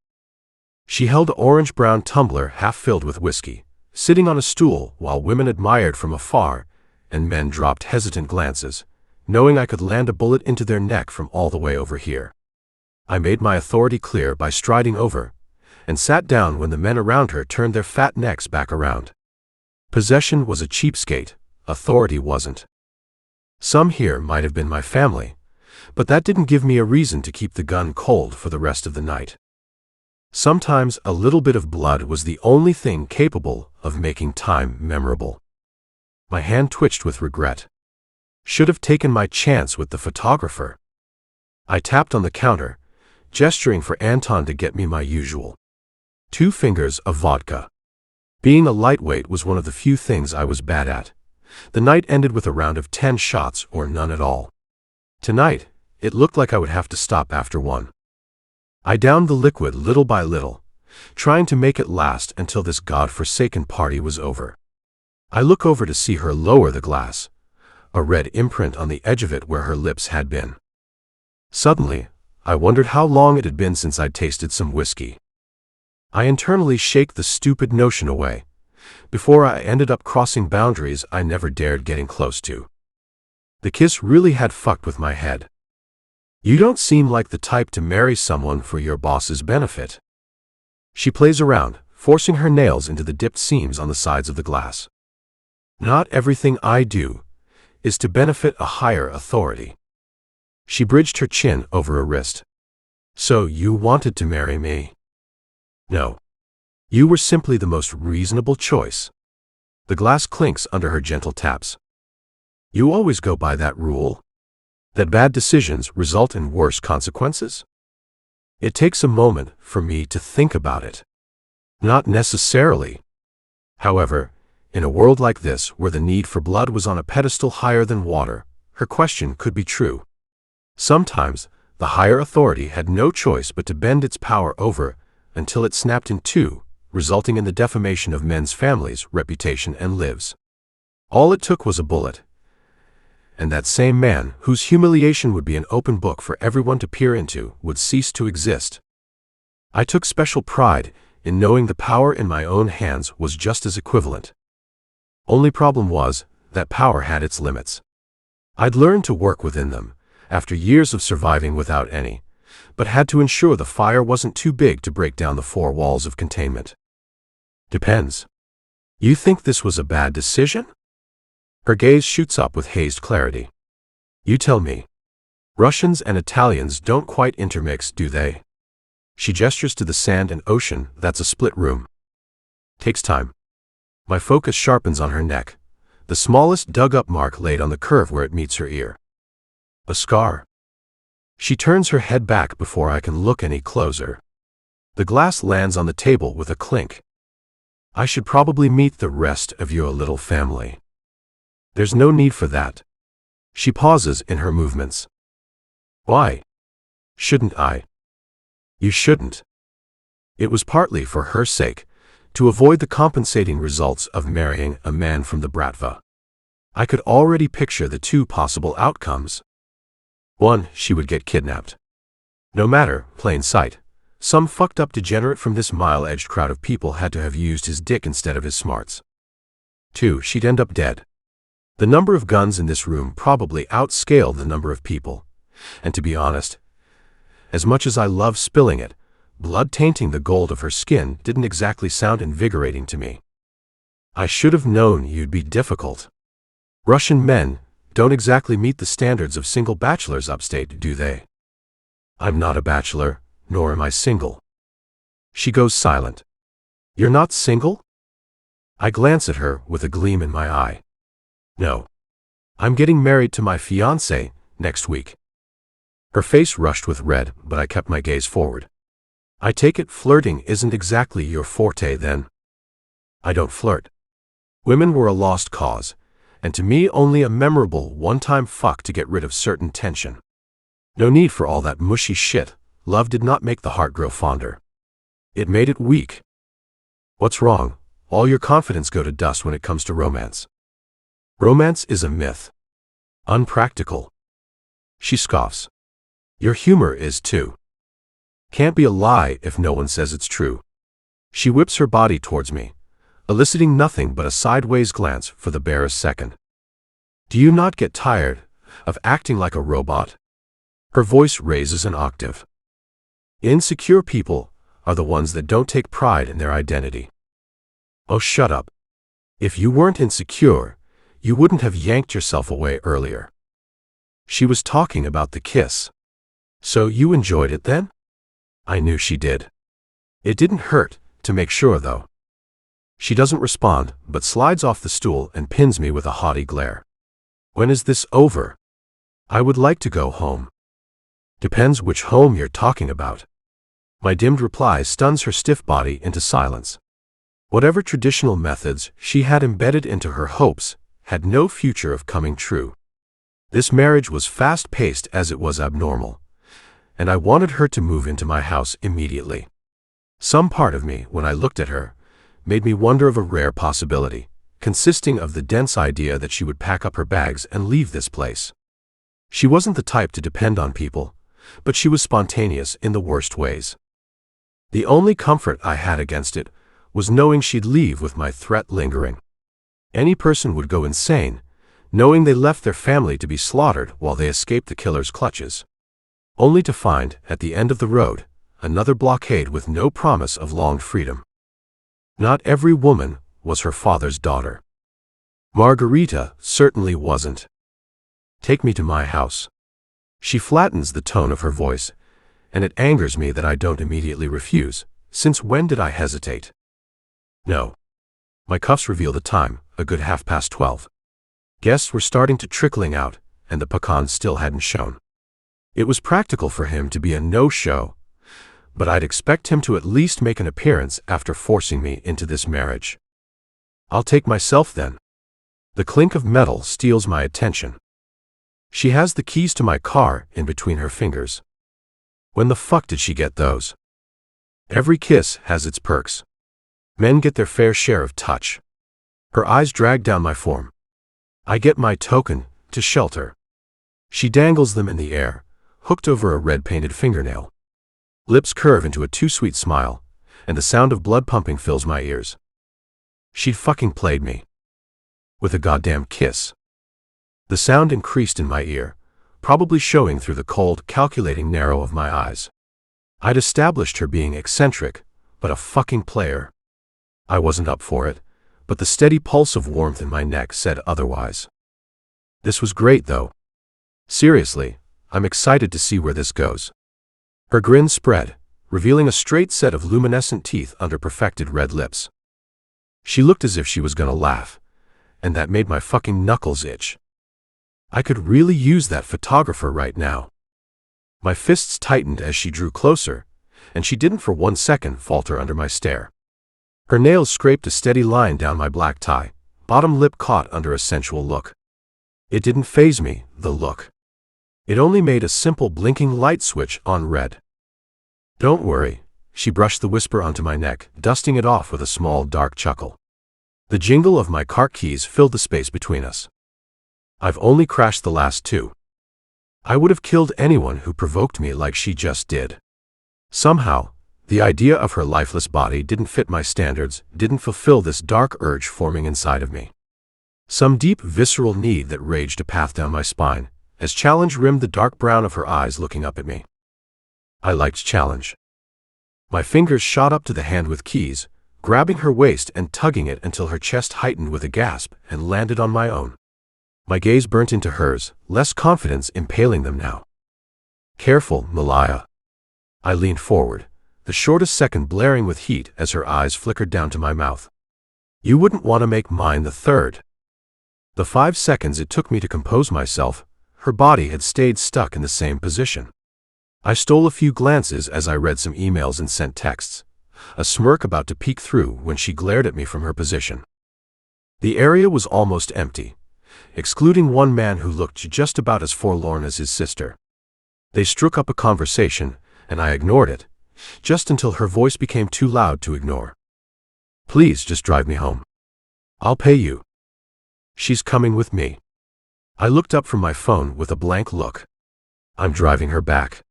She held an orange-brown tumbler half filled with whiskey, sitting on a stool while women admired from afar and men dropped hesitant glances, knowing I could land a bullet into their neck from all the way over here. I made my authority clear by striding over, and sat down when the men around her turned their fat necks back around. Possession was a cheapskate, authority wasn't. Some here might have been my family, but that didn't give me a reason to keep the gun cold for the rest of the night. Sometimes a little bit of blood was the only thing capable of making time memorable. My hand twitched with regret. Should have taken my chance with the photographer. I tapped on the counter, gesturing for Anton to get me my usual 2 fingers of vodka. Being a lightweight was one of the few things I was bad at. The night ended with a round of 10 shots or none at all. Tonight, it looked like I would have to stop after 1. I downed the liquid little by little, trying to make it last until this god-forsaken party was over. I look over to see her lower the glass, a red imprint on the edge of it where her lips had been. Suddenly, I wondered how long it had been since I'd tasted some whiskey. I internally shake the stupid notion away, before I ended up crossing boundaries I never dared getting close to. The kiss really had fucked with my head. You don't seem like the type to marry someone for your boss's benefit. She plays around, forcing her nails into the dipped seams on the sides of the glass. Not everything I do is to benefit a higher authority. She bridged her chin over her wrist. So you wanted to marry me? No. You were simply the most reasonable choice. The glass clinks under her gentle taps. You always go by that rule? That bad decisions result in worse consequences? It takes a moment for me to think about it. Not necessarily. However, in a world like this where the need for blood was on a pedestal higher than water, her question could be true. Sometimes, the higher authority had no choice but to bend its power over until it snapped in two, resulting in the defamation of men's families, reputation, and lives. All it took was a bullet. And that same man, whose humiliation would be an open book for everyone to peer into, would cease to exist. I took special pride in knowing the power in my own hands was just as equivalent. Only problem was, that power had its limits. I'd learned to work within them, after years of surviving without any, but had to ensure the fire wasn't too big to break down the 4 walls of containment. Depends. You think this was a bad decision? Her gaze shoots up with hazed clarity. You tell me. Russians and Italians don't quite intermix, do they? She gestures to the sand and ocean. That's a split room. Takes time. My focus sharpens on her neck, the smallest dug-up mark laid on the curve where it meets her ear. A scar. She turns her head back before I can look any closer. The glass lands on the table with a clink. I should probably meet the rest of your little family. There's no need for that. She pauses in her movements. Why? Shouldn't I? You shouldn't. It was partly for her sake, to avoid the compensating results of marrying a man from the Bratva. I could already picture the 2 possible outcomes. 1, she would get kidnapped. No matter, plain sight. Some fucked up degenerate from this mile-edged crowd of people had to have used his dick instead of his smarts. 2, she'd end up dead. The number of guns in this room probably outscaled the number of people. And to be honest, as much as I love spilling it, blood tainting the gold of her skin didn't exactly sound invigorating to me. I should have known you'd be difficult. Russian men don't exactly meet the standards of single bachelors upstate, do they? I'm not a bachelor, nor am I single. She goes silent. You're not single? I glance at her with a gleam in my eye. No. I'm getting married to my fiancé next week. Her face rushed with red, but I kept my gaze forward. I take it flirting isn't exactly your forte then. I don't flirt. Women were a lost cause, and to me only a memorable one-time fuck to get rid of certain tension. No need for all that mushy shit. Love did not make the heart grow fonder. It made it weak. What's wrong? All your confidence go to dust when it comes to romance. Romance is a myth. Unpractical. She scoffs. Your humor is too. Can't be a lie if no one says it's true. She whips her body towards me, eliciting nothing but a sideways glance for the barest second. Do you not get tired of acting like a robot? Her voice raises an octave. Insecure people are the ones that don't take pride in their identity. Oh, shut up. If you weren't insecure, you wouldn't have yanked yourself away earlier. She was talking about the kiss. So you enjoyed it then? I knew she did. It didn't hurt, to make sure though. She doesn't respond, but slides off the stool and pins me with a haughty glare. When is this over? I would like to go home. Depends which home you're talking about. My dimmed reply stuns her stiff body into silence. Whatever traditional methods she had embedded into her hopes had no future of coming true. This marriage was fast-paced as it was abnormal, and I wanted her to move into my house immediately. Some part of me, when I looked at her, made me wonder of a rare possibility, consisting of the dense idea that she would pack up her bags and leave this place. She wasn't the type to depend on people, but she was spontaneous in the worst ways. The only comfort I had against it was knowing she'd leave with my threat lingering. Any person would go insane, knowing they left their family to be slaughtered while they escaped the killer's clutches, only to find, at the end of the road, another blockade with no promise of long freedom. Not every woman was her father's daughter. Margherita certainly wasn't. Take me to my house. She flattens the tone of her voice, and it angers me that I don't immediately refuse. Since when did I hesitate? No. My cuffs reveal the time, a good 12:30. Guests were starting to trickling out, and the pecan still hadn't shown. It was practical for him to be a no-show, but I'd expect him to at least make an appearance after forcing me into this marriage. I'll take myself then. The clink of metal steals my attention. She has the keys to my car in between her fingers. When the fuck did she get those? Every kiss has its perks. Men get their fair share of touch. Her eyes drag down my form. I get my token to shelter. She dangles them in the air, hooked over a red-painted fingernail. Lips curve into a too-sweet smile, and the sound of blood pumping fills my ears. She'd fucking played me. With a goddamn kiss. The sound increased in my ear, probably showing through the cold, calculating narrow of my eyes. I'd established her being eccentric, but a fucking player. I wasn't up for it, but the steady pulse of warmth in my neck said otherwise. This was great, though. Seriously, I'm excited to see where this goes. Her grin spread, revealing a straight set of luminescent teeth under perfected red lips. She looked as if she was gonna laugh, and that made my fucking knuckles itch. I could really use that photographer right now. My fists tightened as she drew closer, and she didn't for 1 second falter under my stare. Her nails scraped a steady line down my black tie, bottom lip caught under a sensual look. It didn't faze me, the look. It only made a simple blinking light switch on red. Don't worry, she brushed the whisper onto my neck, dusting it off with a small dark chuckle. The jingle of my car keys filled the space between us. I've only crashed the last 2. I would have killed anyone who provoked me like she just did. Somehow, the idea of her lifeless body didn't fit my standards, didn't fulfill this dark urge forming inside of me. Some deep visceral need that raged a path down my spine, as challenge rimmed the dark brown of her eyes looking up at me. I liked challenge. My fingers shot up to the hand with keys, grabbing her waist and tugging it until her chest heightened with a gasp and landed on my own. My gaze burnt into hers, less confidence impaling them now. Careful, Malaya. I leaned forward, the shortest second blaring with heat as her eyes flickered down to my mouth. You wouldn't want to make mine the third. The 5 seconds it took me to compose myself, her body had stayed stuck in the same position. I stole a few glances as I read some emails and sent texts, a smirk about to peek through when she glared at me from her position. The area was almost empty, excluding one man who looked just about as forlorn as his sister. They struck up a conversation, and I ignored it, just until her voice became too loud to ignore. Please just drive me home. I'll pay you. She's coming with me. I looked up from my phone with a blank look. I'm driving her back.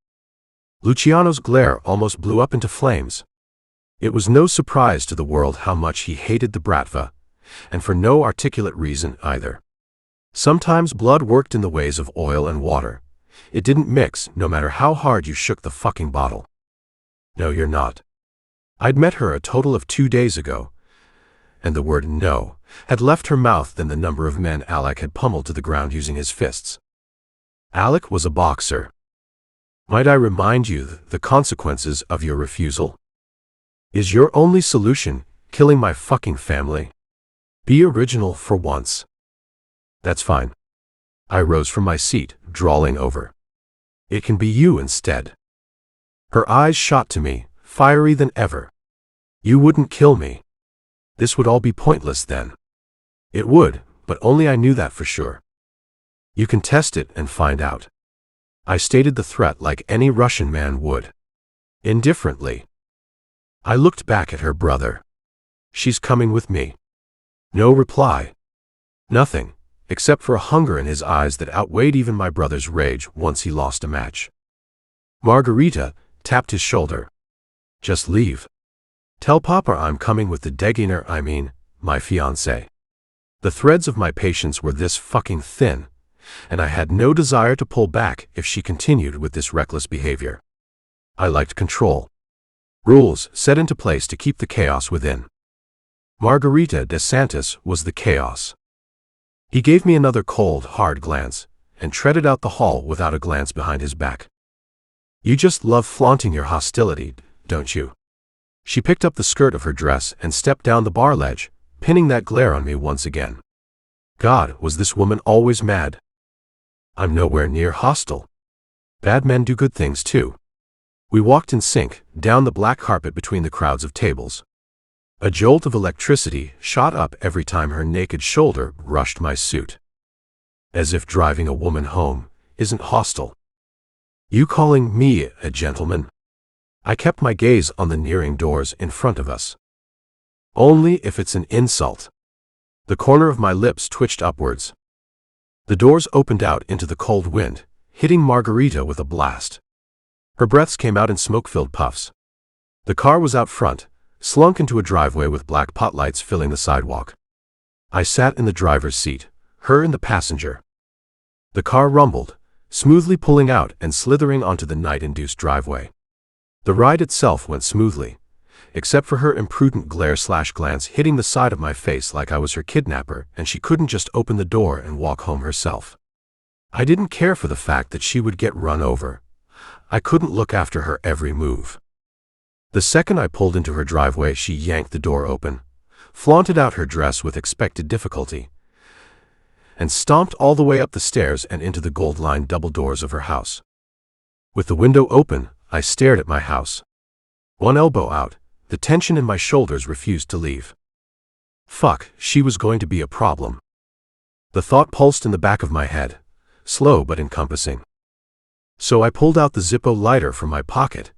Luciano's glare almost blew up into flames. It was no surprise to the world how much he hated the Bratva, and for no articulate reason either. Sometimes blood worked in the ways of oil and water. It didn't mix, no matter how hard you shook the fucking bottle. No, you're not. I'd met her a total of 2 days ago, and the word no had left her mouth than the number of men Alec had pummeled to the ground using his fists. Alec was a boxer. Might I remind you the consequences of your refusal? Is your only solution killing my fucking family? Be original for once. That's fine. I rose from my seat, drawling over. It can be you instead. Her eyes shot to me, fiery than ever. You wouldn't kill me. This would all be pointless then. It would, but only I knew that for sure. You can test it and find out. I stated the threat like any Russian man would. Indifferently. I looked back at her brother. She's coming with me. No reply. Nothing, except for a hunger in his eyes that outweighed even my brother's rage once he lost a match. Margherita tapped his shoulder. Just leave. Tell Papa I'm coming with the dagger, my fiancé. The threads of my patience were this fucking thin, and I had no desire to pull back if she continued with this reckless behavior. I liked control. Rules set into place to keep the chaos within. Margherita DeSantis was the chaos. He gave me another cold, hard glance, and treaded out the hall without a glance behind his back. You just love flaunting your hostility, don't you? She picked up the skirt of her dress and stepped down the bar ledge, pinning that glare on me once again. God, was this woman always mad? I'm nowhere near hostile. Bad men do good things too. We walked in sync, down the black carpet between the crowds of tables. A jolt of electricity shot up every time her naked shoulder brushed my suit. As if driving a woman home isn't hostile. You calling me a gentleman? I kept my gaze on the nearing doors in front of us. Only if it's an insult. The corner of my lips twitched upwards. The doors opened out into the cold wind, hitting Margherita with a blast. Her breaths came out in smoke-filled puffs. The car was out front, slunk into a driveway with black potlights filling the sidewalk. I sat in the driver's seat, her in the passenger. The car rumbled, smoothly pulling out and slithering onto the night-induced driveway. The ride itself went smoothly, except for her imprudent glare/glance hitting the side of my face like I was her kidnapper and she couldn't just open the door and walk home herself. I didn't care for the fact that she would get run over. I couldn't look after her every move. The second I pulled into her driveway, she yanked the door open, flaunted out her dress with expected difficulty, and stomped all the way up the stairs and into the gold-lined double doors of her house. With the window open, I stared at my house. One elbow out, the tension in my shoulders refused to leave. Fuck, she was going to be a problem. The thought pulsed in the back of my head, slow but encompassing. So I pulled out the Zippo lighter from my pocket,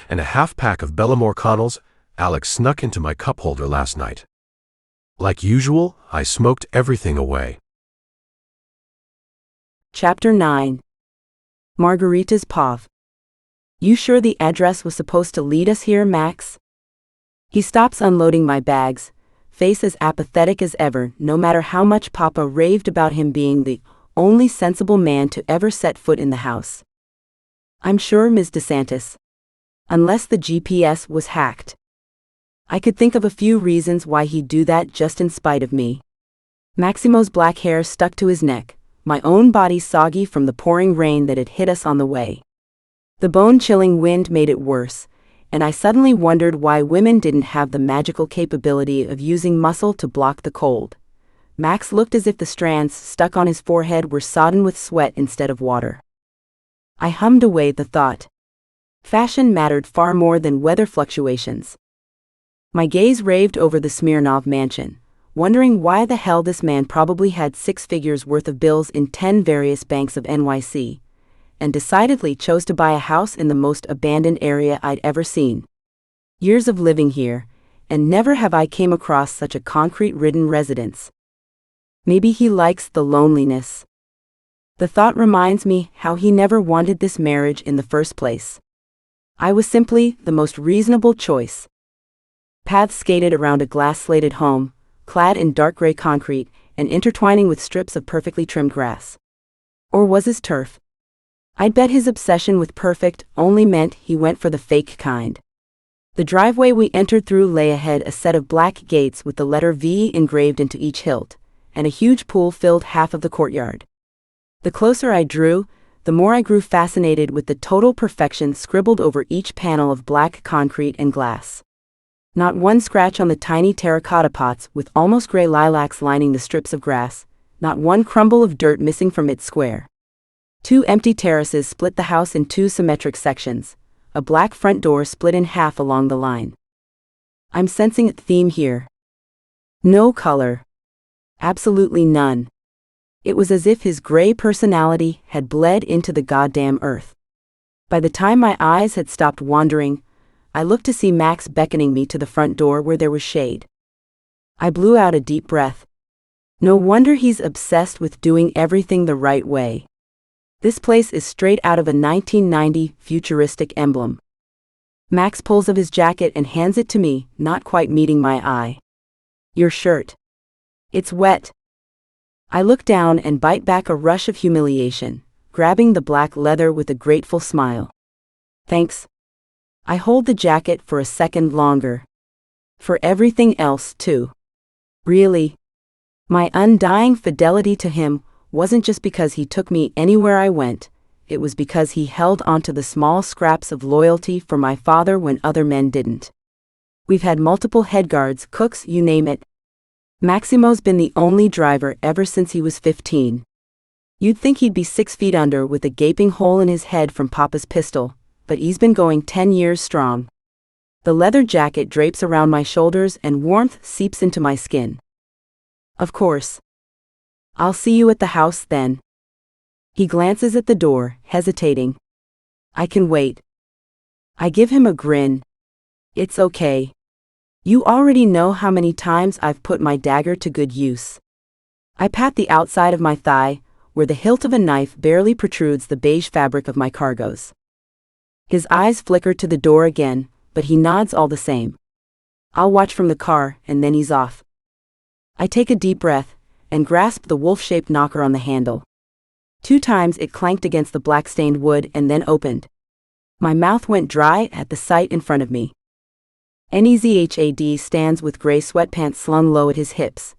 and a half-pack of Bellamore Connells Alex snuck into my cup holder last night. Like usual, I smoked everything away. Chapter 9. Margherita's POV. You sure the address was supposed to lead us here, Max? He stops unloading my bags, face as apathetic as ever, no matter how much Papa raved about him being the only sensible man to ever set foot in the house. I'm sure, Ms. DeSantis. Unless the GPS was hacked. I could think of a few reasons why he'd do that just in spite of me. Maximo's black hair stuck to his neck, my own body soggy from the pouring rain that had hit us on the way. The bone-chilling wind made it worse, and I suddenly wondered why women didn't have the magical capability of using muscle to block the cold. Max looked as if the strands stuck on his forehead were sodden with sweat instead of water. I hummed away the thought. Fashion mattered far more than weather fluctuations. My gaze raved over the Smirnov mansion, wondering why the hell this man probably had 6 figures worth of bills in 10 various banks of NYC, and decidedly chose to buy a house in the most abandoned area I'd ever seen. Years of living here, and never have I came across such a concrete-ridden residence. Maybe he likes the loneliness. The thought reminds me how he never wanted this marriage in the first place. I was simply the most reasonable choice. Paths skated around a glass-slated home, clad in dark gray concrete and intertwining with strips of perfectly trimmed grass. Or was his turf? I'd bet his obsession with perfect only meant he went for the fake kind. The driveway we entered through lay ahead, a set of black gates with the letter V engraved into each hilt, and a huge pool filled half of the courtyard. The closer I drew, the more I grew fascinated with the total perfection scribbled over each panel of black concrete and glass. Not one scratch on the tiny terracotta pots with almost gray lilacs lining the strips of grass, not one crumble of dirt missing from its square. 2 empty terraces split the house in 2 symmetric sections, a black front door split in half along the line. I'm sensing a theme here. No color. Absolutely none. It was as if his gray personality had bled into the goddamn earth. By the time my eyes had stopped wandering, I looked to see Max beckoning me to the front door where there was shade. I blew out a deep breath. No wonder he's obsessed with doing everything the right way. This place is straight out of a 1990 futuristic emblem. Max pulls up his jacket and hands it to me, not quite meeting my eye. Your shirt. It's wet. I look down and bite back a rush of humiliation, grabbing the black leather with a grateful smile. Thanks. I hold the jacket for a second longer. For everything else, too. Really? My undying fidelity to him wasn't just because he took me anywhere I went, it was because he held onto the small scraps of loyalty for my father when other men didn't. We've had multiple headguards, cooks, you name it. Maximo's been the only driver ever since he was 15. You'd think he'd be 6 feet under with a gaping hole in his head from Papa's pistol, but he's been going 10 years strong. The leather jacket drapes around my shoulders and warmth seeps into my skin. Of course. I'll see you at the house then. He glances at the door, hesitating. I can wait. I give him a grin. It's okay. You already know how many times I've put my dagger to good use. I pat the outside of my thigh, where the hilt of a knife barely protrudes the beige fabric of my cargos. His eyes flicker to the door again, but he nods all the same. I'll watch from the car, and then he's off. I take a deep breath, and grasp the wolf-shaped knocker on the handle. 2 times it clanked against the black-stained wood and then opened. My mouth went dry at the sight in front of me. Nezhad stands with gray sweatpants slung low at his hips,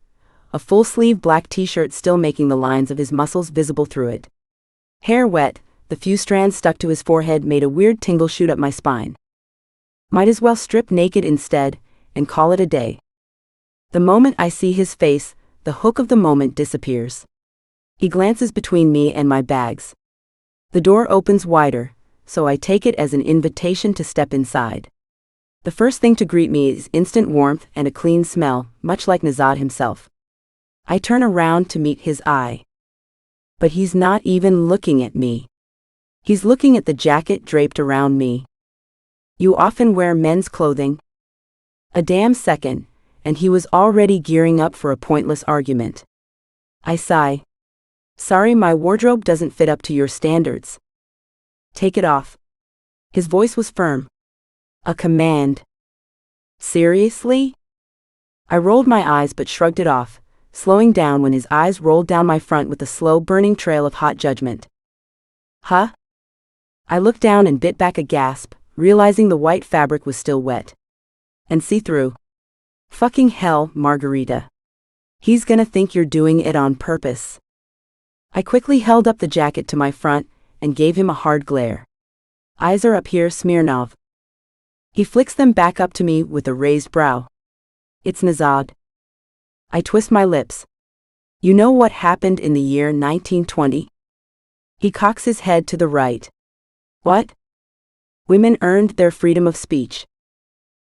a full-sleeve black t-shirt still making the lines of his muscles visible through it. Hair wet, the few strands stuck to his forehead made a weird tingle shoot up my spine. Might as well strip naked instead, and call it a day. The moment I see his face, the hook of the moment disappears. He glances between me and my bags. The door opens wider, so I take it as an invitation to step inside. The first thing to greet me is instant warmth and a clean smell, much like Nezhad himself. I turn around to meet his eye. But he's not even looking at me. He's looking at the jacket draped around me. You often wear men's clothing? A damn second, and he was already gearing up for a pointless argument. I sigh. Sorry, my wardrobe doesn't fit up to your standards. Take it off. His voice was firm. A command. Seriously? I rolled my eyes but shrugged it off, slowing down when his eyes rolled down my front with a slow burning trail of hot judgment. Huh? I looked down and bit back a gasp, realizing the white fabric was still wet. And see-through. Fucking hell, Margherita. He's gonna think you're doing it on purpose. I quickly held up the jacket to my front and gave him a hard glare. Eyes are up here, Smirnov. He flicks them back up to me with a raised brow. It's Nezhad. I twist my lips. You know what happened in the year 1920? He cocks his head to the right. What? Women earned their freedom of speech.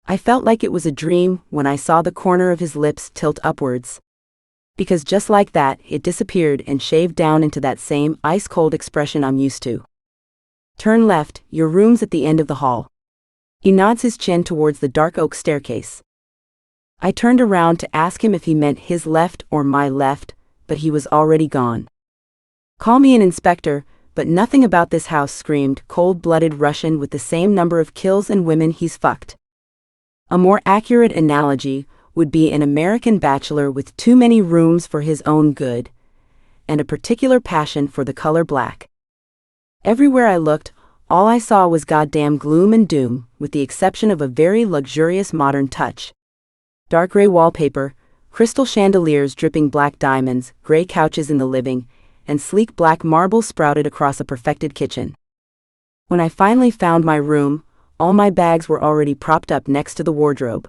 I felt like it was a dream when I saw the corner of his lips tilt upwards. Because just like that, it disappeared and shaved down into that same ice-cold expression I'm used to. Turn left, your room's at the end of the hall. He nods his chin towards the dark oak staircase. I turned around to ask him if he meant his left or my left, but he was already gone. Call me an inspector, but nothing about this house screamed cold-blooded Russian with the same number of kills and women he's fucked. A more accurate analogy would be an American bachelor with too many rooms for his own good, and a particular passion for the color black. Everywhere I looked, all I saw was goddamn gloom and doom, with the exception of a very luxurious modern touch. Dark gray wallpaper, crystal chandeliers dripping black diamonds, gray couches in the living, and sleek black marble sprouted across a perfected kitchen. When I finally found my room, all my bags were already propped up next to the wardrobe.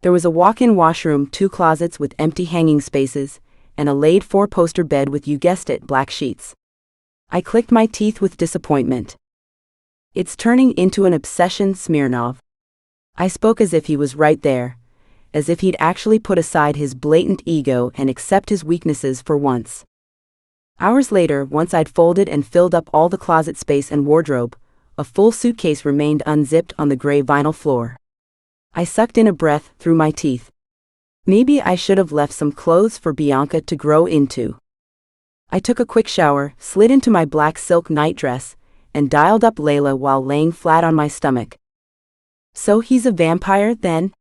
There was a walk-in washroom, 2 closets with empty hanging spaces, and a laid four-poster bed with, you guessed it, black sheets. I clicked my teeth with disappointment. It's turning into an obsession, Smirnov. I spoke as if he was right there, as if he'd actually put aside his blatant ego and accept his weaknesses for once. Hours later, once I'd folded and filled up all the closet space and wardrobe, a full suitcase remained unzipped on the gray vinyl floor. I sucked in a breath through my teeth. Maybe I should have left some clothes for Bianca to grow into. I took a quick shower, slid into my black silk nightdress, and dialed up Layla while laying flat on my stomach. So he's a vampire, then?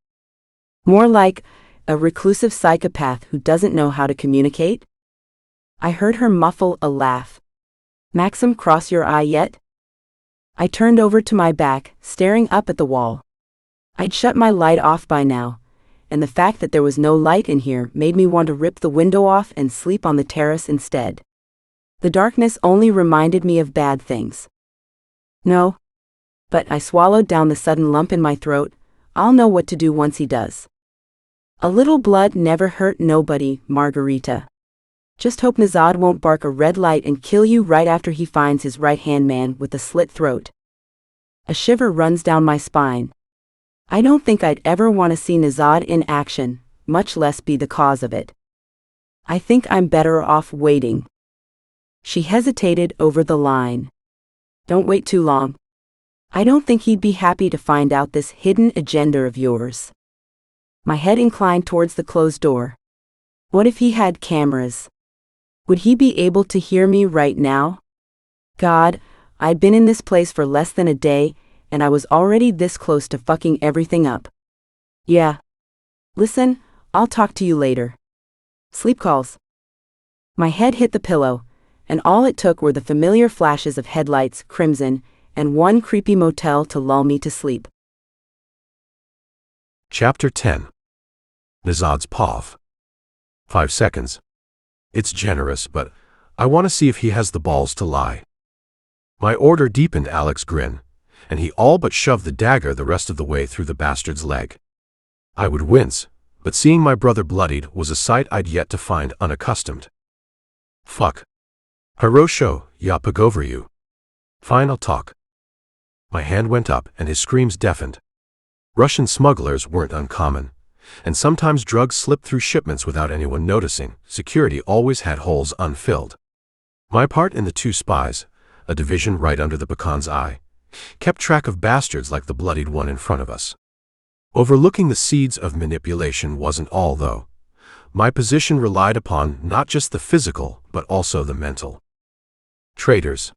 More like a reclusive psychopath who doesn't know how to communicate? I heard her muffle a laugh. Maxim, cross your eye yet? I turned over to my back, staring up at the wall. I'd shut my light off by now, and the fact that there was no light in here made me want to rip the window off and sleep on the terrace instead. The darkness only reminded me of bad things. No. But I swallowed down the sudden lump in my throat. I'll know what to do once he does. A little blood never hurt nobody, Margherita. Just hope Nezhad won't bark a red light and kill you right after he finds his right-hand man with a slit throat. A shiver runs down my spine. I don't think I'd ever want to see Nezhad in action, much less be the cause of it. I think I'm better off waiting. She hesitated over the line. Don't wait too long. I don't think he'd be happy to find out this hidden agenda of yours. My head inclined towards the closed door. What if he had cameras? Would he be able to hear me right now? God, I'd been in this place for less than a day, and I was already this close to fucking everything up. Yeah. Listen, I'll talk to you later. Sleep calls. My head hit the pillow, and all it took were the familiar flashes of headlights, crimson, and one creepy motel to lull me to sleep. Chapter 10. Nezhad's POV. 5 seconds. It's generous, but I want to see if he has the balls to lie. My order deepened Alex's grin, and he all but shoved the dagger the rest of the way through the bastard's leg. I would wince, but seeing my brother bloodied was a sight I'd yet to find unaccustomed. Fuck. Hirosho, ya pogovryu. Fine, I'll talk. My hand went up and his screams deafened. Russian smugglers weren't uncommon, and sometimes drugs slipped through shipments without anyone noticing. Security always had holes unfilled. My part in the Two Spies, a division right under the pecan's eye, kept track of bastards like the bloodied one in front of us. Overlooking the seeds of manipulation wasn't all, though. My position relied upon not just the physical, but also the mental. Traitors.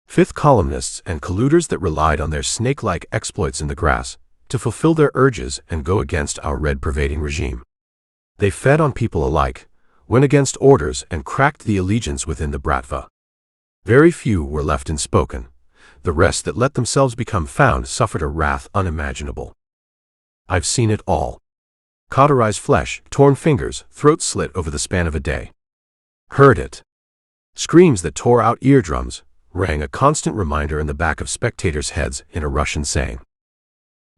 Fifth columnists and colluders that relied on their snake-like exploits in the grass to fulfill their urges and go against our red-pervading regime. They fed on people alike, went against orders, and cracked the allegiance within the Bratva. Very few were left unspoken. The rest that let themselves become found suffered a wrath unimaginable. I've seen it all. Cauterized flesh, torn fingers, throats slit over the span of a day. Heard it. Screams that tore out eardrums rang a constant reminder in the back of spectators' heads in a Russian saying.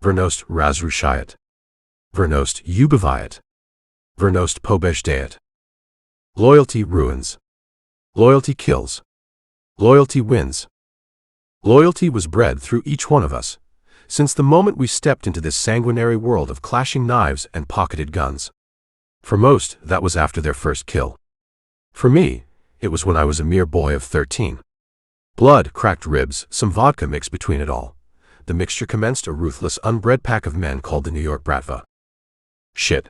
Vernost razrushayet. Vernost ubivayet. Vernost pobezhdayet. Loyalty ruins. Loyalty kills. Loyalty wins. Loyalty was bred through each one of us, since the moment we stepped into this sanguinary world of clashing knives and pocketed guns. For most, that was after their first kill. For me, it was when I was a mere boy of 13. Blood, cracked ribs, some vodka mixed between it all. The mixture commenced a ruthless, unbred pack of men called the New York Bratva. Shit.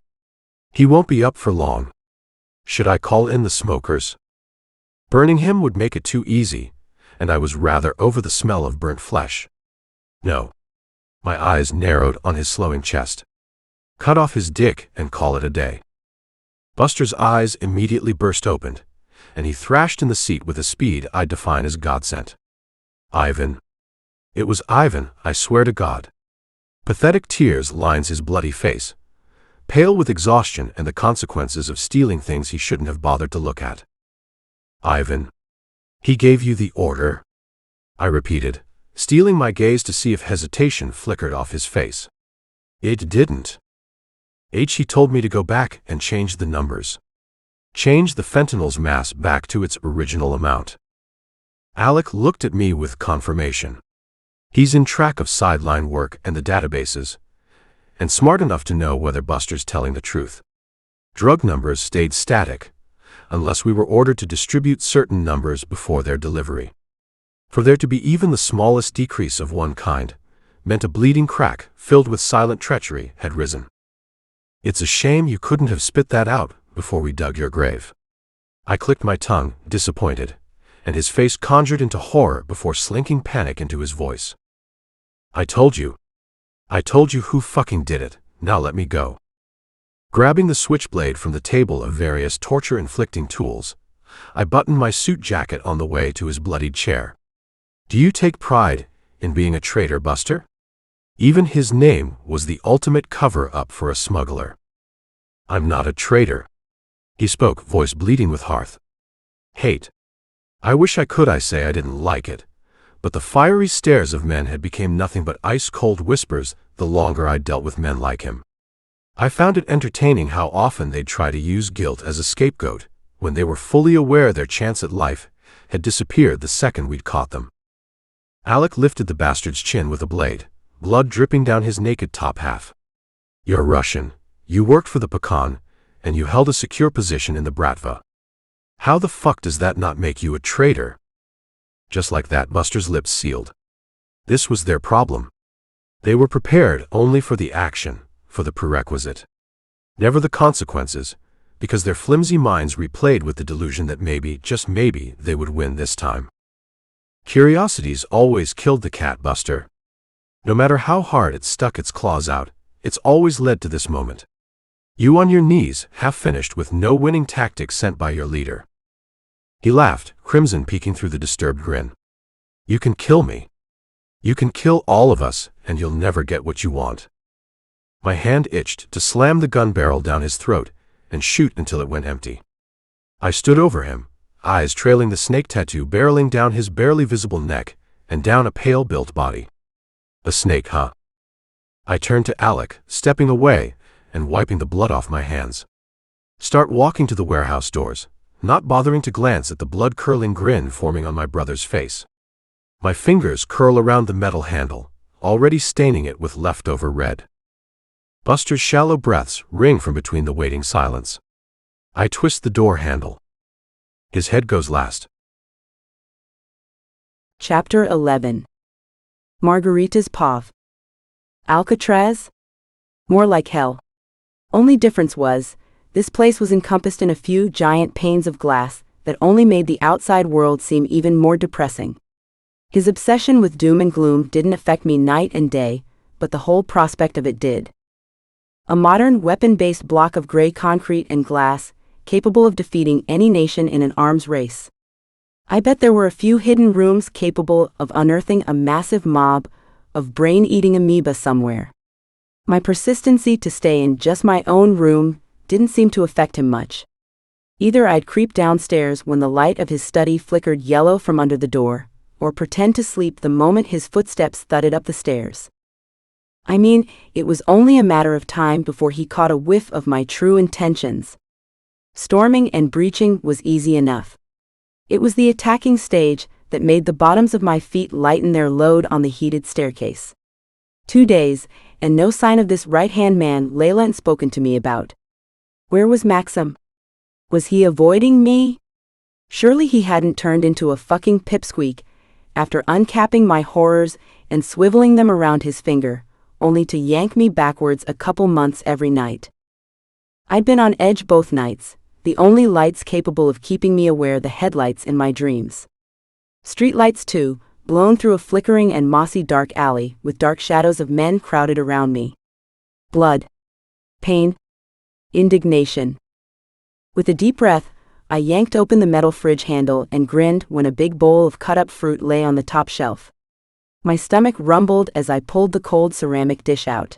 He won't be up for long. Should I call in the smokers? Burning him would make it too easy, and I was rather over the smell of burnt flesh. No. My eyes narrowed on his slowing chest. Cut off his dick and call it a day. Buster's eyes immediately burst open, and he thrashed in the seat with a speed I'd define as godsent. Ivan. It was Ivan, I swear to God. Pathetic tears lined his bloody face, pale with exhaustion and the consequences of stealing things he shouldn't have bothered to look at. Ivan. He gave you the order? I repeated, stealing my gaze to see if hesitation flickered off his face. It didn't. He told me to go back and change the numbers. Change the fentanyl's mass back to its original amount. Alec looked at me with confirmation. He's in track of sideline work and the databases, and smart enough to know whether Buster's telling the truth. Drug numbers stayed static, unless we were ordered to distribute certain numbers before their delivery. For there to be even the smallest decrease of one kind meant a bleeding crack filled with silent treachery had risen. It's a shame you couldn't have spit that out before we dug your grave. I clicked my tongue, disappointed, and his face conjured into horror before slinking panic into his voice. I told you who fucking did it, now let me go. Grabbing the switchblade from the table of various torture-inflicting tools, I buttoned my suit jacket on the way to his bloodied chair. Do you take pride in being a traitor, Buster? Even his name was the ultimate cover-up for a smuggler. I'm not a traitor. He spoke, voice bleeding with hearth. Hate. I wish I could say I didn't like it, but the fiery stares of men had become nothing but ice-cold whispers the longer I dealt with men like him. I found it entertaining how often they'd try to use guilt as a scapegoat, when they were fully aware their chance at life had disappeared the second we'd caught them. Alec lifted the bastard's chin with a blade, blood dripping down his naked top half. You're Russian, you worked for the Pecan, and you held a secure position in the Bratva. How the fuck does that not make you a traitor? Just like that, Buster's lips sealed. This was their problem. They were prepared only for the action, for the prerequisite. Never the consequences, because their flimsy minds replayed with the delusion that maybe, just maybe, they would win this time. Curiosity's always killed the cat, Buster. No matter how hard it stuck its claws out, it's always led to this moment. You on your knees, half finished with no winning tactic sent by your leader. He laughed, crimson peeking through the disturbed grin. You can kill me. You can kill all of us, and you'll never get what you want. My hand itched to slam the gun barrel down his throat and shoot until it went empty. I stood over him, eyes trailing the snake tattoo barreling down his barely visible neck and down a pale-built body. A snake, huh? I turned to Alec, stepping away and wiping the blood off my hands. Start walking to the warehouse doors, not bothering to glance at the blood-curdling grin forming on my brother's face. My fingers curl around the metal handle, already staining it with leftover red. Buster's shallow breaths ring from between the waiting silence. I twist the door handle. His head goes last. Chapter 11. Margherita's Pav. Alcatraz? More like hell. Only difference was, this place was encompassed in a few giant panes of glass that only made the outside world seem even more depressing. His obsession with doom and gloom didn't affect me night and day, but the whole prospect of it did. A modern weapon-based block of gray concrete and glass, capable of defeating any nation in an arms race. I bet there were a few hidden rooms capable of unearthing a massive mob of brain-eating amoeba somewhere. My persistency to stay in just my own room didn't seem to affect him much. Either I'd creep downstairs when the light of his study flickered yellow from under the door, or pretend to sleep the moment his footsteps thudded up the stairs. I mean, it was only a matter of time before he caught a whiff of my true intentions. Storming and breaching was easy enough. It was the attacking stage that made the bottoms of my feet lighten their load on the heated staircase. 2 days, and no sign of this right-hand man Layla had spoken to me about. Where was Maksim? Was he avoiding me? Surely he hadn't turned into a fucking pipsqueak after uncapping my horrors and swiveling them around his finger, only to yank me backwards a couple months every night. I'd been on edge both nights, the only lights capable of keeping me aware the headlights in my dreams. Streetlights too, blown through a flickering and mossy dark alley with dark shadows of men crowded around me. Blood. Pain. Indignation. With a deep breath, I yanked open the metal fridge handle and grinned when a big bowl of cut-up fruit lay on the top shelf. My stomach rumbled as I pulled the cold ceramic dish out.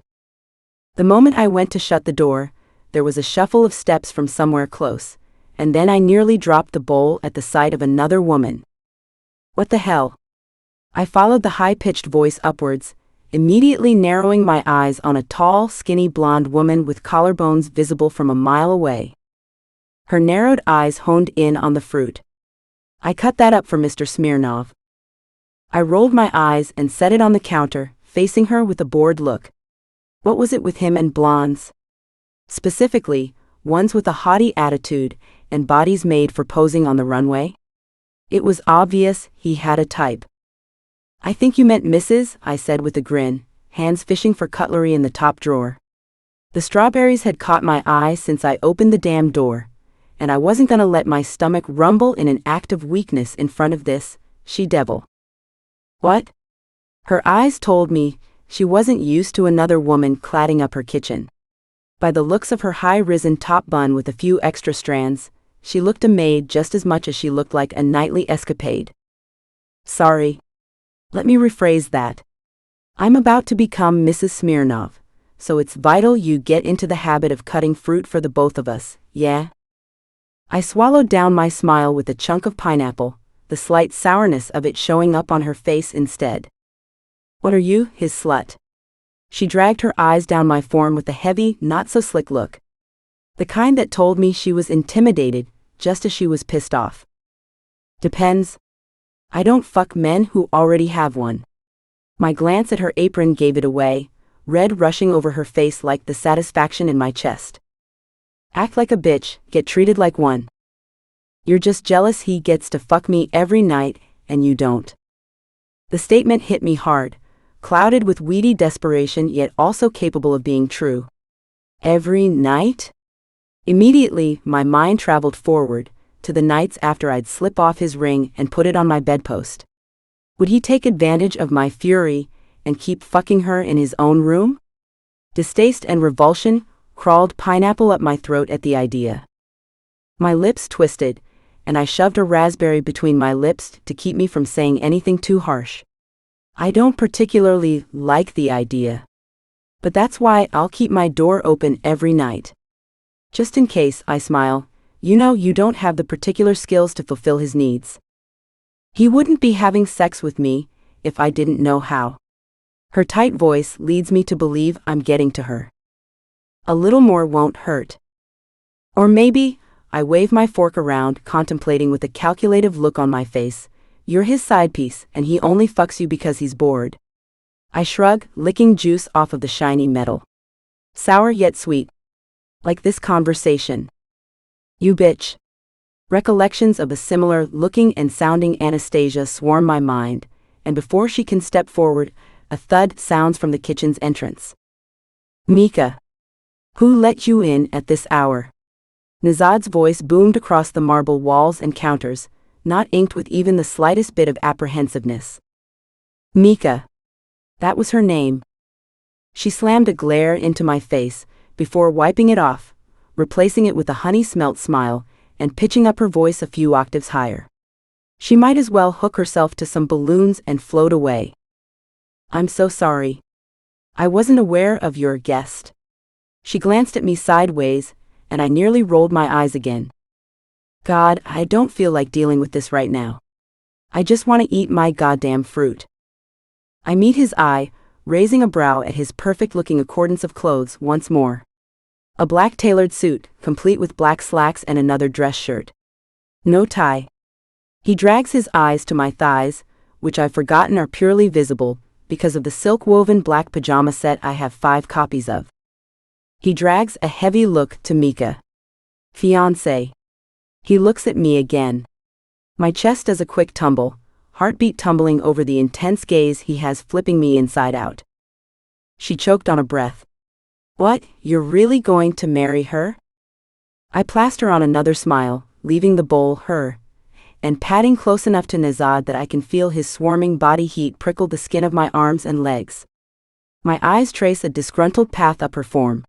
The moment I went to shut the door, there was a shuffle of steps from somewhere close, and then I nearly dropped the bowl at the sight of another woman. What the hell? I followed the high-pitched voice upwards, immediately narrowing my eyes on a tall, skinny blonde woman with collarbones visible from a mile away. Her narrowed eyes honed in on the fruit. I cut that up for Mr. Smirnov. I rolled my eyes and set it on the counter, facing her with a bored look. What was it with him and blondes? Specifically, ones with a haughty attitude and bodies made for posing on the runway? It was obvious he had a type. I think you meant Mrs., I said with a grin, hands fishing for cutlery in the top drawer. The strawberries had caught my eye since I opened the damn door, and I wasn't gonna let my stomach rumble in an act of weakness in front of this she-devil. What? Her eyes told me she wasn't used to another woman cladding up her kitchen. By the looks of her high-risen top bun with a few extra strands, she looked a maid just as much as she looked like a nightly escapade. Sorry. Let me rephrase that. I'm about to become Mrs. Smirnov, so it's vital you get into the habit of cutting fruit for the both of us, yeah? I swallowed down my smile with a chunk of pineapple, the slight sourness of it showing up on her face instead. What are you, his slut? She dragged her eyes down my form with a heavy, not-so-slick look. The kind that told me she was intimidated, just as she was pissed off. Depends. I don't fuck men who already have one. My glance at her apron gave it away, red rushing over her face like the satisfaction in my chest. Act like a bitch, get treated like one. You're just jealous he gets to fuck me every night, and you don't. The statement hit me hard, clouded with weedy desperation yet also capable of being true. Every night? Immediately, my mind traveled forward, to the nights after I'd slip off his ring and put it on my bedpost. Would he take advantage of my fury and keep fucking her in his own room? Distaste and revulsion crawled pineapple up my throat at the idea. My lips twisted, and I shoved a raspberry between my lips to keep me from saying anything too harsh. I don't particularly like the idea. But that's why I'll keep my door open every night. Just in case, I smile, you know you don't have the particular skills to fulfill his needs. He wouldn't be having sex with me if I didn't know how. Her tight voice leads me to believe I'm getting to her. A little more won't hurt. Or maybe, I wave my fork around, contemplating with a calculative look on my face, you're his side piece and he only fucks you because he's bored. I shrug, licking juice off of the shiny metal. Sour yet sweet. Like this conversation. You bitch. Recollections of a similar looking and sounding Anastasia swarm my mind, and before she can step forward, a thud sounds from the kitchen's entrance. Mika. Who let you in at this hour? Nezhad's voice boomed across the marble walls and counters, not inked with even the slightest bit of apprehensiveness. Mika. That was her name. She slammed a glare into my face, before wiping it off, replacing it with a honey-smelt smile, and pitching up her voice a few octaves higher. She might as well hook herself to some balloons and float away. I'm so sorry. I wasn't aware of your guest. She glanced at me sideways, and I nearly rolled my eyes again. God, I don't feel like dealing with this right now. I just want to eat my goddamn fruit. I meet his eye, raising a brow at his perfect-looking accordance of clothes once more. A black tailored suit, complete with black slacks and another dress shirt. No tie. He drags his eyes to my thighs, which I've forgotten are purely visible, because of the silk-woven black pajama set I have 5 copies of. He drags a heavy look to Mika. Fiancé. He looks at me again. My chest does a quick tumble, heartbeat tumbling over the intense gaze he has flipping me inside out. She choked on a breath. What, you're really going to marry her? I plaster on another smile, leaving the bowl her, and patting close enough to Nezhad that I can feel his swarming body heat prickle the skin of my arms and legs. My eyes trace a disgruntled path up her form.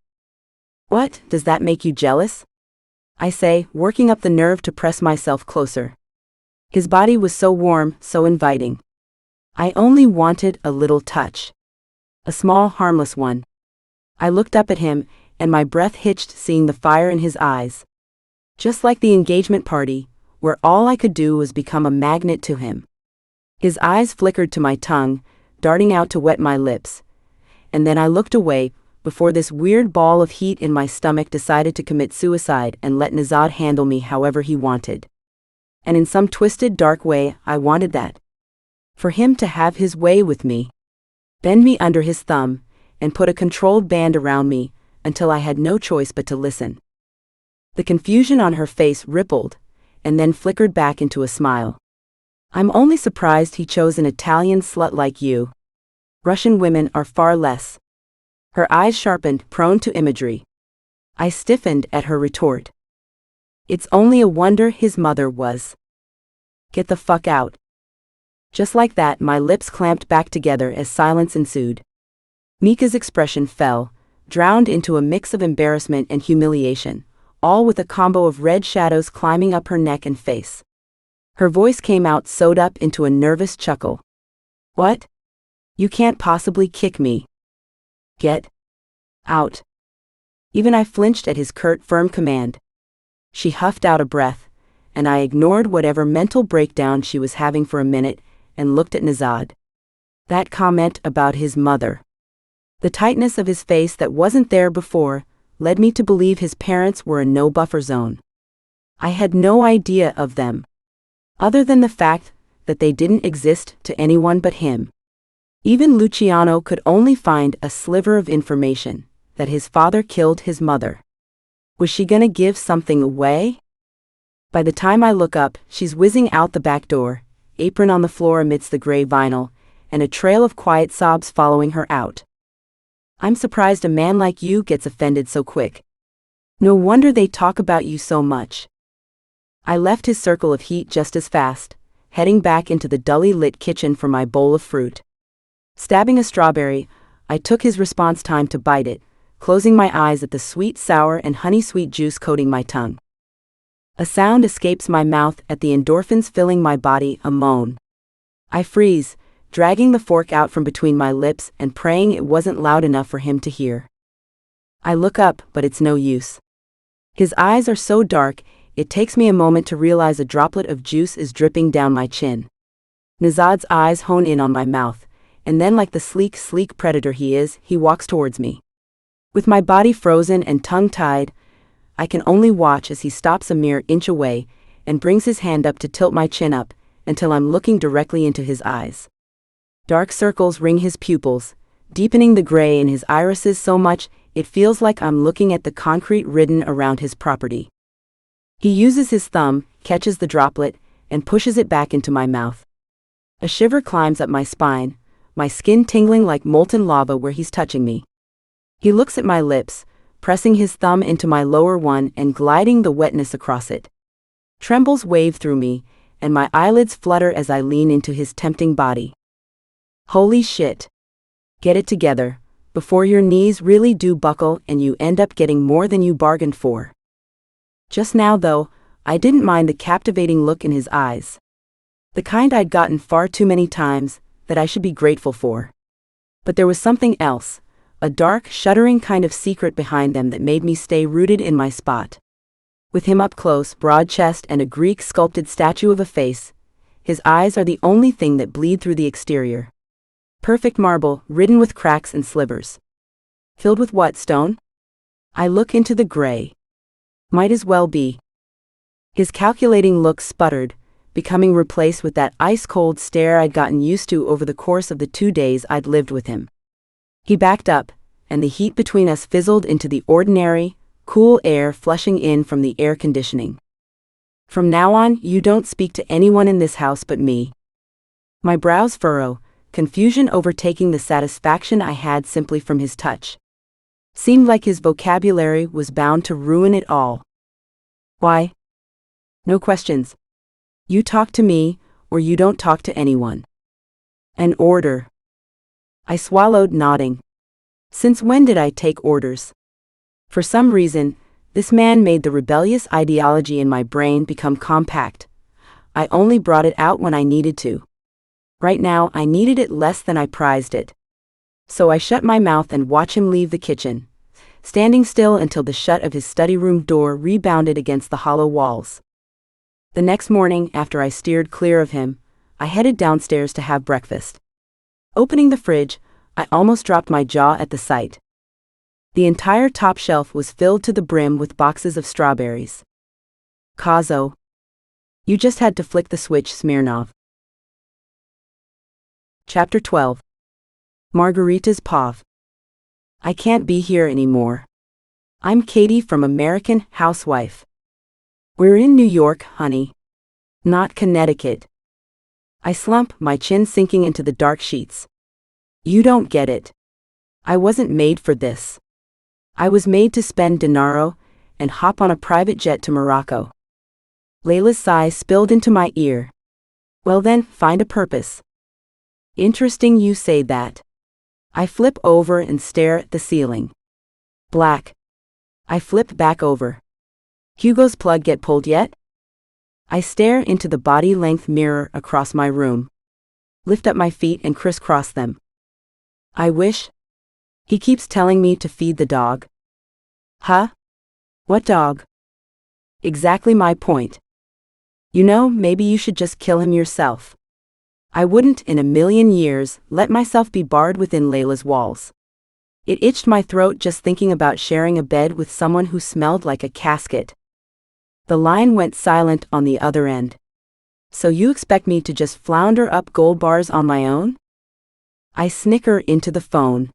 What, does that make you jealous? I say, working up the nerve to press myself closer. His body was so warm, so inviting. I only wanted a little touch. A small, harmless one. I looked up at him, and my breath hitched seeing the fire in his eyes. Just like the engagement party, where all I could do was become a magnet to him. His eyes flickered to my tongue, darting out to wet my lips, and then I looked away, before this weird ball of heat in my stomach decided to commit suicide and let Nezhad handle me however he wanted. And in some twisted, dark way, I wanted that. For him to have his way with me. Bend me under his thumb, and put a controlled band around me, until I had no choice but to listen. The confusion on her face rippled, and then flickered back into a smile. I'm only surprised he chose an Italian slut like you. Russian women are far less. Her eyes sharpened, prone to imagery. I stiffened at her retort. It's only a wonder his mother was. Get the fuck out. Just like that, my lips clamped back together as silence ensued. Mika's expression fell, drowned into a mix of embarrassment and humiliation, all with a combo of red shadows climbing up her neck and face. Her voice came out sewed up into a nervous chuckle. What? You can't possibly kick me. Get out. Even I flinched at his curt, firm command. She huffed out a breath, and I ignored whatever mental breakdown she was having for a minute and looked at Nezhad. That comment about his mother. The tightness of his face that wasn't there before led me to believe his parents were a no-buffer zone. I had no idea of them, other than the fact that they didn't exist to anyone but him. Even Luciano could only find a sliver of information, that his father killed his mother. Was she gonna give something away? By the time I look up, she's whizzing out the back door, apron on the floor amidst the gray vinyl, and a trail of quiet sobs following her out. I'm surprised a man like you gets offended so quick. No wonder they talk about you so much. I left his circle of heat just as fast, heading back into the dully lit kitchen for my bowl of fruit. Stabbing a strawberry, I took his response time to bite it, closing my eyes at the sweet, sour, and honey-sweet juice coating my tongue. A sound escapes my mouth at the endorphins filling my body, a moan. I freeze, dragging the fork out from between my lips and praying it wasn't loud enough for him to hear. I look up, but it's no use. His eyes are so dark, it takes me a moment to realize a droplet of juice is dripping down my chin. Nezhad's eyes hone in on my mouth, and then like the sleek predator he is, he walks towards me. With my body frozen and tongue-tied, I can only watch as he stops a mere inch away and brings his hand up to tilt my chin up until I'm looking directly into his eyes. Dark circles ring his pupils, deepening the gray in his irises so much it feels like I'm looking at the concrete ridden around his property. He uses his thumb, catches the droplet, and pushes it back into my mouth. A shiver climbs up my spine, my skin tingling like molten lava where he's touching me. He looks at my lips, pressing his thumb into my lower one and gliding the wetness across it. Trembles wave through me, and my eyelids flutter as I lean into his tempting body. Holy shit. Get it together, before your knees really do buckle and you end up getting more than you bargained for. Just now, though, I didn't mind the captivating look in his eyes. The kind I'd gotten far too many times, that I should be grateful for. But there was something else, a dark, shuddering kind of secret behind them that made me stay rooted in my spot. With him up close, broad chest and a Greek sculpted statue of a face, his eyes are the only thing that bleed through the exterior. Perfect marble, ridden with cracks and slivers. Filled with what, stone? I look into the gray. Might as well be. His calculating look sputtered, becoming replaced with that ice-cold stare I'd gotten used to over the course of the 2 days I'd lived with him. He backed up, and the heat between us fizzled into the ordinary, cool air flushing in from the air conditioning. From now on, you don't speak to anyone in this house but me. My brows furrow, confusion overtaking the satisfaction I had simply from his touch. Seemed like his vocabulary was bound to ruin it all. Why? No questions. You talk to me, or you don't talk to anyone. An order. I swallowed, nodding. Since when did I take orders? For some reason, this man made the rebellious ideology in my brain become compact. I only brought it out when I needed to. Right now, I needed it less than I prized it. So I shut my mouth and watched him leave the kitchen, standing still until the shut of his study room door rebounded against the hollow walls. The next morning, after I steered clear of him, I headed downstairs to have breakfast. Opening the fridge, I almost dropped my jaw at the sight. The entire top shelf was filled to the brim with boxes of strawberries. Kazo. You just had to flick the switch, Smirnov. Chapter 12. Margherita's POV. I can't be here anymore. I'm Katie from American Housewife. We're in New York, honey. Not Connecticut. I slump, my chin sinking into the dark sheets. You don't get it. I wasn't made for this. I was made to spend dinero and hop on a private jet to Morocco. Layla's sigh spilled into my ear. Well then, find a purpose. Interesting you say that. I flip over and stare at the ceiling. Black. I flip back over. Hugo's plug get pulled yet? I stare into the body-length mirror across my room. Lift up my feet and crisscross them. I wish. He keeps telling me to feed the dog. Huh? What dog? Exactly my point. You know, maybe you should just kill him yourself. I wouldn't in a million years let myself be barred within Layla's walls. It itched my throat just thinking about sharing a bed with someone who smelled like a casket. The line went silent on the other end. So you expect me to just flounder up gold bars on my own? I snicker into the phone.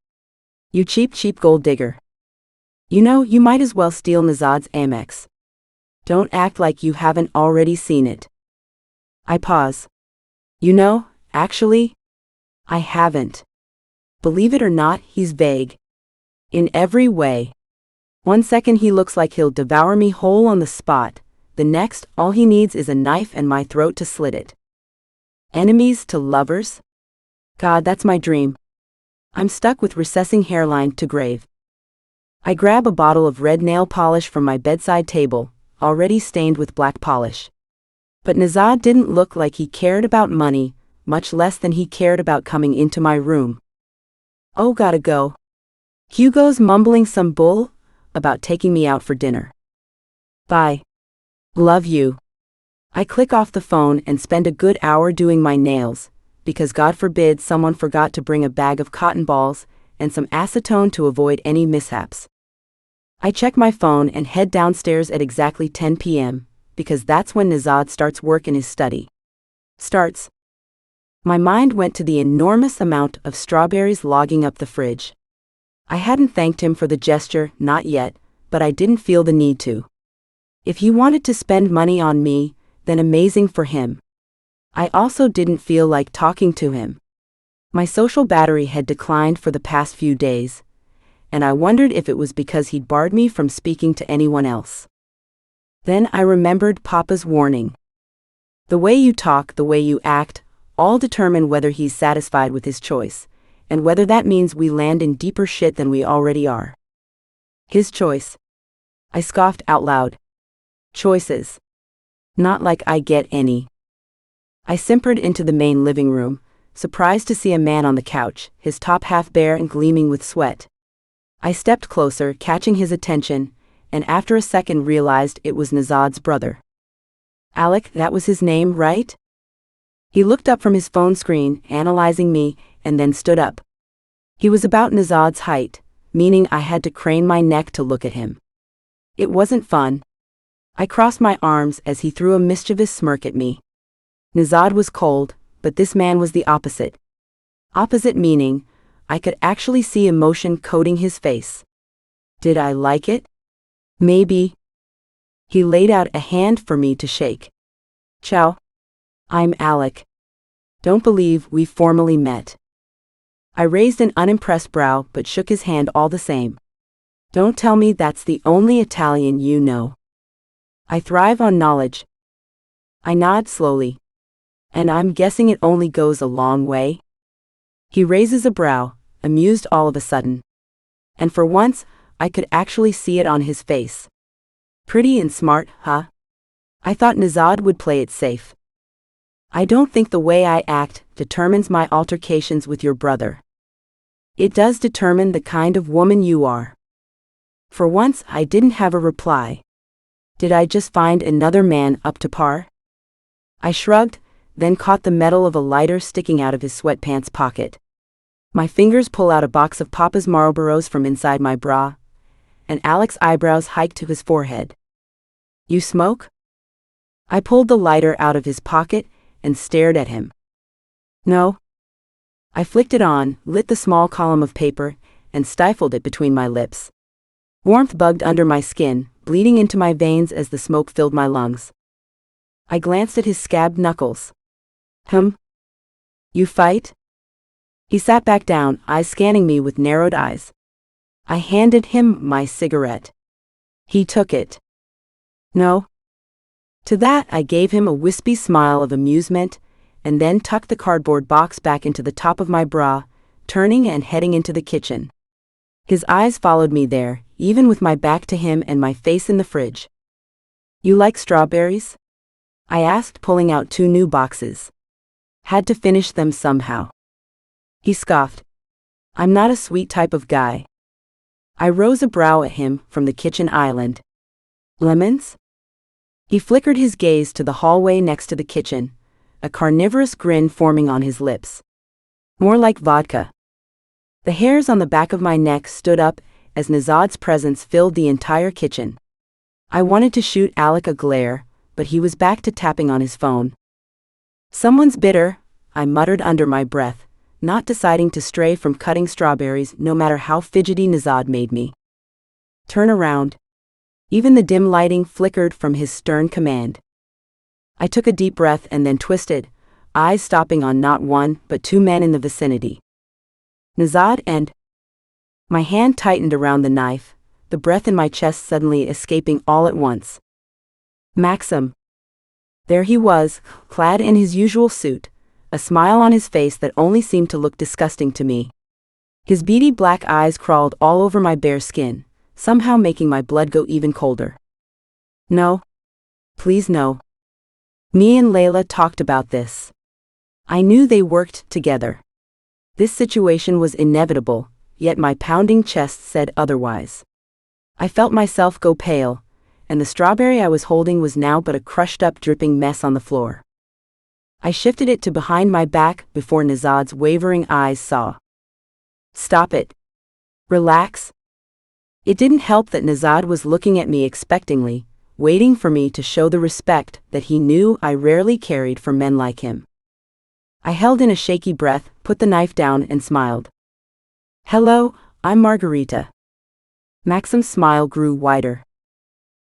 You cheap gold digger. You know, you might as well steal Nezhad's Amex. Don't act like you haven't already seen it. I pause. You know, actually, I haven't. Believe it or not, he's vague. In every way. 1 second he looks like he'll devour me whole on the spot. The next, all he needs is a knife and my throat to slit it. Enemies to lovers? God, that's my dream. I'm stuck with recessing hairline to grave. I grab a bottle of red nail polish from my bedside table, already stained with black polish. But Nezhad didn't look like he cared about money, much less than he cared about coming into my room. Oh, gotta go. Hugo's mumbling some bull about taking me out for dinner. Bye. Love you. I click off the phone and spend a good hour doing my nails, because God forbid someone forgot to bring a bag of cotton balls and some acetone to avoid any mishaps. I check my phone and head downstairs at exactly 10 p.m., because that's when Nezhad starts work in his study. Starts. My mind went to the enormous amount of strawberries logging up the fridge. I hadn't thanked him for the gesture, not yet, but I didn't feel the need to. If he wanted to spend money on me, then amazing for him. I also didn't feel like talking to him. My social battery had declined for the past few days, and I wondered if it was because he'd barred me from speaking to anyone else. Then I remembered Papa's warning. The way you talk, the way you act, all determine whether he's satisfied with his choice, and whether that means we land in deeper shit than we already are. His choice. I scoffed out loud. Choices. Not like I get any. I simpered into the main living room, surprised to see a man on the couch, his top half bare and gleaming with sweat. I stepped closer, catching his attention, and after a second realized it was Nezhad's brother. Alec, that was his name, right? He looked up from his phone screen, analyzing me, and then stood up. He was about Nezhad's height, meaning I had to crane my neck to look at him. It wasn't fun. I crossed my arms as he threw a mischievous smirk at me. Nezhad was cold, but this man was the opposite. Opposite meaning, I could actually see emotion coating his face. Did I like it? Maybe. He laid out a hand for me to shake. Ciao. I'm Alec. Don't believe we formally met. I raised an unimpressed brow but shook his hand all the same. Don't tell me that's the only Italian you know. I thrive on knowledge. I nod slowly. And I'm guessing it only goes a long way? He raises a brow, amused all of a sudden. And for once, I could actually see it on his face. Pretty and smart, huh? I thought Nezhad would play it safe. I don't think the way I act determines my altercations with your brother. It does determine the kind of woman you are. For once, I didn't have a reply. Did I just find another man up to par? I shrugged, then caught the metal of a lighter sticking out of his sweatpants pocket. My fingers pull out a box of Papa's Marlboros from inside my bra, and Alex's eyebrows hiked to his forehead. "You smoke?" I pulled the lighter out of his pocket and stared at him. "No." I flicked it on, lit the small column of paper, and stifled it between my lips. Warmth bugged under my skin, bleeding into my veins as the smoke filled my lungs. I glanced at his scabbed knuckles. You fight?" He sat back down, eyes scanning me with narrowed eyes. I handed him my cigarette. He took it. "No." To that I gave him a wispy smile of amusement, and then tucked the cardboard box back into the top of my bra, turning and heading into the kitchen. His eyes followed me there, even with my back to him and my face in the fridge. "You like strawberries?" I asked, pulling out 2 new boxes. Had to finish them somehow. He scoffed. "I'm not a sweet type of guy." I rose a brow at him from the kitchen island. "Lemons?" He flickered his gaze to the hallway next to the kitchen, a carnivorous grin forming on his lips. "More like vodka." The hairs on the back of my neck stood up as Nezhad's presence filled the entire kitchen. I wanted to shoot Alec a glare, but he was back to tapping on his phone. "Someone's bitter," I muttered under my breath, not deciding to stray from cutting strawberries no matter how fidgety Nezhad made me. "Turn around." Even the dim lighting flickered from his stern command. I took a deep breath and then twisted, eyes stopping on not one but 2 men in the vicinity. Nezhad and... My hand tightened around the knife, the breath in my chest suddenly escaping all at once. Maksim. There he was, clad in his usual suit, a smile on his face that only seemed to look disgusting to me. His beady black eyes crawled all over my bare skin, somehow making my blood go even colder. "No. Please no. Me and Layla talked about this." I knew they worked together. This situation was inevitable, yet my pounding chest said otherwise. I felt myself go pale, and the strawberry I was holding was now but a crushed-up dripping mess on the floor. I shifted it to behind my back before Nezhad's wavering eyes saw. "Stop it. Relax." It didn't help that Nezhad was looking at me expectantly, waiting for me to show the respect that he knew I rarely carried for men like him. I held in a shaky breath, put the knife down and smiled. "Hello, I'm Margherita." Maksim's smile grew wider.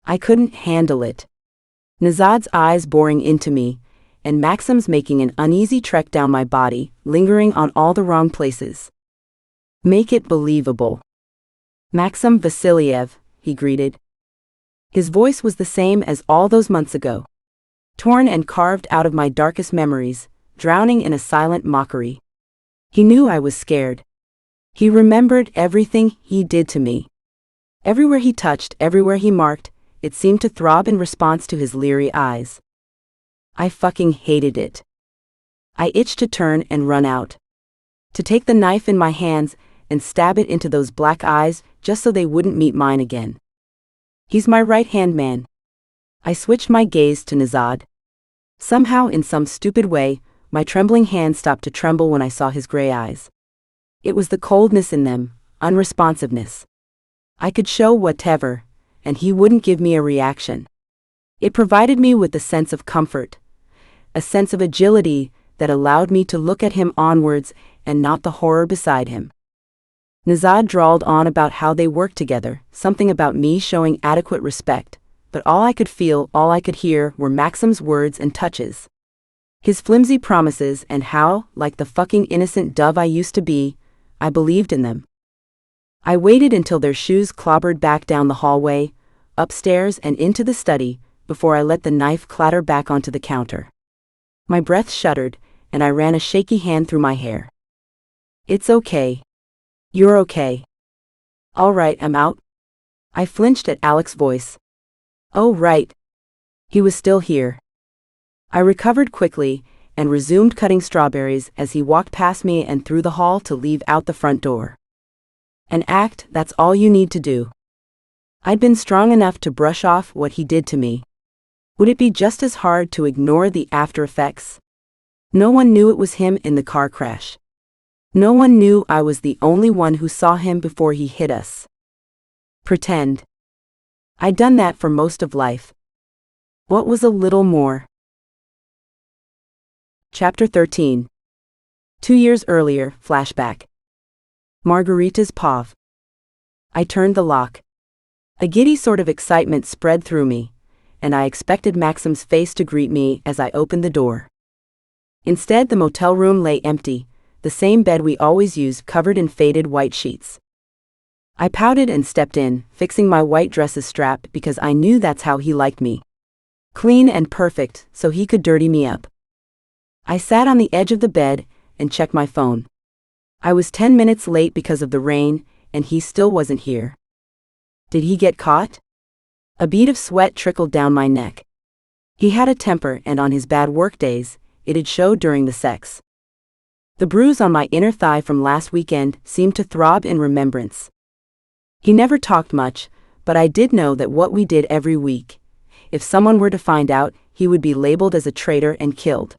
I couldn't handle it. Nezhad's eyes boring into me, and Maksim's making an uneasy trek down my body, lingering on all the wrong places. "Make it believable." "Maksim Vassiliev," he greeted. His voice was the same as all those months ago, torn and carved out of my darkest memories, drowning in a silent mockery. He knew I was scared. He remembered everything he did to me. Everywhere he touched, everywhere he marked, it seemed to throb in response to his leery eyes. I fucking hated it. I itched to turn and run out. To take the knife in my hands and stab it into those black eyes just so they wouldn't meet mine again. He's my right-hand man. I switched my gaze to Nezhad. Somehow, in some stupid way, my trembling hand stopped to tremble when I saw his gray eyes. It was the coldness in them, unresponsiveness. I could show whatever, and he wouldn't give me a reaction. It provided me with a sense of comfort, a sense of agility that allowed me to look at him onwards and not the horror beside him. Nezhad drawled on about how they worked together, something about me showing adequate respect, but all I could feel, all I could hear were Maksim's words and touches. His flimsy promises and how, like the fucking innocent dove I used to be, I believed in them. I waited until their shoes clobbered back down the hallway, upstairs and into the study, before I let the knife clatter back onto the counter. My breath shuddered, and I ran a shaky hand through my hair. "It's okay. You're okay." "All right, I'm out." I flinched at Alec's voice. "Oh right." He was still here. I recovered quickly and resumed cutting strawberries as he walked past me and through the hall to leave out the front door. An act, that's all you need to do. I'd been strong enough to brush off what he did to me. Would it be just as hard to ignore the after effects? No one knew it was him in the car crash. No one knew I was the only one who saw him before he hit us. Pretend. I'd done that for most of life. What was a little more? Chapter 13. 2 years earlier, flashback. Margherita's POV. I turned the lock. A giddy sort of excitement spread through me, and I expected Maksim's face to greet me as I opened the door. Instead, the motel room lay empty, the same bed we always use covered in faded white sheets. I pouted and stepped in, fixing my white dress's strap because I knew that's how he liked me. Clean and perfect, so he could dirty me up. I sat on the edge of the bed and checked my phone. I was 10 minutes late because of the rain, and he still wasn't here. Did he get caught? A bead of sweat trickled down my neck. He had a temper, and on his bad work days, it'd show during the sex. The bruise on my inner thigh from last weekend seemed to throb in remembrance. He never talked much, but I did know that what we did every week. If someone were to find out, he would be labeled as a traitor and killed.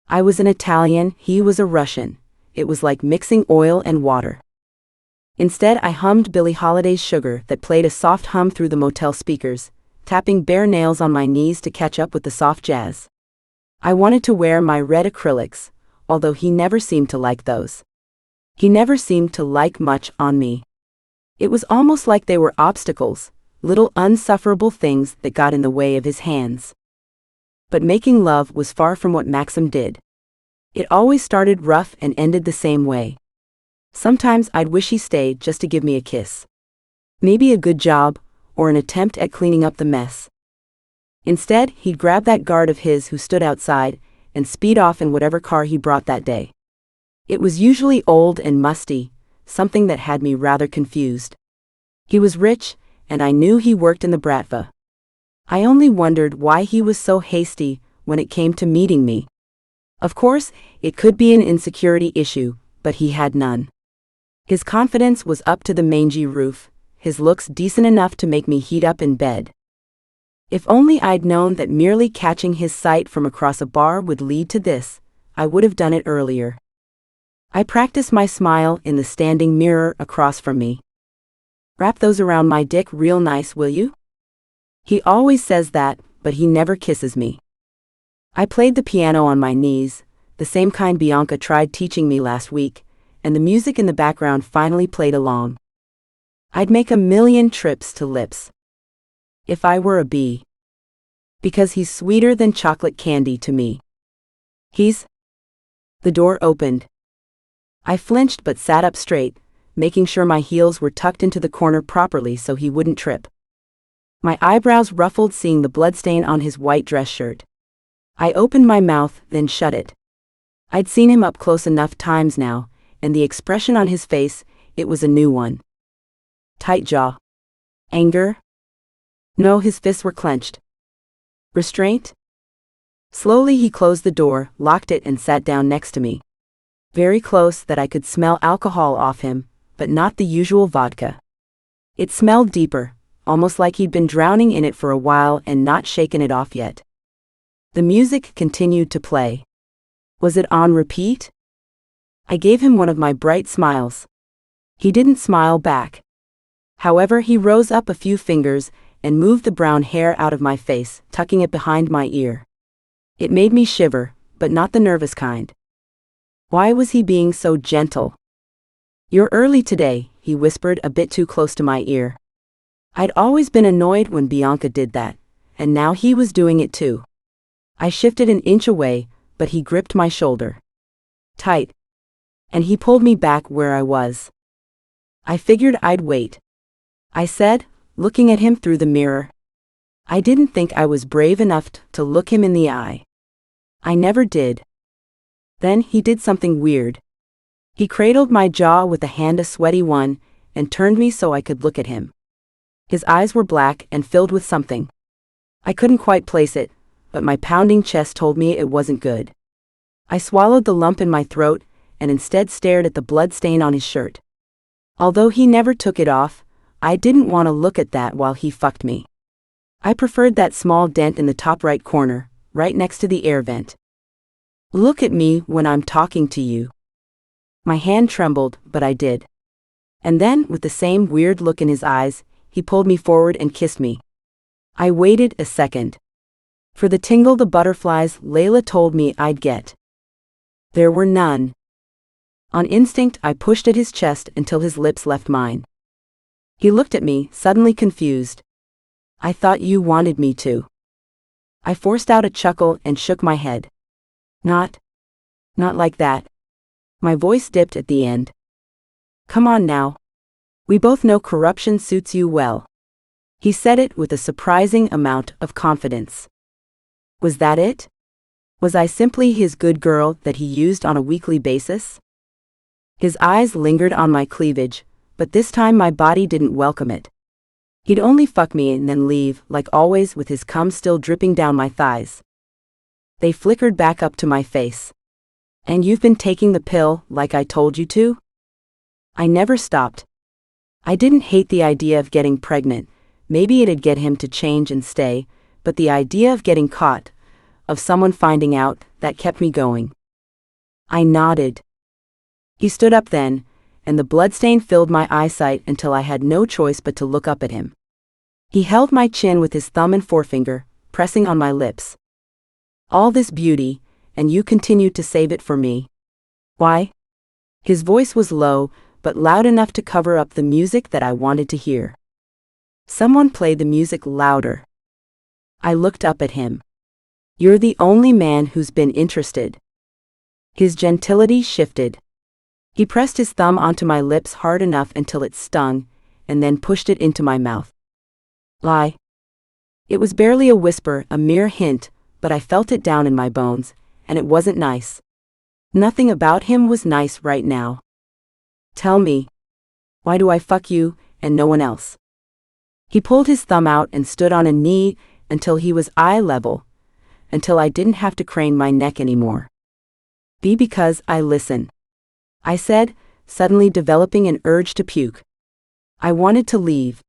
I was an Italian, he was a Russian. It was like mixing oil and water. Instead, I hummed Billie Holiday's Sugar that played a soft hum through the motel speakers, tapping bare nails on my knees to catch up with the soft jazz. I wanted to wear my red acrylics, although he never seemed to like those. He never seemed to like much on me. It was almost like they were obstacles, little unsufferable things that got in the way of his hands. But making love was far from what Maksim did. It always started rough and ended the same way. Sometimes I'd wish he stayed just to give me a kiss. Maybe a good job, or an attempt at cleaning up the mess. Instead, he'd grab that guard of his who stood outside, and speed off in whatever car he brought that day. It was usually old and musty, something that had me rather confused. He was rich, and I knew he worked in the Bratva. I only wondered why he was so hasty when it came to meeting me. Of course, it could be an insecurity issue, but he had none. His confidence was up to the mangy roof, his looks decent enough to make me heat up in bed. If only I'd known that merely catching his sight from across a bar would lead to this, I would have done it earlier. I practiced my smile in the standing mirror across from me. Wrap those around my dick real nice, will you? He always says that, but he never kisses me. I played the piano on my knees, the same kind Bianca tried teaching me last week, and the music in the background finally played along. I'd make a million trips to lips. If I were a bee. Because he's sweeter than chocolate candy to me. The door opened. I flinched but sat up straight, making sure my heels were tucked into the corner properly so he wouldn't trip. My eyebrows ruffled seeing the bloodstain on his white dress shirt. I opened my mouth, then shut it. I'd seen him up close enough times now, and the expression on his face, it was a new one. Tight jaw. Anger? No, his fists were clenched. Restraint? Slowly he closed the door, locked it, and sat down next to me. Very close that I could smell alcohol off him, but not the usual vodka. It smelled deeper, almost like he'd been drowning in it for a while and not shaken it off yet. The music continued to play. Was it on repeat? I gave him one of my bright smiles. He didn't smile back. However, he rose up a few fingers and moved the brown hair out of my face, tucking it behind my ear. It made me shiver, but not the nervous kind. Why was he being so gentle? You're early today, he whispered a bit too close to my ear. I'd always been annoyed when Bianca did that, and now he was doing it too. I shifted an inch away, but he gripped my shoulder. Tight. And he pulled me back where I was. I figured I'd wait. I said, looking at him through the mirror. I didn't think I was brave enough to look him in the eye. I never did. Then he did something weird. He cradled my jaw with a hand, a sweaty one, and turned me so I could look at him. His eyes were black and filled with something. I couldn't quite place it, but my pounding chest told me it wasn't good. I swallowed the lump in my throat and instead stared at the blood stain on his shirt. Although he never took it off, I didn't want to look at that while he fucked me. I preferred that small dent in the top right corner, right next to the air vent. Look at me when I'm talking to you. My hand trembled, but I did. And then, with the same weird look in his eyes, he pulled me forward and kissed me. I waited a second. For the tingle the butterflies Layla told me I'd get. There were none. On instinct, I pushed at his chest until his lips left mine. He looked at me, suddenly confused. I thought you wanted me to. I forced out a chuckle and shook my head. Not like that. My voice dipped at the end. Come on now. We both know corruption suits you well. He said it with a surprising amount of confidence. Was that it? Was I simply his good girl that he used on a weekly basis? His eyes lingered on my cleavage, but this time my body didn't welcome it. He'd only fuck me and then leave, like always, with his cum still dripping down my thighs. They flickered back up to my face. And you've been taking the pill, like I told you to? I never stopped. I didn't hate the idea of getting pregnant. Maybe it'd get him to change and stay, but the idea of getting caught, of someone finding out, that kept me going. I nodded. He stood up then, and the bloodstain filled my eyesight until I had no choice but to look up at him. He held my chin with his thumb and forefinger, pressing on my lips. All this beauty, and you continued to save it for me. Why? His voice was low, but loud enough to cover up the music that I wanted to hear. Someone played the music louder. I looked up at him. You're the only man who's been interested. His gentility shifted. He pressed his thumb onto my lips hard enough until it stung, and then pushed it into my mouth. Lie. It was barely a whisper, a mere hint, but I felt it down in my bones, and it wasn't nice. Nothing about him was nice right now. Tell me. Why do I fuck you, and no one else? He pulled his thumb out and stood on a knee until he was eye level, until I didn't have to crane my neck anymore. Because I listen. I said, suddenly developing an urge to puke. I wanted to leave.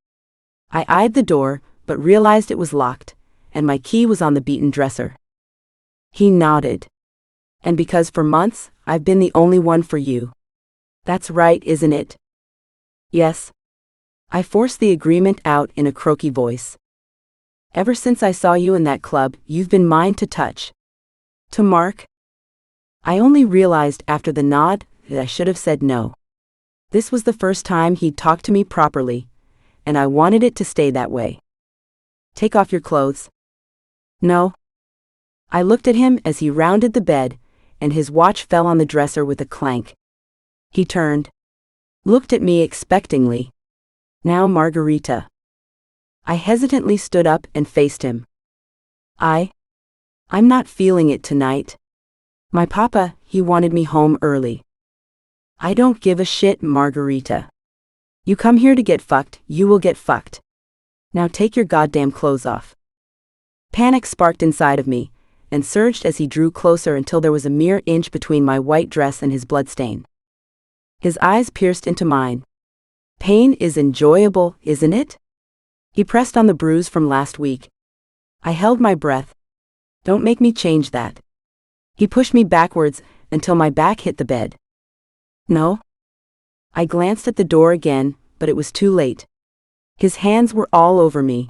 I eyed the door, but realized it was locked, and my key was on the beaten dresser. He nodded. And because for months, I've been the only one for you. That's right, isn't it? Yes. I forced the agreement out in a croaky voice. Ever since I saw you in that club, you've been mine to touch. To mark. I only realized after the nod that I should have said no. This was the first time he'd talked to me properly, and I wanted it to stay that way. Take off your clothes. No. I looked at him as he rounded the bed, and his watch fell on the dresser with a clank. He turned. Looked at me expectingly. Now Margherita. I hesitantly stood up and faced him. I'm not feeling it tonight. My papa, he wanted me home early. I don't give a shit, Margherita. You come here to get fucked, you will get fucked. Now take your goddamn clothes off. Panic sparked inside of me, and surged as he drew closer until there was a mere inch between my white dress and his bloodstain. His eyes pierced into mine. Pain is enjoyable, isn't it? He pressed on the bruise from last week. I held my breath. Don't make me change that. He pushed me backwards until my back hit the bed. No? I glanced at the door again, but it was too late. His hands were all over me,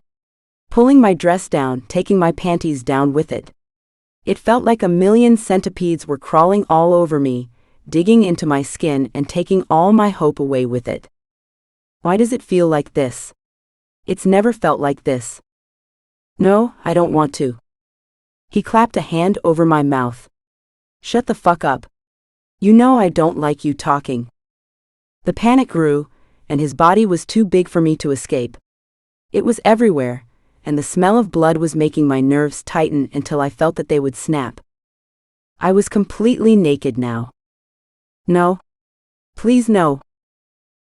pulling my dress down, taking my panties down with it. It felt like a million centipedes were crawling all over me, digging into my skin and taking all my hope away with it. Why does it feel like this? It's never felt like this. No, I don't want to. He clapped a hand over my mouth. Shut the fuck up. You know I don't like you talking. The panic grew, and his body was too big for me to escape. It was everywhere, and the smell of blood was making my nerves tighten until I felt that they would snap. I was completely naked now. No. Please no.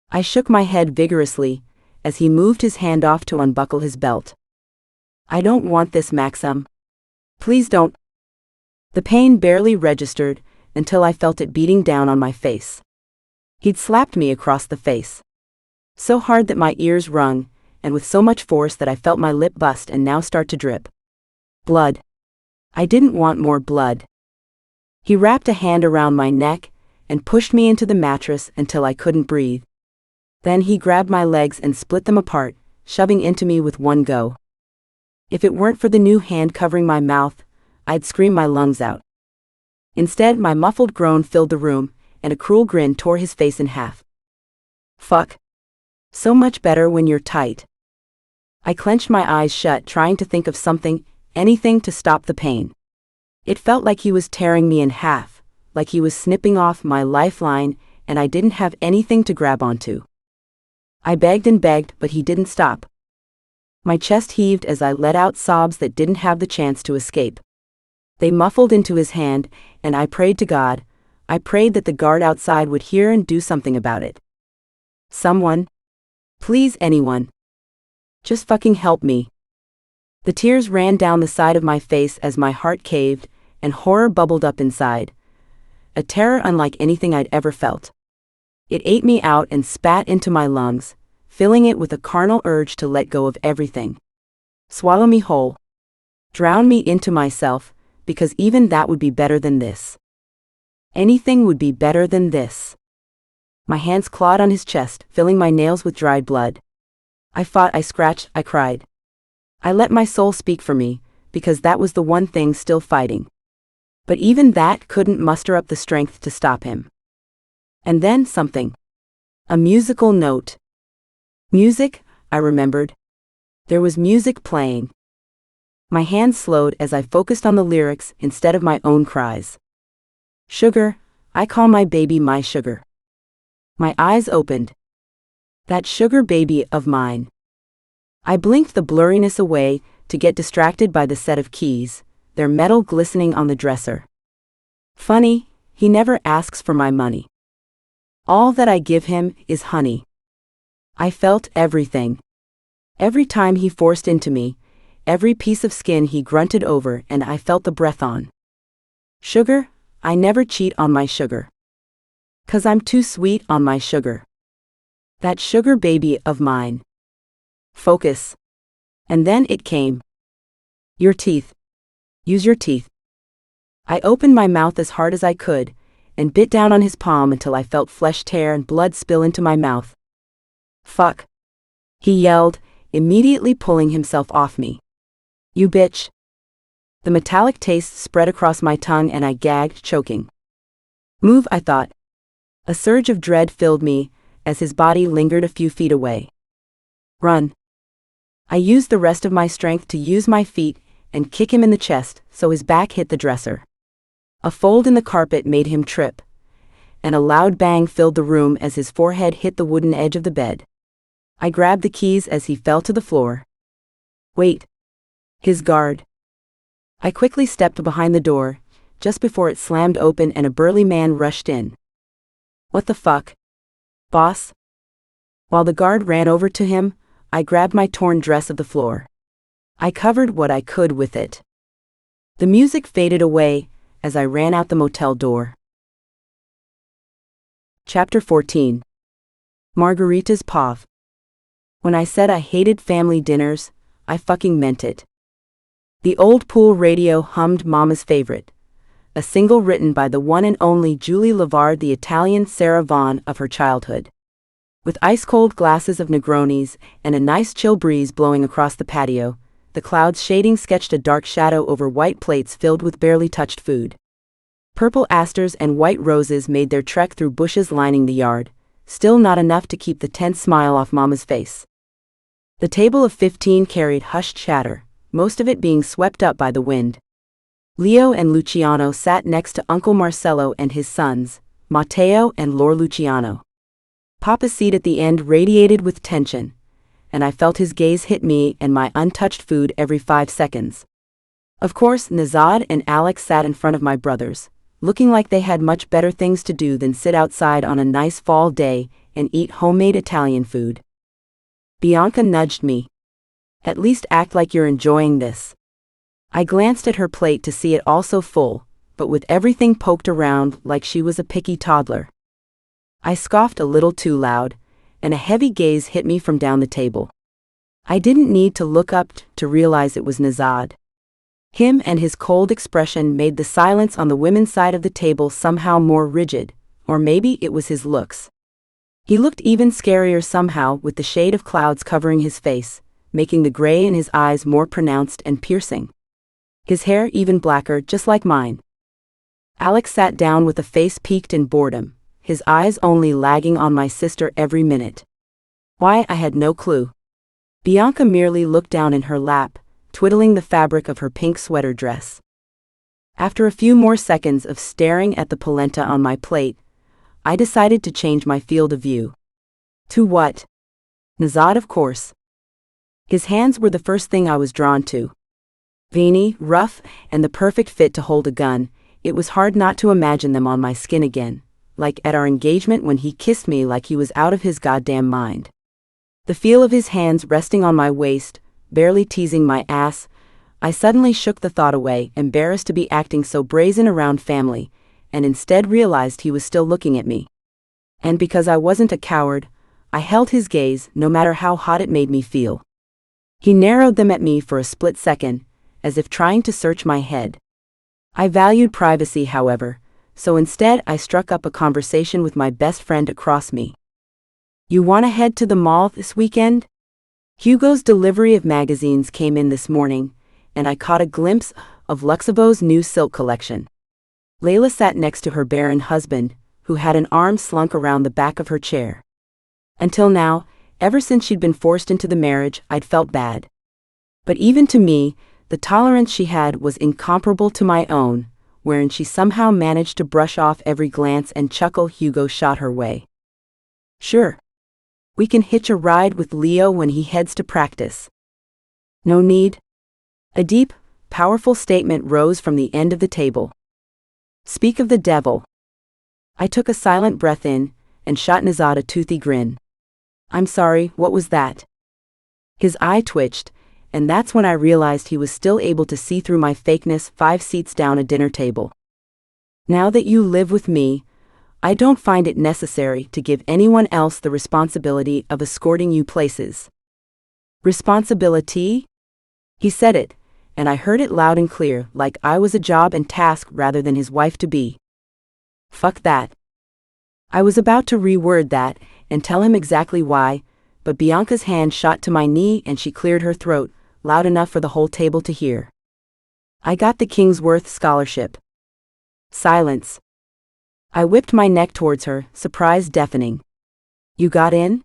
I shook my head vigorously, as he moved his hand off to unbuckle his belt. I don't want this, Maksim. Please don't. The pain barely registered, until I felt it beating down on my face. He'd slapped me across the face. So hard that my ears rung, and with so much force that I felt my lip bust and now start to drip. Blood. I didn't want more blood. He wrapped a hand around my neck, and pushed me into the mattress until I couldn't breathe. Then he grabbed my legs and split them apart, shoving into me with one go. If it weren't for the new hand covering my mouth, I'd scream my lungs out. Instead, my muffled groan filled the room, and a cruel grin tore his face in half. Fuck. So much better when you're tight. I clenched my eyes shut, trying to think of something, anything to stop the pain. It felt like he was tearing me in half, like he was snipping off my lifeline, and I didn't have anything to grab onto. I begged and begged, but he didn't stop. My chest heaved as I let out sobs that didn't have the chance to escape. They muffled into his hand, and I prayed to God. I prayed that the guard outside would hear and do something about it. Someone. Please, anyone. Just fucking help me. The tears ran down the side of my face as my heart caved, and horror bubbled up inside. A terror unlike anything I'd ever felt. It ate me out and spat into my lungs, filling it with a carnal urge to let go of everything. Swallow me whole. Drown me into myself, because even that would be better than this. Anything would be better than this. My hands clawed on his chest, filling my nails with dried blood. I fought, I scratched, I cried. I let my soul speak for me, because that was the one thing still fighting. But even that couldn't muster up the strength to stop him. And then something. A musical note. Music, I remembered. There was music playing. My hands slowed as I focused on the lyrics instead of my own cries. Sugar, I call my baby my sugar. My eyes opened. That sugar baby of mine. I blinked the blurriness away to get distracted by the set of keys, their metal glistening on the dresser. Funny, he never asks for my money. All that I give him is honey. I felt everything. Every time he forced into me, every piece of skin he grunted over, and I felt the breath on. Sugar, I never cheat on my sugar. 'Cause I'm too sweet on my sugar. That sugar baby of mine. Focus. And then it came. Your teeth. Use your teeth. I opened my mouth as hard as I could, and bit down on his palm until I felt flesh tear and blood spill into my mouth. Fuck. He yelled, immediately pulling himself off me. You bitch. The metallic taste spread across my tongue and I gagged, choking. Move, I thought. A surge of dread filled me as his body lingered a few feet away. Run. I used the rest of my strength to use my feet and kick him in the chest so his back hit the dresser. A fold in the carpet made him trip, and a loud bang filled the room as his forehead hit the wooden edge of the bed. I grabbed the keys as he fell to the floor. Wait. His guard. I quickly stepped behind the door, just before it slammed open and a burly man rushed in. What the fuck? Boss? While the guard ran over to him, I grabbed my torn dress of the floor. I covered what I could with it. The music faded away as I ran out the motel door. Chapter 14. Margherita's Pav. When I said I hated family dinners, I fucking meant it. The old pool radio hummed Mama's Favorite, a single written by the one and only Julie Lavard, the Italian Sarah Vaughan of her childhood. With ice-cold glasses of Negronis and a nice chill breeze blowing across the patio, the clouds shading sketched a dark shadow over white plates filled with barely touched food. Purple asters and white roses made their trek through bushes lining the yard, still not enough to keep the tense smile off Mama's face. The table of 15 carried hushed chatter, most of it being swept up by the wind. Leo and Luciano sat next to Uncle Marcello and his sons, Matteo and Lor Luciano. Papa's seat at the end radiated with tension, and I felt his gaze hit me and my untouched food every 5 seconds. Of course, Nezhad and Alex sat in front of my brothers, looking like they had much better things to do than sit outside on a nice fall day and eat homemade Italian food. Bianca nudged me. At least act like you're enjoying this. I glanced at her plate to see it also full, but with everything poked around like she was a picky toddler. I scoffed a little too loud, and a heavy gaze hit me from down the table. I didn't need to look up to realize it was Nezhad. Him and his cold expression made the silence on the women's side of the table somehow more rigid, or maybe it was his looks. He looked even scarier somehow, with the shade of clouds covering his face, making the gray in his eyes more pronounced and piercing. His hair even blacker, just like mine. Alex sat down with a face peaked in boredom, his eyes only lagging on my sister every minute. Why, I had no clue. Bianca merely looked down in her lap, twiddling the fabric of her pink sweater dress. After a few more seconds of staring at the polenta on my plate, I decided to change my field of view. To what? Nezhad, of course. His hands were the first thing I was drawn to. Veiny, rough, and the perfect fit to hold a gun. It was hard not to imagine them on my skin again, like at our engagement when he kissed me like he was out of his goddamn mind. The feel of his hands resting on my waist, barely teasing my ass, I suddenly shook the thought away, embarrassed to be acting so brazen around family, and instead realized he was still looking at me. And because I wasn't a coward, I held his gaze no matter how hot it made me feel. He narrowed them at me for a split second, as if trying to search my head. I valued privacy, however, so instead I struck up a conversation with my best friend across me. You want to head to the mall this weekend? Hugo's delivery of magazines came in this morning, and I caught a glimpse of Luxavo's new silk collection. Layla sat next to her barren husband, who had an arm slunk around the back of her chair. Until now, ever since she'd been forced into the marriage, I'd felt bad. But even to me, the tolerance she had was incomparable to my own, wherein she somehow managed to brush off every glance and chuckle Hugo shot her way. Sure. We can hitch a ride with Leo when he heads to practice. No need. A deep, powerful statement rose from the end of the table. Speak of the devil. I took a silent breath in, and shot Nezhad a toothy grin. I'm sorry, what was that? His eye twitched, and that's when I realized he was still able to see through my fakeness 5 seats down a dinner table. Now that you live with me, I don't find it necessary to give anyone else the responsibility of escorting you places. Responsibility? He said it, and I heard it loud and clear, like I was a job and task rather than his wife-to-be. Fuck that. I was about to reword that and tell him exactly why, but Bianca's hand shot to my knee and she cleared her throat, loud enough for the whole table to hear. I got the Kingsworth Scholarship. Silence. I whipped my neck towards her, surprise deafening. You got in?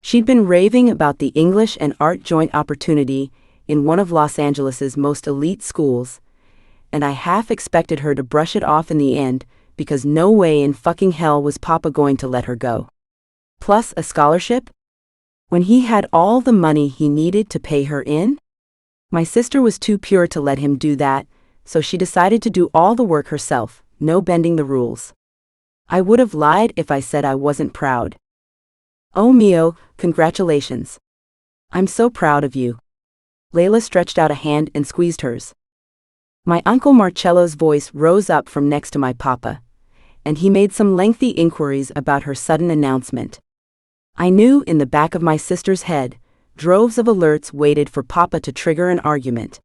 She'd been raving about the English and art joint opportunity in one of Los Angeles's most elite schools, and I half expected her to brush it off in the end, because no way in fucking hell was Papa going to let her go. Plus a scholarship? When he had all the money he needed to pay her in? My sister was too pure to let him do that, so she decided to do all the work herself, no bending the rules. I would have lied if I said I wasn't proud. Oh mio, congratulations. I'm so proud of you. Layla stretched out a hand and squeezed hers. My Uncle Marcello's voice rose up from next to my papa, and he made some lengthy inquiries about her sudden announcement. I knew in the back of my sister's head, droves of alerts waited for Papa to trigger an argument.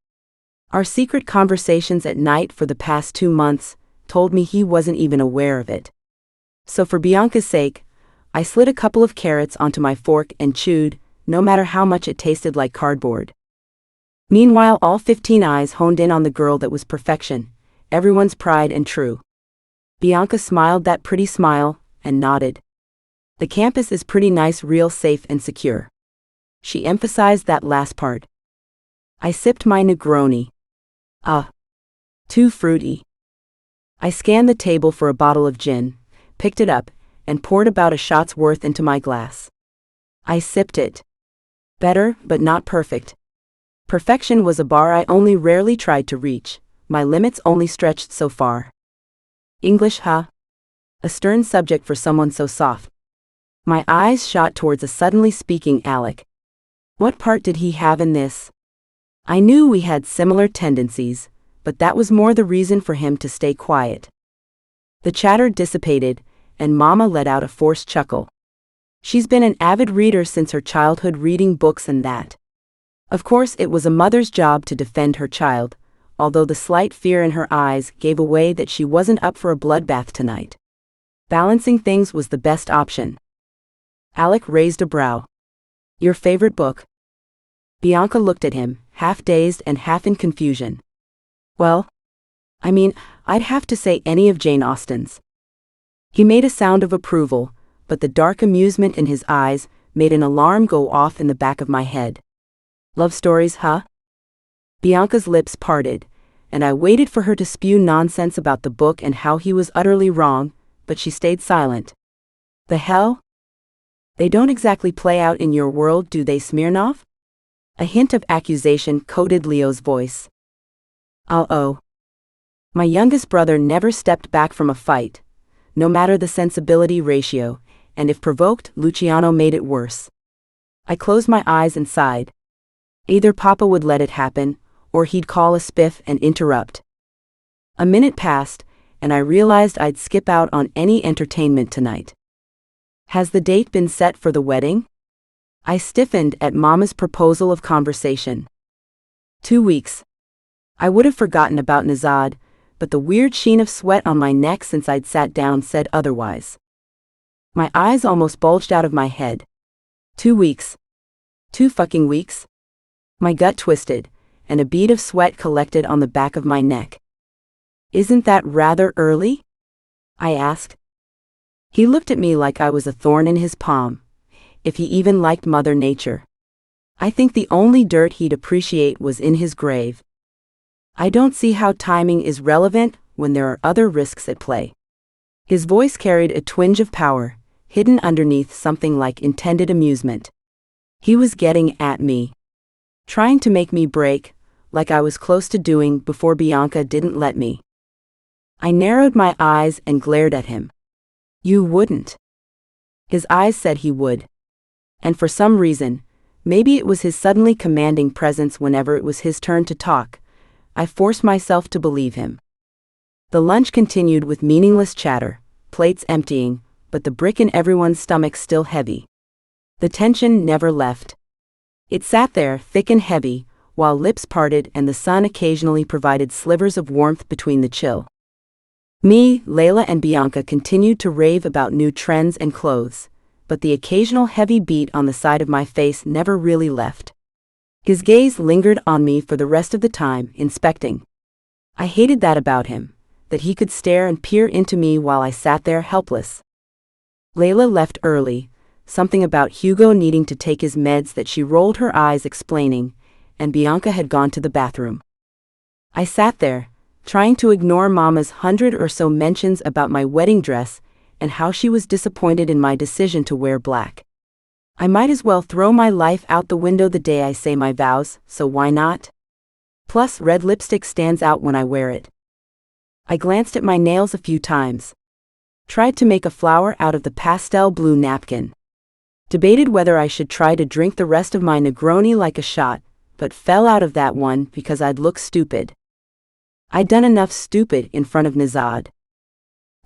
Our secret conversations at night for the past 2 months told me he wasn't even aware of it. So for Bianca's sake, I slid a couple of carrots onto my fork and chewed, no matter how much it tasted like cardboard. Meanwhile, all 15 eyes honed in on the girl that was perfection, everyone's pride and true. Bianca smiled that pretty smile, and nodded. The campus is pretty nice, real safe and secure. She emphasized that last part. I sipped my Negroni. Too fruity. I scanned the table for a bottle of gin, picked it up, and poured about a shot's worth into my glass. I sipped it. Better, but not perfect. Perfection was a bar I only rarely tried to reach, my limits only stretched so far. English, huh? A stern subject for someone so soft. My eyes shot towards a suddenly speaking Alec. What part did he have in this? I knew we had similar tendencies, but that was more the reason for him to stay quiet. The chatter dissipated, and Mama let out a forced chuckle. She's been an avid reader since her childhood, reading books and that. Of course, it was a mother's job to defend her child, although the slight fear in her eyes gave away that she wasn't up for a bloodbath tonight. Balancing things was the best option. Alec raised a brow. Your favorite book? Bianca looked at him, half dazed and half in confusion. Well, I mean, I'd have to say any of Jane Austen's. He made a sound of approval, but the dark amusement in his eyes made an alarm go off in the back of my head. Love stories, huh? Bianca's lips parted, and I waited for her to spew nonsense about the book and how he was utterly wrong, but she stayed silent. The hell? They don't exactly play out in your world, do they, Smirnov? A hint of accusation coated Leo's voice. Oh. My youngest brother never stepped back from a fight, no matter the sensibility ratio, and if provoked, Luciano made it worse. I closed my eyes and sighed. Either Papa would let it happen, or he'd call a spiff and interrupt. A minute passed, and I realized I'd skip out on any entertainment tonight. Has the date been set for the wedding? I stiffened at Mama's proposal of conversation. 2 weeks. I would have forgotten about Nezhad, but the weird sheen of sweat on my neck since I'd sat down said otherwise. My eyes almost bulged out of my head. 2 weeks. 2 fucking weeks? My gut twisted, and a bead of sweat collected on the back of my neck. Isn't that rather early? I asked. He looked at me like I was a thorn in his palm, if he even liked Mother Nature. I think the only dirt he'd appreciate was in his grave. I don't see how timing is relevant when there are other risks at play. His voice carried a twinge of power, hidden underneath something like intended amusement. He was getting at me. Trying to make me break, like I was close to doing before Bianca didn't let me. I narrowed my eyes and glared at him. You wouldn't. His eyes said he would. And for some reason, maybe it was his suddenly commanding presence whenever it was his turn to talk, I forced myself to believe him. The lunch continued with meaningless chatter, plates emptying, but the brick in everyone's stomach still heavy. The tension never left. It sat there, thick and heavy, while lips parted and the sun occasionally provided slivers of warmth between the chill. Me, Layla and Bianca continued to rave about new trends and clothes, but the occasional heavy beat on the side of my face never really left. His gaze lingered on me for the rest of the time, inspecting. I hated that about him, that he could stare and peer into me while I sat there helpless. Layla left early, something about Hugo needing to take his meds that she rolled her eyes explaining, and Bianca had gone to the bathroom. I sat there, trying to ignore Mama's 100 or so mentions about my wedding dress and how she was disappointed in my decision to wear black. I might as well throw my life out the window the day I say my vows, so why not? Plus, red lipstick stands out when I wear it. I glanced at my nails a few times. Tried to make a flower out of the pastel blue napkin. Debated whether I should try to drink the rest of my Negroni like a shot, but fell out of that one because I'd look stupid. I'd done enough stupid in front of Nezhad.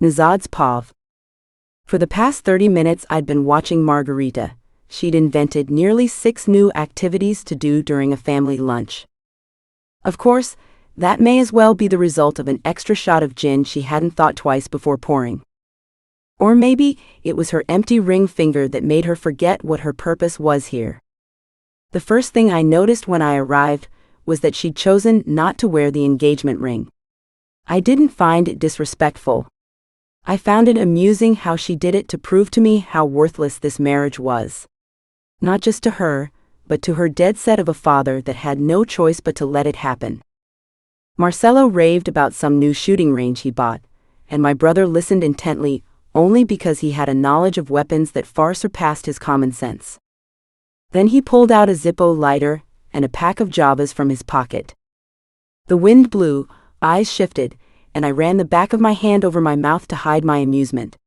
Nezhad's Pav. For the past 30 minutes I'd been watching Margherita. She'd invented nearly 6 new activities to do during a family lunch. Of course, that may as well be the result of an extra shot of gin she hadn't thought twice before pouring. Or maybe it was her empty ring finger that made her forget what her purpose was here. The first thing I noticed when I arrived was that she'd chosen not to wear the engagement ring. I didn't find it disrespectful. I found it amusing how she did it to prove to me how worthless this marriage was. Not just to her, but to her dead set of a father that had no choice but to let it happen. Marcelo raved about some new shooting range he bought, and my brother listened intently only because he had a knowledge of weapons that far surpassed his common sense. Then he pulled out a Zippo lighter and a pack of Javas from his pocket. The wind blew, eyes shifted, and I ran the back of my hand over my mouth to hide my amusement.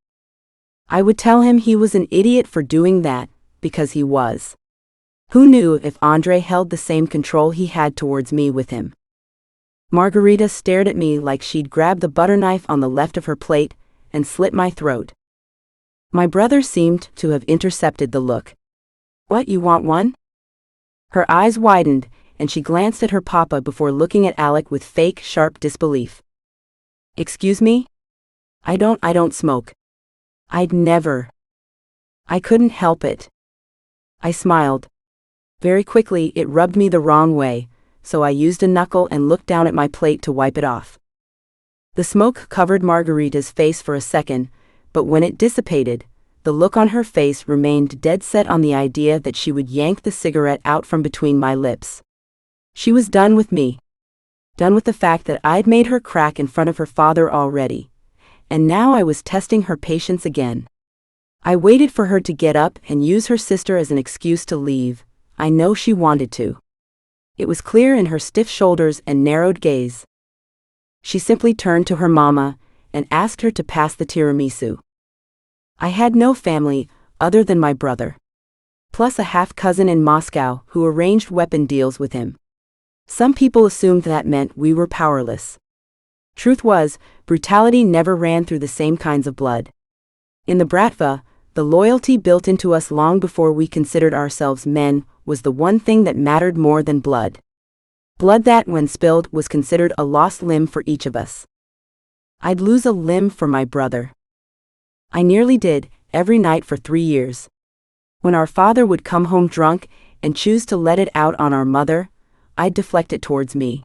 I would tell him he was an idiot for doing that, because he was. Who knew if Andre held the same control he had towards me with him? Margherita stared at me like she'd grabbed the butter knife on the left of her plate and slit my throat. My brother seemed to have intercepted the look. What, you want one? Her eyes widened, and she glanced at her papa before looking at Alec with fake, sharp disbelief. Excuse me? I don't smoke. I'd never. I couldn't help it. I smiled. Very quickly it rubbed me the wrong way, so I used a knuckle and looked down at my plate to wipe it off. The smoke covered Margherita's face for a second, but when it dissipated, the look on her face remained dead set on the idea that she would yank the cigarette out from between my lips. She was done with me. Done with the fact that I'd made her crack in front of her father already, and now I was testing her patience again. I waited for her to get up and use her sister as an excuse to leave. I know she wanted to. It was clear in her stiff shoulders and narrowed gaze. She simply turned to her mama and asked her to pass the tiramisu. I had no family other than my brother, plus a half-cousin in Moscow who arranged weapon deals with him. Some people assumed that meant we were powerless. Truth was, brutality never ran through the same kinds of blood. In the Bratva, the loyalty built into us long before we considered ourselves men was the one thing that mattered more than blood. Blood that, when spilled, was considered a lost limb for each of us. I'd lose a limb for my brother. I nearly did, every night for 3 years. When our father would come home drunk and choose to let it out on our mother, I'd deflect it towards me.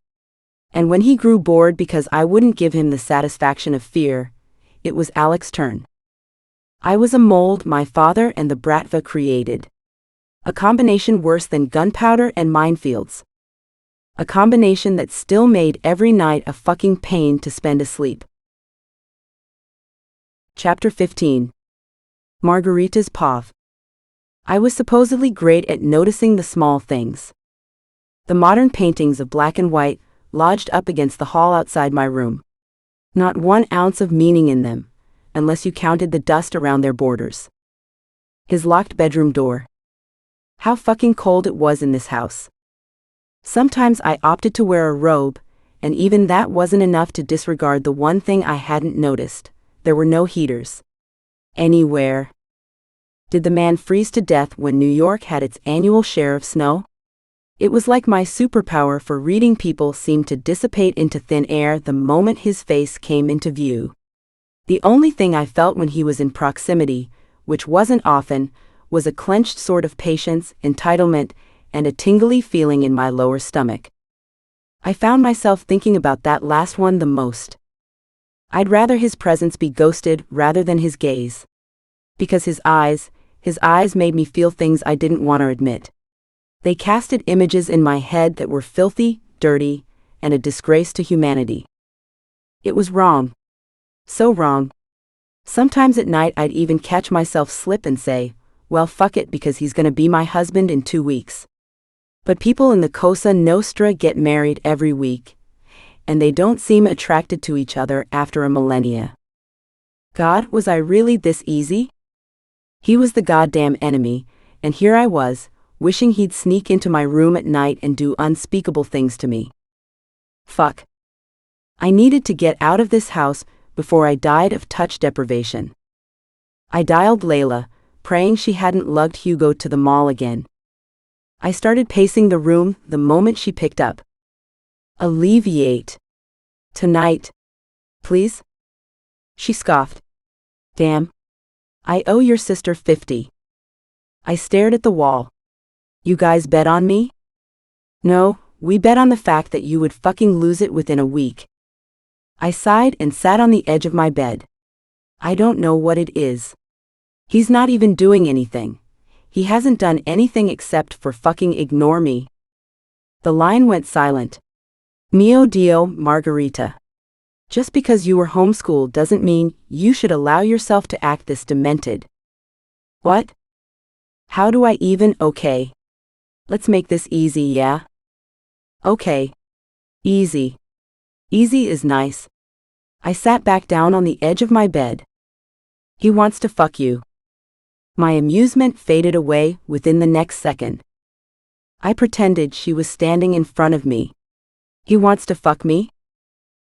And when he grew bored because I wouldn't give him the satisfaction of fear, it was Alex's turn. I was a mold my father and the Bratva created. A combination worse than gunpowder and minefields. A combination that still made every night a fucking pain to spend asleep. Chapter 15. Margherita's Pav. I was supposedly great at noticing the small things. The modern paintings of black and white lodged up against the hall outside my room. Not 1 ounce of meaning in them, unless you counted the dust around their borders. His locked bedroom door. How fucking cold it was in this house. Sometimes I opted to wear a robe, and even that wasn't enough to disregard the one thing I hadn't noticed. There were no heaters. Anywhere. Did the man freeze to death when New York had its annual share of snow? It was like my superpower for reading people seemed to dissipate into thin air the moment his face came into view. The only thing I felt when he was in proximity, which wasn't often, was a clenched sort of patience, entitlement, and a tingly feeling in my lower stomach. I found myself thinking about that last one the most. I'd rather his presence be ghosted rather than his gaze. Because his eyes made me feel things I didn't want to admit. They casted images in my head that were filthy, dirty, and a disgrace to humanity. It was wrong. So wrong. Sometimes at night I'd even catch myself slip and say, well, fuck it, because he's gonna be my husband in 2 weeks. But people in the Cosa Nostra get married every week, and they don't seem attracted to each other after a millennia. God, was I really this easy? He was the goddamn enemy, and here I was, wishing he'd sneak into my room at night and do unspeakable things to me. Fuck. I needed to get out of this house before I died of touch deprivation. I dialed Layla, praying she hadn't lugged Hugo to the mall again. I started pacing the room the moment she picked up. Alleviate. Tonight. Please? She scoffed. Damn. I owe your sister 50. I stared at the wall. You guys bet on me? No, we bet on the fact that you would fucking lose it within a week. I sighed and sat on the edge of my bed. I don't know what it is. He's not even doing anything. He hasn't done anything except for fucking ignore me. The line went silent. Mio Dio, Margherita. Just because you were homeschooled doesn't mean you should allow yourself to act this demented. What? How do I even? Okay. Let's make this easy, yeah? Okay. Easy. Easy is nice. I sat back down on the edge of my bed. He wants to fuck you. My amusement faded away within the next second. I pretended she was standing in front of me. He wants to fuck me?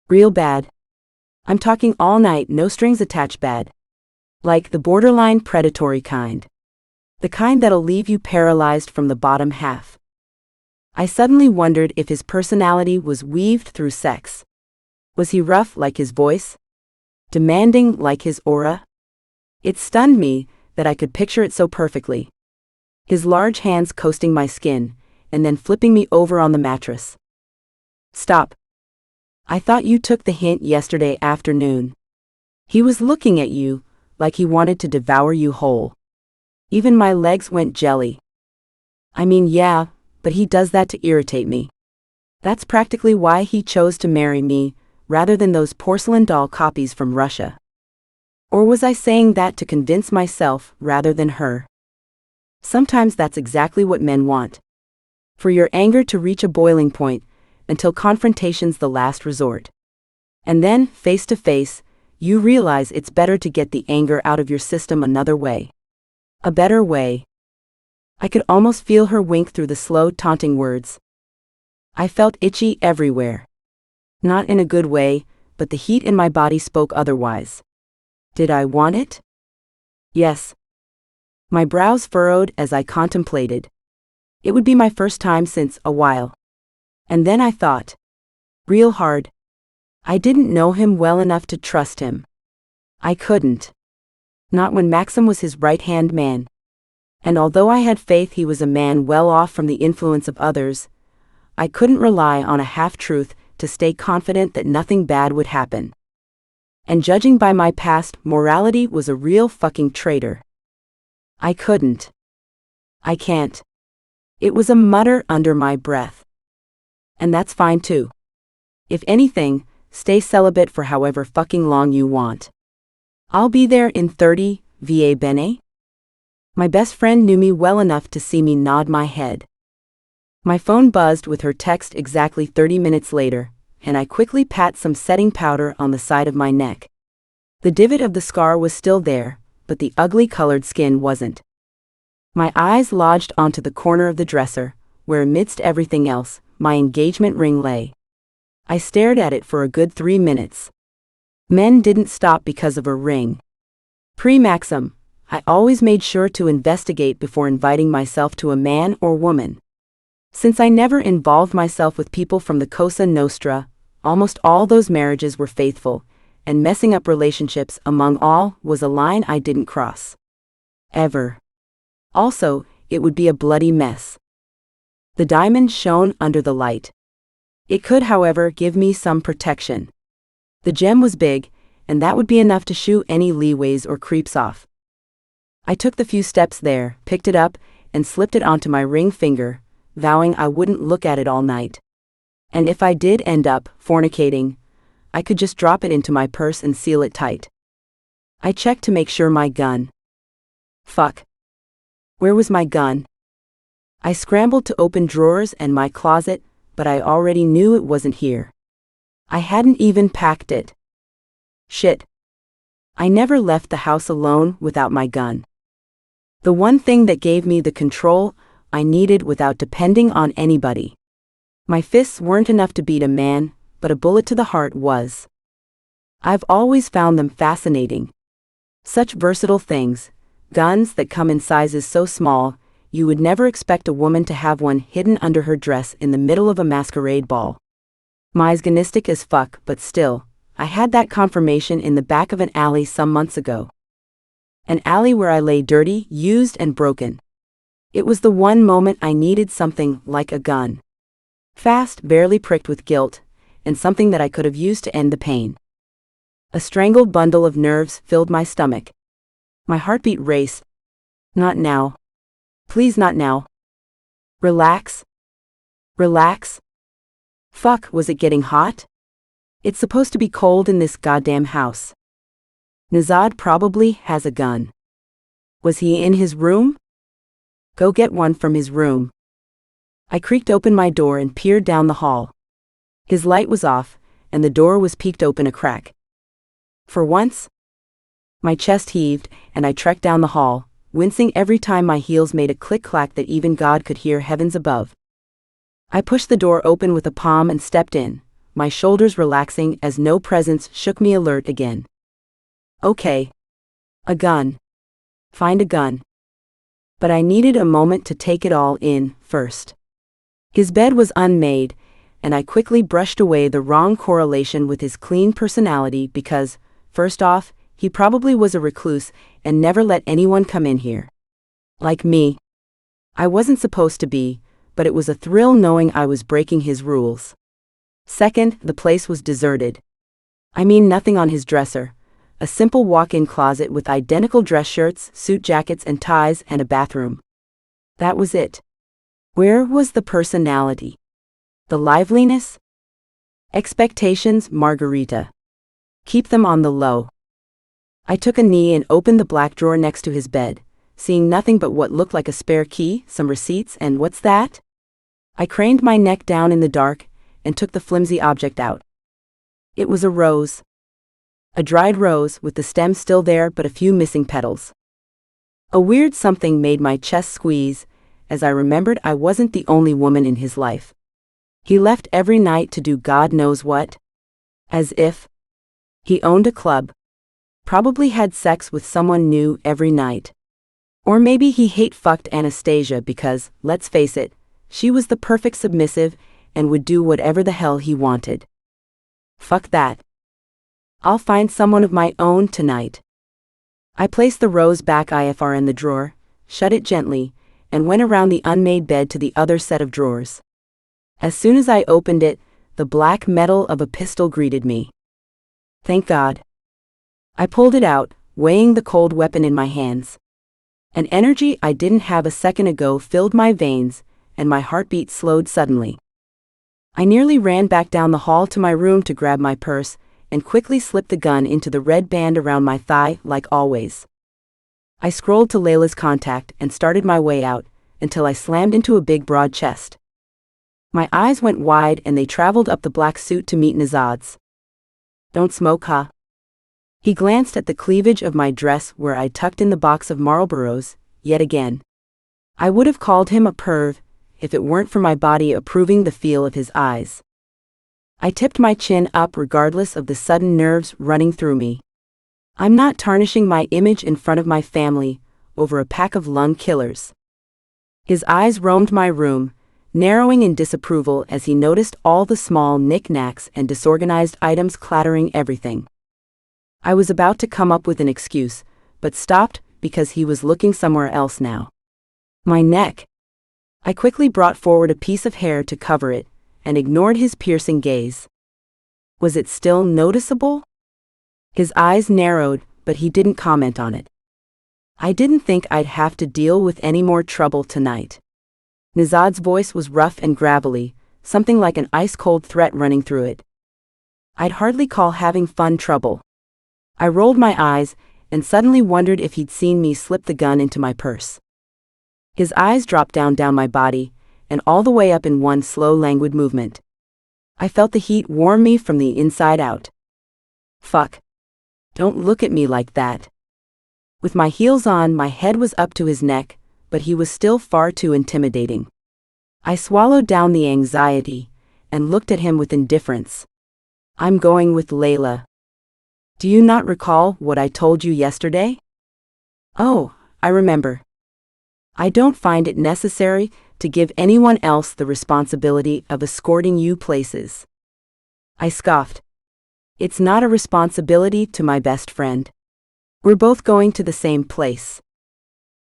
Real bad. I'm talking all night, no strings attached bad. Like the borderline predatory kind. The kind that'll leave you paralyzed from the bottom half. I suddenly wondered if his personality was weaved through sex. Was he rough like his voice? Demanding like his aura? It stunned me that I could picture it so perfectly. His large hands coasting my skin, and then flipping me over on the mattress. Stop. I thought you took the hint yesterday afternoon. He was looking at you, like he wanted to devour you whole. Even my legs went jelly. I mean, yeah, but he does that to irritate me. That's practically why he chose to marry me, rather than those porcelain doll copies from Russia. Or was I saying that to convince myself rather than her? Sometimes that's exactly what men want. For your anger to reach a boiling point, until confrontation's the last resort. And then, face to face, you realize it's better to get the anger out of your system another way. A better way. I could almost feel her wink through the slow, taunting words. I felt itchy everywhere. Not in a good way, but the heat in my body spoke otherwise. Did I want it? Yes. My brows furrowed as I contemplated. It would be my first time since a while. And then I thought. Real hard. I didn't know him well enough to trust him. I couldn't. Not when Maksim was his right-hand man. And although I had faith he was a man well off from the influence of others, I couldn't rely on a half-truth to stay confident that nothing bad would happen. And judging by my past, morality was a real fucking traitor. I couldn't. I can't. It was a mutter under my breath. And that's fine too. If anything, stay celibate for however fucking long you want. I'll be there in 30, va bene? My best friend knew me well enough to see me nod my head. My phone buzzed with her text exactly 30 minutes later, and I quickly pat some setting powder on the side of my neck. The divot of the scar was still there, but the ugly colored skin wasn't. My eyes lodged onto the corner of the dresser, where amidst everything else, my engagement ring lay. I stared at it for a good 3 minutes. Men didn't stop because of a ring. Pre-Maksim, I always made sure to investigate before inviting myself to a man or woman. Since I never involved myself with people from the Cosa Nostra, almost all those marriages were faithful, and messing up relationships among all was a line I didn't cross. Ever. Also, it would be a bloody mess. The diamond shone under the light. It could, however, give me some protection. The gem was big, and that would be enough to shoo any leeways or creeps off. I took the few steps there, picked it up, and slipped it onto my ring finger, vowing I wouldn't look at it all night. And if I did end up fornicating, I could just drop it into my purse and seal it tight. I checked to make sure my gun. Fuck. Where was my gun? I scrambled to open drawers and my closet, but I already knew it wasn't here. I hadn't even packed it. Shit. I never left the house alone without my gun. The one thing that gave me the control I needed without depending on anybody. My fists weren't enough to beat a man, but a bullet to the heart was. I've always found them fascinating. Such versatile things, guns that come in sizes so small, you would never expect a woman to have one hidden under her dress in the middle of a masquerade ball. Misogynistic as fuck, but still, I had that confirmation in the back of an alley some months ago. An alley where I lay dirty, used and broken. It was the one moment I needed something like a gun. Fast, barely pricked with guilt, and something that I could have used to end the pain. A strangled bundle of nerves filled my stomach. My heartbeat raced. Not now. Please not now. Relax. Relax. Fuck, was it getting hot? It's supposed to be cold in this goddamn house. Nezhad probably has a gun. Was he in his room? Go get one from his room. I creaked open my door and peered down the hall. His light was off, and the door was peeked open a crack. For once, my chest heaved, and I trekked down the hall, wincing every time my heels made a click-clack that even God could hear heavens above. I pushed the door open with a palm and stepped in, my shoulders relaxing as no presence shook me alert again. Okay. A gun. Find a gun. But I needed a moment to take it all in, first. His bed was unmade, and I quickly brushed away the wrong correlation with his clean personality because, first off, he probably was a recluse, and never let anyone come in here. Like me. I wasn't supposed to be, but it was a thrill knowing I was breaking his rules. Second, the place was deserted. I mean, nothing on his dresser. A simple walk-in closet with identical dress shirts, suit jackets and ties, and a bathroom. That was it. Where was the personality? The liveliness? Expectations, Margherita. Keep them on the low. I took a knee and opened the black drawer next to his bed, seeing nothing but what looked like a spare key, some receipts, and what's that? I craned my neck down in the dark and took the flimsy object out. It was a rose. A dried rose with the stem still there but a few missing petals. A weird something made my chest squeeze as I remembered I wasn't the only woman in his life. He left every night to do God knows what. As if he owned a club. Probably had sex with someone new every night. Or maybe he hate-fucked Anastasia because, let's face it, she was the perfect submissive and would do whatever the hell he wanted. Fuck that. I'll find someone of my own tonight. I placed the rose back IFR in the drawer, shut it gently, and went around the unmade bed to the other set of drawers. As soon as I opened it, the black metal of a pistol greeted me. Thank God. I pulled it out, weighing the cold weapon in my hands. An energy I didn't have a second ago filled my veins, and my heartbeat slowed suddenly. I nearly ran back down the hall to my room to grab my purse, and quickly slipped the gun into the red band around my thigh, like always. I scrolled to Layla's contact and started my way out, until I slammed into a big broad chest. My eyes went wide and they traveled up the black suit to meet Nezhad's. Don't smoke, huh? He glanced at the cleavage of my dress where I'd tucked in the box of Marlboros, yet again. I would have called him a perv, if it weren't for my body approving the feel of his eyes. I tipped my chin up regardless of the sudden nerves running through me. I'm not tarnishing my image in front of my family over a pack of lung killers. His eyes roamed my room, narrowing in disapproval as he noticed all the small knickknacks and disorganized items clattering everything. I was about to come up with an excuse, but stopped because he was looking somewhere else now. My neck. I quickly brought forward a piece of hair to cover it, and ignored his piercing gaze. Was it still noticeable? His eyes narrowed, but he didn't comment on it. I didn't think I'd have to deal with any more trouble tonight. Nezhad's voice was rough and gravelly, something like an ice-cold threat running through it. I'd hardly call having fun trouble. I rolled my eyes, and suddenly wondered if he'd seen me slip the gun into my purse. His eyes dropped down my body, and all the way up in one slow languid movement. I felt the heat warm me from the inside out. Fuck. Don't look at me like that. With my heels on, my head was up to his neck, but he was still far too intimidating. I swallowed down the anxiety, and looked at him with indifference. I'm going with Layla. Do you not recall what I told you yesterday? Oh, I remember. I don't find it necessary to give anyone else the responsibility of escorting you places. I scoffed. It's not a responsibility to my best friend. We're both going to the same place.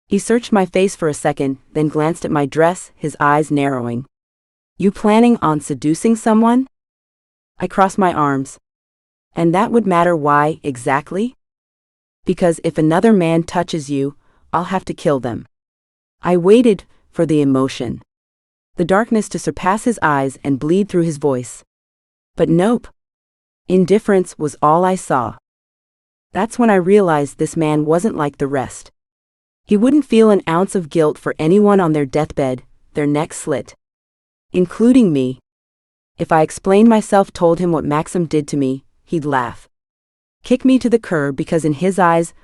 He searched my face for a second, then glanced at my dress, his eyes narrowing. You planning on seducing someone? I crossed my arms. And that would matter why, exactly? Because if another man touches you, I'll have to kill them. I waited for the emotion. The darkness to surpass his eyes and bleed through his voice. But nope. Indifference was all I saw. That's when I realized this man wasn't like the rest. He wouldn't feel an ounce of guilt for anyone on their deathbed, their neck slit. Including me. If I explained myself, told him what Maksim did to me, he'd laugh. Kick me to the curb because in his eyes,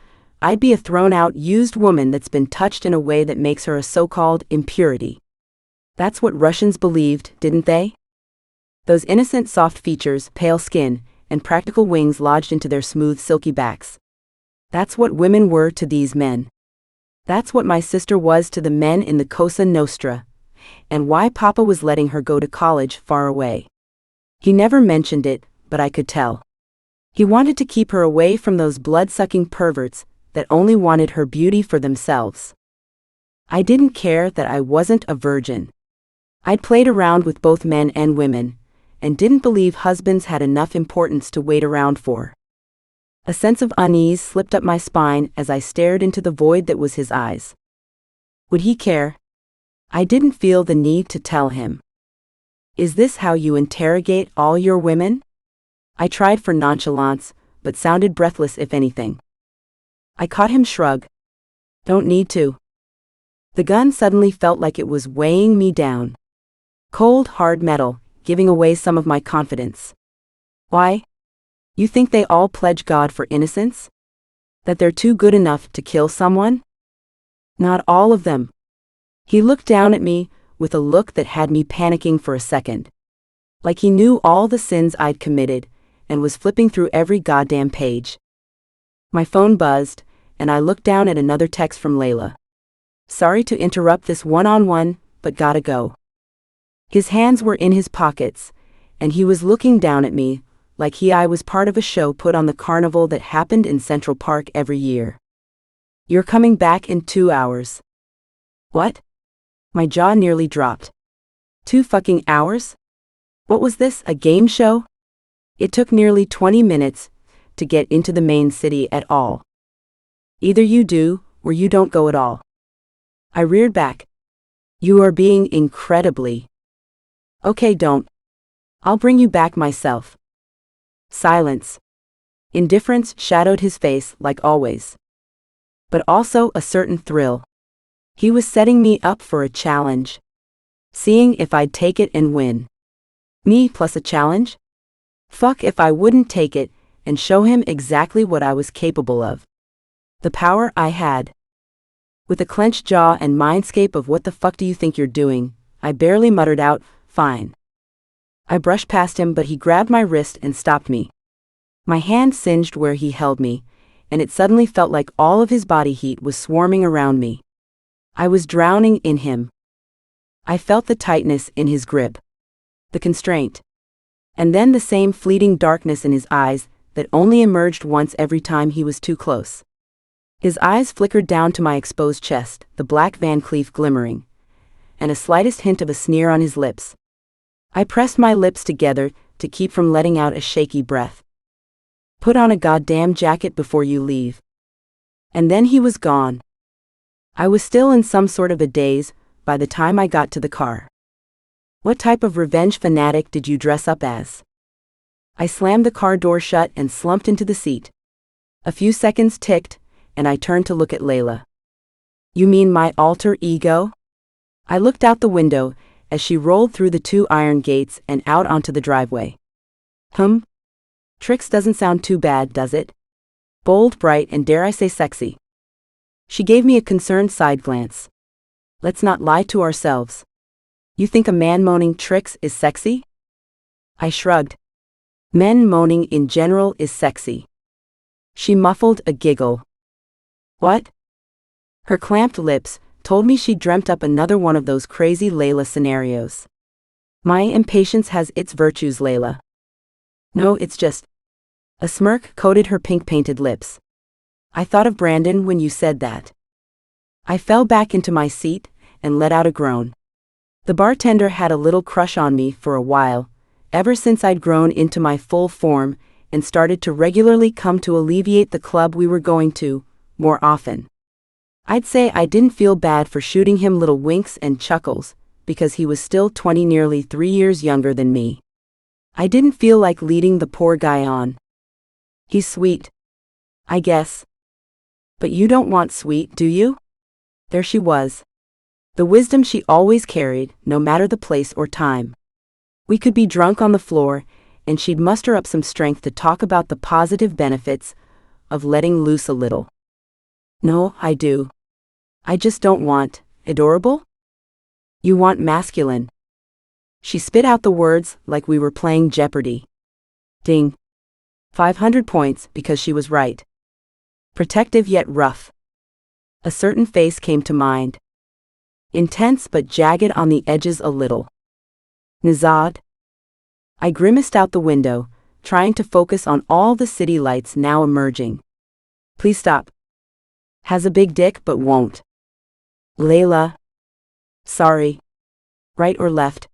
I'd be a thrown-out, used woman that's been touched in a way that makes her a so-called impurity. That's what Russians believed, didn't they? Those innocent soft features, pale skin, and practical wings lodged into their smooth silky backs. That's what women were to these men. That's what my sister was to the men in the Cosa Nostra, and why Papa was letting her go to college far away. He never mentioned it, but I could tell. He wanted to keep her away from those blood-sucking perverts, that only wanted her beauty for themselves. I didn't care that I wasn't a virgin. I'd played around with both men and women, and didn't believe husbands had enough importance to wait around for. A sense of unease slipped up my spine as I stared into the void that was his eyes. Would he care? I didn't feel the need to tell him. Is this how you interrogate all your women? I tried for nonchalance, but sounded breathless if anything. I caught him shrug. Don't need to. The gun suddenly felt like it was weighing me down. Cold, hard metal, giving away some of my confidence. Why? You think they all pledge God for innocence? That they're too good enough to kill someone? Not all of them. He looked down at me with a look that had me panicking for a second. Like he knew all the sins I'd committed and was flipping through every goddamn page. My phone buzzed, and I looked down at another text from Layla. Sorry to interrupt this one-on-one, but gotta go. His hands were in his pockets, and he was looking down at me like I was part of a show put on the carnival that happened in Central Park every year. You're coming back in 2 hours. What? My jaw nearly dropped. 2 fucking hours? What was this, a game show? It took nearly 20 minutes to get into the main city at all. Either you do, or you don't go at all. I reared back. You are being incredibly. Okay, don't. I'll bring you back myself. Silence. Indifference shadowed his face like always. But also a certain thrill. He was setting me up for a challenge. Seeing if I'd take it and win. Me plus a challenge? Fuck if I wouldn't take it and show him exactly what I was capable of. The power I had. With a clenched jaw and mindscape of what the fuck do you think you're doing, I barely muttered out, fine. I brushed past him, but he grabbed my wrist and stopped me. My hand singed where he held me, and it suddenly felt like all of his body heat was swarming around me. I was drowning in him. I felt the tightness in his grip, the constraint, and then the same fleeting darkness in his eyes that only emerged once every time he was too close. His eyes flickered down to my exposed chest, the black Van Cleef glimmering, and a slightest hint of a sneer on his lips. I pressed my lips together to keep from letting out a shaky breath. Put on a goddamn jacket before you leave. And then he was gone. I was still in some sort of a daze by the time I got to the car. What type of revenge fanatic did you dress up as? I slammed the car door shut and slumped into the seat. A few seconds ticked, and I turned to look at Layla. You mean my alter ego? I looked out the window as she rolled through the 2 iron gates and out onto the driveway. Tricks doesn't sound too bad, does it? Bold, bright, and dare I say sexy. She gave me a concerned side glance. Let's not lie to ourselves. You think a man moaning tricks is sexy? I shrugged. Men moaning in general is sexy. She muffled a giggle. What? Her clamped lips told me she'd dreamt up another one of those crazy Layla scenarios. My impatience has its virtues, Layla. No, it's just. A smirk coated her pink-painted lips. I thought of Brandon when you said that. I fell back into my seat and let out a groan. The bartender had a little crush on me for a while, ever since I'd grown into my full form and started to regularly come to alleviate the club we were going to, more often. I'd say I didn't feel bad for shooting him little winks and chuckles, because he was still 20, nearly 3 years younger than me. I didn't feel like leading the poor guy on. He's sweet. I guess. But you don't want sweet, do you? There she was. The wisdom she always carried, no matter the place or time. We could be drunk on the floor, and she'd muster up some strength to talk about the positive benefits of letting loose a little. No, I do. I just don't want adorable? You want masculine. She spit out the words like we were playing Jeopardy. Ding. 500 points because she was right. Protective yet rough. A certain face came to mind. Intense but jagged on the edges a little. Nezhad. I grimaced out the window, trying to focus on all the city lights now emerging. Please stop. Has a big dick but won't. Layla. Sorry. Right or left?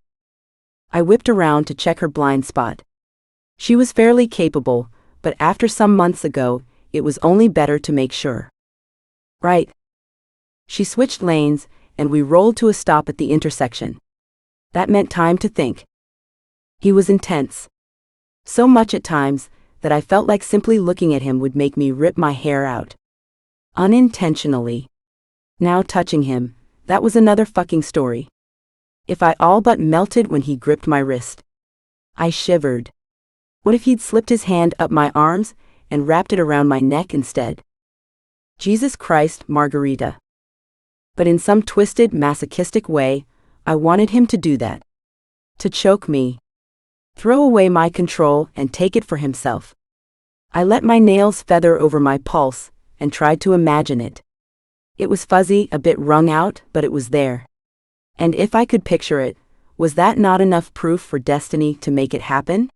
I whipped around to check her blind spot. She was fairly capable, but after some months ago, it was only better to make sure. Right. She switched lanes, and we rolled to a stop at the intersection. That meant time to think. He was intense. So much at times, that I felt like simply looking at him would make me rip my hair out. Unintentionally. Now touching him, that was another fucking story. If I all but melted when he gripped my wrist. I shivered. What if he'd slipped his hand up my arms and wrapped it around my neck instead? Jesus Christ, Margherita. But in some twisted, masochistic way, I wanted him to do that. To choke me. Throw away my control and take it for himself. I let my nails feather over my pulse and tried to imagine it. It was fuzzy, a bit wrung out, but it was there. And if I could picture it, was that not enough proof for destiny to make it happen?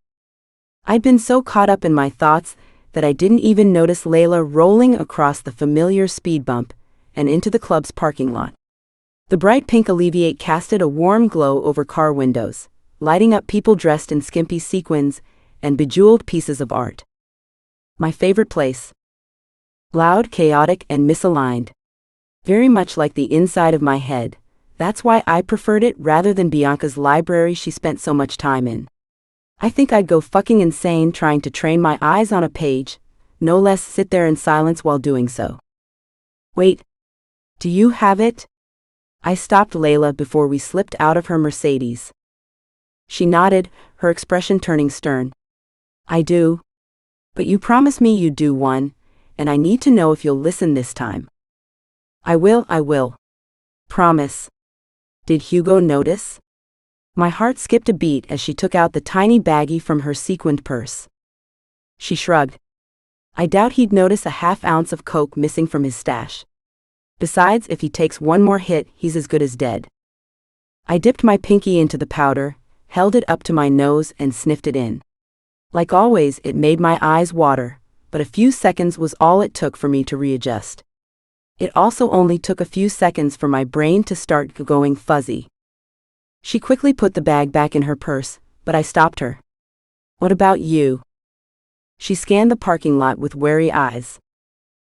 I'd been so caught up in my thoughts that I didn't even notice Layla rolling across the familiar speed bump and into the club's parking lot. The bright pink Alleviate casted a warm glow over car windows, lighting up people dressed in skimpy sequins and bejeweled pieces of art. My favorite place. Loud, chaotic, and misaligned. Very much like the inside of my head. That's why I preferred it rather than Bianca's library she spent so much time in. I think I'd go fucking insane trying to train my eyes on a page, no less sit there in silence while doing so. Wait. Do you have it? I stopped Layla before we slipped out of her Mercedes. She nodded, her expression turning stern. I do. But you promised me you'd do one, and I need to know if you'll listen this time. I will. Promise. Did Hugo notice? My heart skipped a beat as she took out the tiny baggie from her sequined purse. She shrugged. I doubt he'd notice a half-ounce of coke missing from his stash. Besides, if he takes one more hit, he's as good as dead. I dipped my pinky into the powder, held it up to my nose and sniffed it in. Like always, it made my eyes water, but a few seconds was all it took for me to readjust. It also only took a few seconds for my brain to start going fuzzy. She quickly put the bag back in her purse, but I stopped her. What about you? She scanned the parking lot with wary eyes.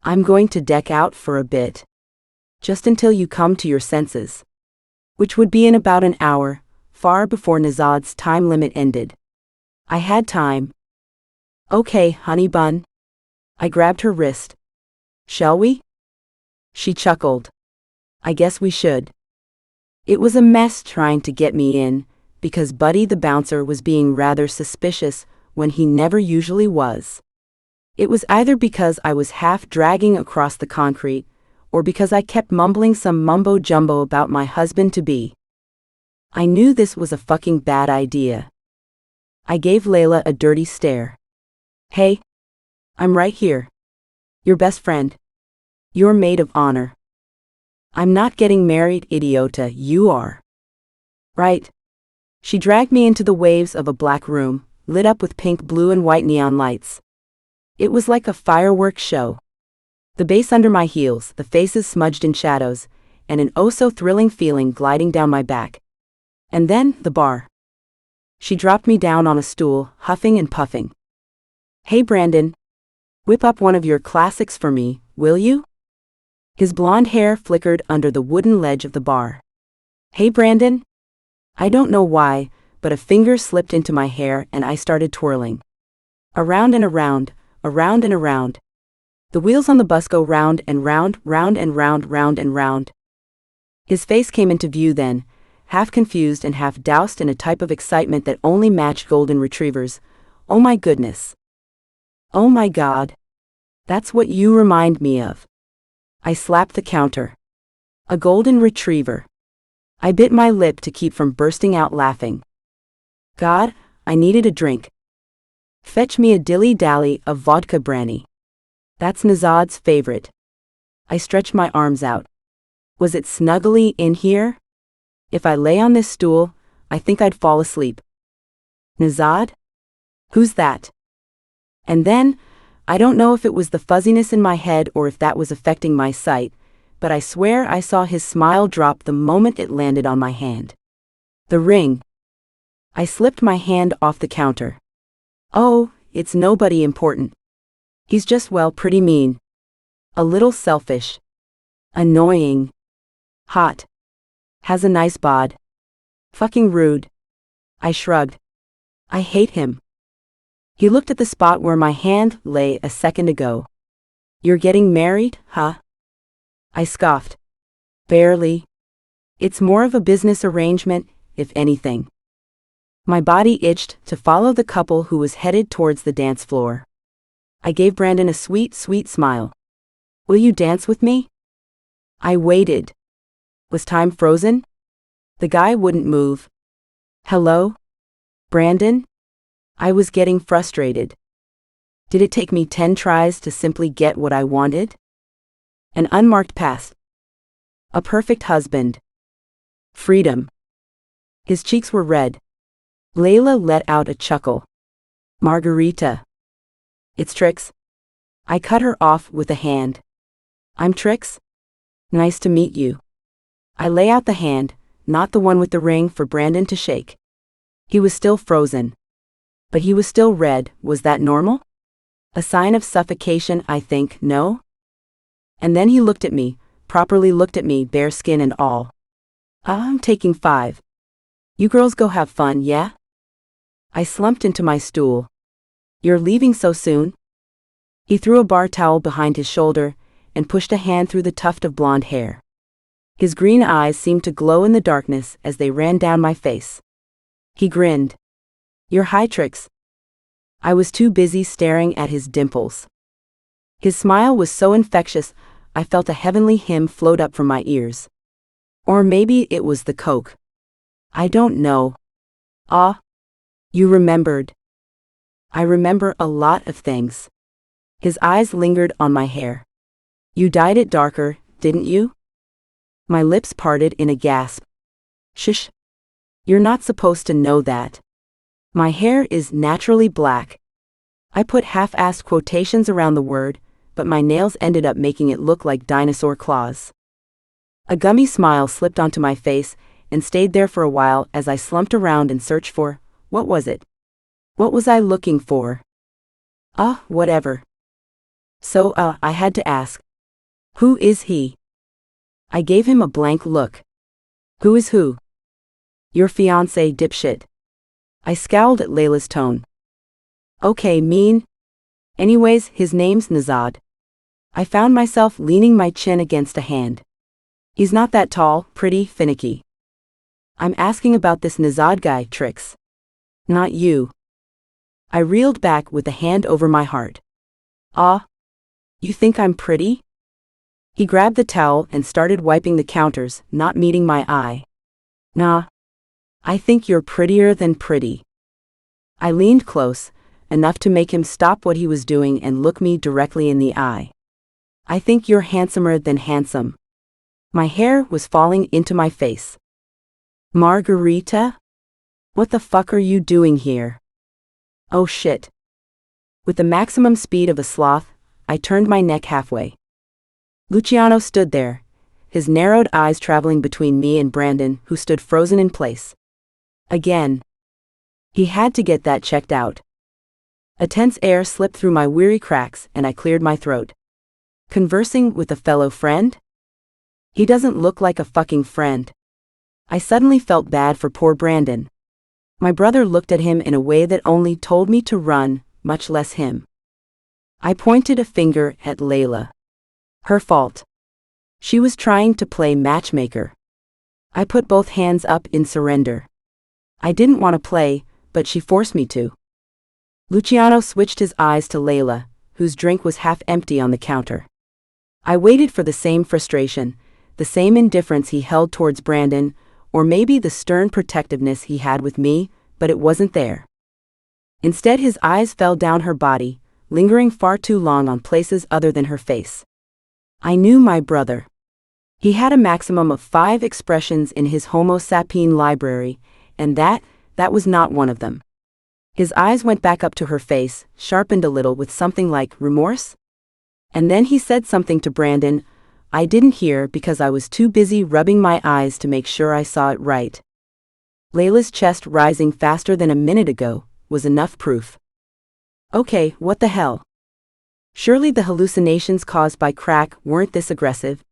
I'm going to deck out for a bit. Just until you come to your senses. Which would be in about an hour, far before Nezhad's time limit ended. I had time. Okay, honey bun. I grabbed her wrist. Shall we? She chuckled. I guess we should. It was a mess trying to get me in, because Buddy the bouncer was being rather suspicious when he never usually was. It was either because I was half dragging across the concrete, or because I kept mumbling some mumbo-jumbo about my husband-to-be. I knew this was a fucking bad idea. I gave Layla a dirty stare. Hey. I'm right here. Your best friend. Your maid of honor. I'm not getting married, idiota, you are. Right. She dragged me into the waves of a black room, lit up with pink, blue, and white neon lights. It was like a fireworks show. The bass under my heels, the faces smudged in shadows, and an oh-so-thrilling feeling gliding down my back. And then, the bar. She dropped me down on a stool, huffing and puffing. Hey Brandon. Whip up one of your classics for me, will you? His blonde hair flickered under the wooden ledge of the bar. Hey Brandon. I don't know why, but a finger slipped into my hair and I started twirling. Around and around, around and around. The wheels on the bus go round and round, round and round, round and round. His face came into view then, half confused and half doused in a type of excitement that only matched golden retrievers. Oh my goodness. Oh my God. That's what you remind me of. I slapped the counter. A golden retriever. I bit my lip to keep from bursting out laughing. God, I needed a drink. Fetch me a dilly-dally of vodka brandy. That's Nezhad's favorite. I stretched my arms out. Was it snuggly in here? If I lay on this stool, I think I'd fall asleep. Nezhad? Who's that? And then, I don't know if it was the fuzziness in my head or if that was affecting my sight, but I swear I saw his smile drop the moment it landed on my hand. The ring. I slipped my hand off the counter. Oh, it's nobody important. He's just, well, pretty mean. A little selfish. Annoying. Hot. Has a nice bod. Fucking rude. I shrugged. I hate him. He looked at the spot where my hand lay a second ago. You're getting married, huh? I scoffed. Barely. It's more of a business arrangement, if anything. My body itched to follow the couple who was headed towards the dance floor. I gave Brandon a sweet, sweet smile. Will you dance with me? I waited. Was time frozen? The guy wouldn't move. Hello? Brandon? I was getting frustrated. Did it take me 10 tries to simply get what I wanted? An unmarked past. A perfect husband. Freedom. His cheeks were red. Layla let out a chuckle. Margherita. It's Trix. I cut her off with a hand. I'm Trix. Nice to meet you. I lay out the hand, not the one with the ring, for Brandon to shake. He was still frozen. But he was still red. Was that normal? A sign of suffocation, I think, no? And then he looked at me, properly looked at me, bare skin and all. I'm taking 5. You girls go have fun, yeah? I slumped into my stool. You're leaving so soon? He threw a bar towel behind his shoulder and pushed a hand through the tuft of blonde hair. His green eyes seemed to glow in the darkness as they ran down my face. He grinned. You're high, Trix. I was too busy staring at his dimples. His smile was so infectious, I felt a heavenly hymn float up from my ears. Or maybe it was the coke. I don't know. Ah. You remembered. I remember a lot of things. His eyes lingered on my hair. You dyed it darker, didn't you? My lips parted in a gasp. Shush. You're not supposed to know that. My hair is naturally black. I put half-assed quotations around the word, but my nails ended up making it look like dinosaur claws. A gummy smile slipped onto my face and stayed there for a while as I slumped around and searched for, what was it? What was I looking for? Whatever. So, I had to ask. Who is he? I gave him a blank look. Who is who? Your fiancé, dipshit. I scowled at Layla's tone. Okay, mean. Anyways, his name's Nezhad. I found myself leaning my chin against a hand. He's not that tall, pretty, finicky. I'm asking about this Nezhad guy, Trix. Not you. I reeled back with a hand over my heart. You think I'm pretty? He grabbed the towel and started wiping the counters, not meeting my eye. Nah. I think you're prettier than pretty. I leaned close, enough to make him stop what he was doing and look me directly in the eye. I think you're handsomer than handsome. My hair was falling into my face. Margherita? What the fuck are you doing here? Oh shit. With the maximum speed of a sloth, I turned my neck halfway. Luciano stood there, his narrowed eyes traveling between me and Brandon, who stood frozen in place. Again. He had to get that checked out. A tense air slipped through my weary cracks and I cleared my throat. Conversing with a fellow friend? He doesn't look like a fucking friend. I suddenly felt bad for poor Brandon. My brother looked at him in a way that only told me to run, much less him. I pointed a finger at Layla. Her fault. She was trying to play matchmaker. I put both hands up in surrender. I didn't want to play, but she forced me to. Luciano switched his eyes to Layla, whose drink was half empty on the counter. I waited for the same frustration, the same indifference he held towards Brandon, or maybe the stern protectiveness he had with me, but it wasn't there. Instead, his eyes fell down her body, lingering far too long on places other than her face. I knew my brother. He had a maximum of 5 expressions in his Homo sapien library, and that was not one of them. His eyes went back up to her face, sharpened a little with something like remorse. And then he said something to Brandon. I didn't hear because I was too busy rubbing my eyes to make sure I saw it right. Layla's chest rising faster than a minute ago was enough proof. Okay, what the hell? Surely the hallucinations caused by crack weren't this aggressive.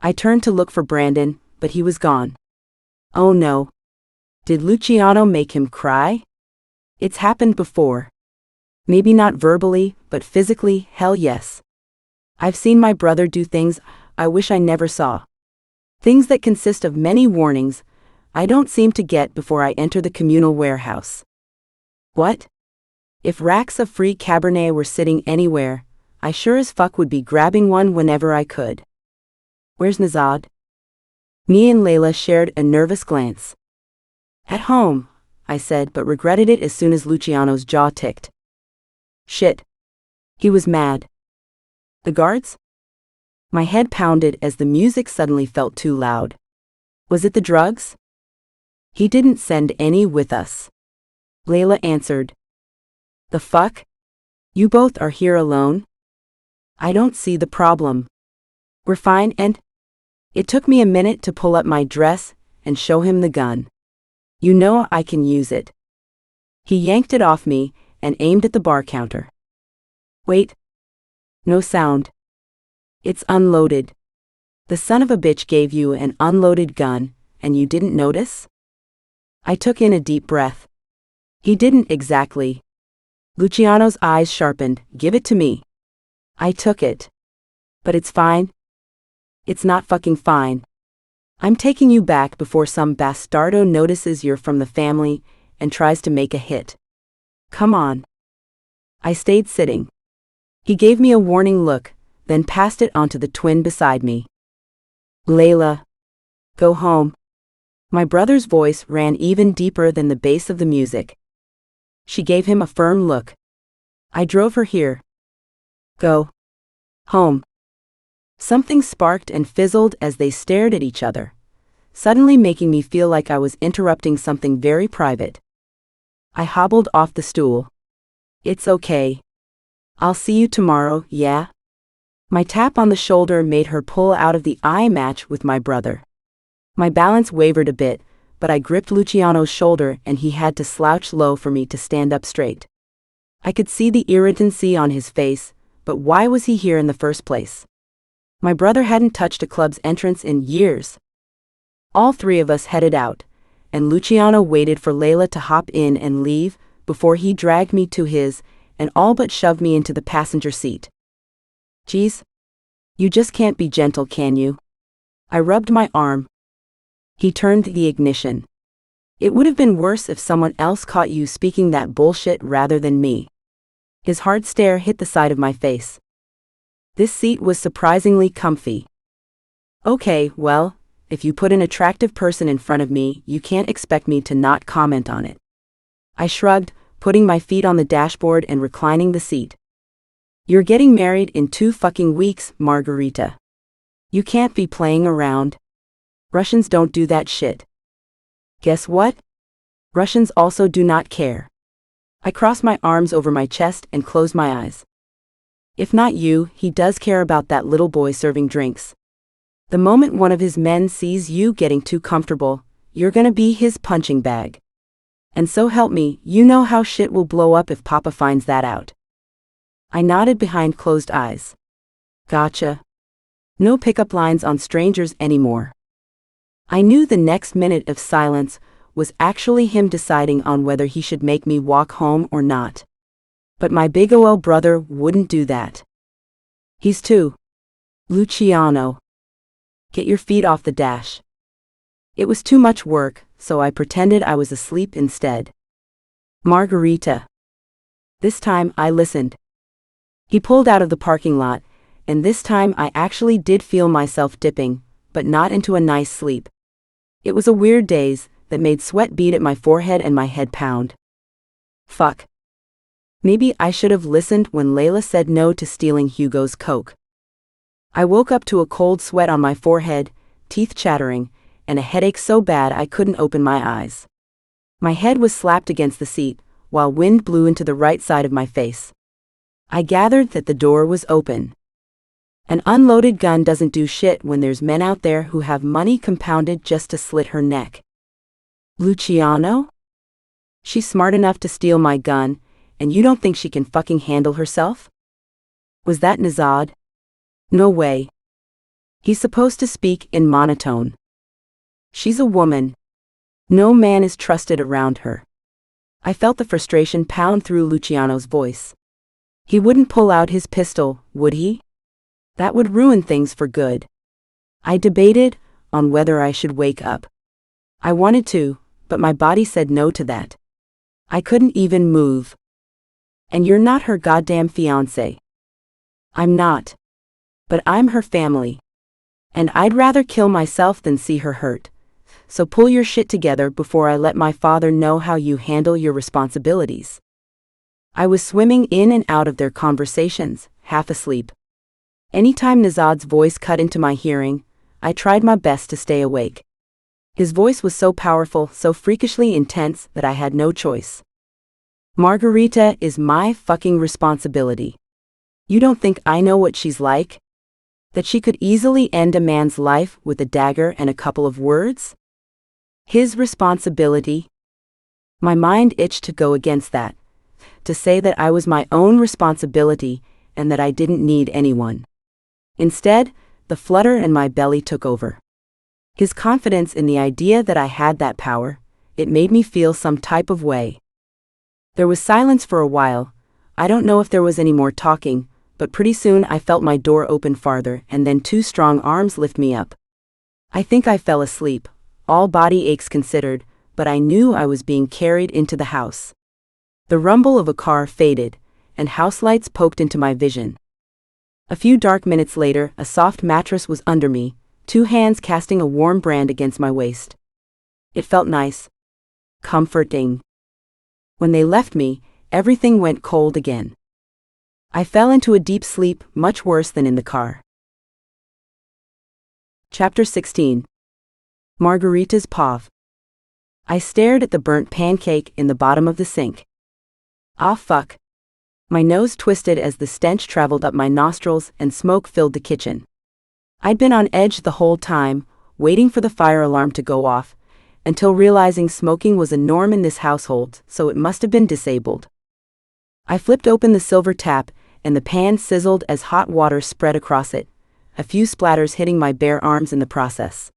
I turned to look for Brandon, but he was gone. Oh no. Did Luciano make him cry? It's happened before. Maybe not verbally, but physically, hell yes. I've seen my brother do things I wish I never saw. Things that consist of many warnings I don't seem to get before I enter the communal warehouse. What? If racks of free Cabernet were sitting anywhere, I sure as fuck would be grabbing one whenever I could. Where's Nezhad? Me and Layla shared a nervous glance. At home, I said, but regretted it as soon as Luciano's jaw ticked. Shit. He was mad. The guards? My head pounded as the music suddenly felt too loud. Was it the drugs? He didn't send any with us. Layla answered. The fuck? You both are here alone? I don't see the problem. We're fine and... It took me a minute to pull up my dress and show him the gun. You know I can use it. He yanked it off me and aimed at the bar counter. Wait. No sound. It's unloaded. The son of a bitch gave you an unloaded gun, and you didn't notice? I took in a deep breath. He didn't exactly. Luciano's eyes sharpened. Give it to me. I took it. But it's fine. It's not fucking fine. I'm taking you back before some bastardo notices you're from the family and tries to make a hit. Come on. I stayed sitting. He gave me a warning look, then passed it on to the twin beside me. Layla. Go home. My brother's voice ran even deeper than the bass of the music. She gave him a firm look. I drove her here. Go. Home. Something sparked and fizzled as they stared at each other, suddenly making me feel like I was interrupting something very private. I hobbled off the stool. It's okay. I'll see you tomorrow, yeah? My tap on the shoulder made her pull out of the eye match with my brother. My balance wavered a bit, but I gripped Luciano's shoulder and he had to slouch low for me to stand up straight. I could see the irritancy on his face, but why was he here in the first place? My brother hadn't touched a club's entrance in years. All three of us headed out, and Luciano waited for Layla to hop in and leave before he dragged me to his and all but shoved me into the passenger seat. Geez. You just can't be gentle, can you? I rubbed my arm. He turned the ignition. It would have been worse if someone else caught you speaking that bullshit rather than me. His hard stare hit the side of my face. This seat was surprisingly comfy. Okay, well, if you put an attractive person in front of me, you can't expect me to not comment on it. I shrugged, putting my feet on the dashboard and reclining the seat. You're getting married in 2 fucking weeks, Margherita. You can't be playing around. Russians don't do that shit. Guess what? Russians also do not care. I crossed my arms over my chest and closed my eyes. If not you, he does care about that little boy serving drinks. The moment one of his men sees you getting too comfortable, you're gonna be his punching bag. And so help me, you know how shit will blow up if Papa finds that out. I nodded behind closed eyes. Gotcha. No pickup lines on strangers anymore. I knew the next minute of silence was actually him deciding on whether he should make me walk home or not. But my big OL brother wouldn't do that. He's too. Luciano. Get your feet off the dash. It was too much work, so I pretended I was asleep instead. Margherita. This time I listened. He pulled out of the parking lot, and this time I actually did feel myself dipping, but not into a nice sleep. It was a weird daze that made sweat bead at my forehead and my head pound. Fuck. Maybe I should have listened when Layla said no to stealing Hugo's Coke. I woke up to a cold sweat on my forehead, teeth chattering, and a headache so bad I couldn't open my eyes. My head was slapped against the seat, while wind blew into the right side of my face. I gathered that the door was open. An unloaded gun doesn't do shit when there's men out there who have money compounded just to slit her neck. Luciano? She's smart enough to steal my gun, and you don't think she can fucking handle herself? Was that Nezhad? No way. He's supposed to speak in monotone. She's a woman. No man is trusted around her. I felt the frustration pound through Luciano's voice. He wouldn't pull out his pistol, would he? That would ruin things for good. I debated on whether I should wake up. I wanted to, but my body said no to that. I couldn't even move. And you're not her goddamn fiancé. I'm not. But I'm her family. And I'd rather kill myself than see her hurt. So pull your shit together before I let my father know how you handle your responsibilities. I was swimming in and out of their conversations, half asleep. Anytime Nezhad's voice cut into my hearing, I tried my best to stay awake. His voice was so powerful, so freakishly intense that I had no choice. Margherita is my fucking responsibility. You don't think I know what she's like? That she could easily end a man's life with a dagger and a couple of words? His responsibility? My mind itched to go against that, to say that I was my own responsibility and that I didn't need anyone. Instead, the flutter in my belly took over. His confidence in the idea that I had that power, it made me feel some type of way. There was silence for a while. I don't know if there was any more talking, but pretty soon I felt my door open farther and then two strong arms lift me up. I think I fell asleep, all body aches considered, but I knew I was being carried into the house. The rumble of a car faded, and house lights poked into my vision. A few dark minutes later, a soft mattress was under me, two hands casting a warm brand against my waist. It felt nice. Comforting. When they left me, everything went cold again. I fell into a deep sleep, much worse than in the car. Chapter 16. Margherita's Pav. I stared at the burnt pancake in the bottom of the sink. Ah fuck. My nose twisted as the stench traveled up my nostrils and smoke filled the kitchen. I'd been on edge the whole time, waiting for the fire alarm to go off, until realizing smoking was a norm in this household, so it must have been disabled. I flipped open the silver tap, and the pan sizzled as hot water spread across it, a few splatters hitting my bare arms in the process.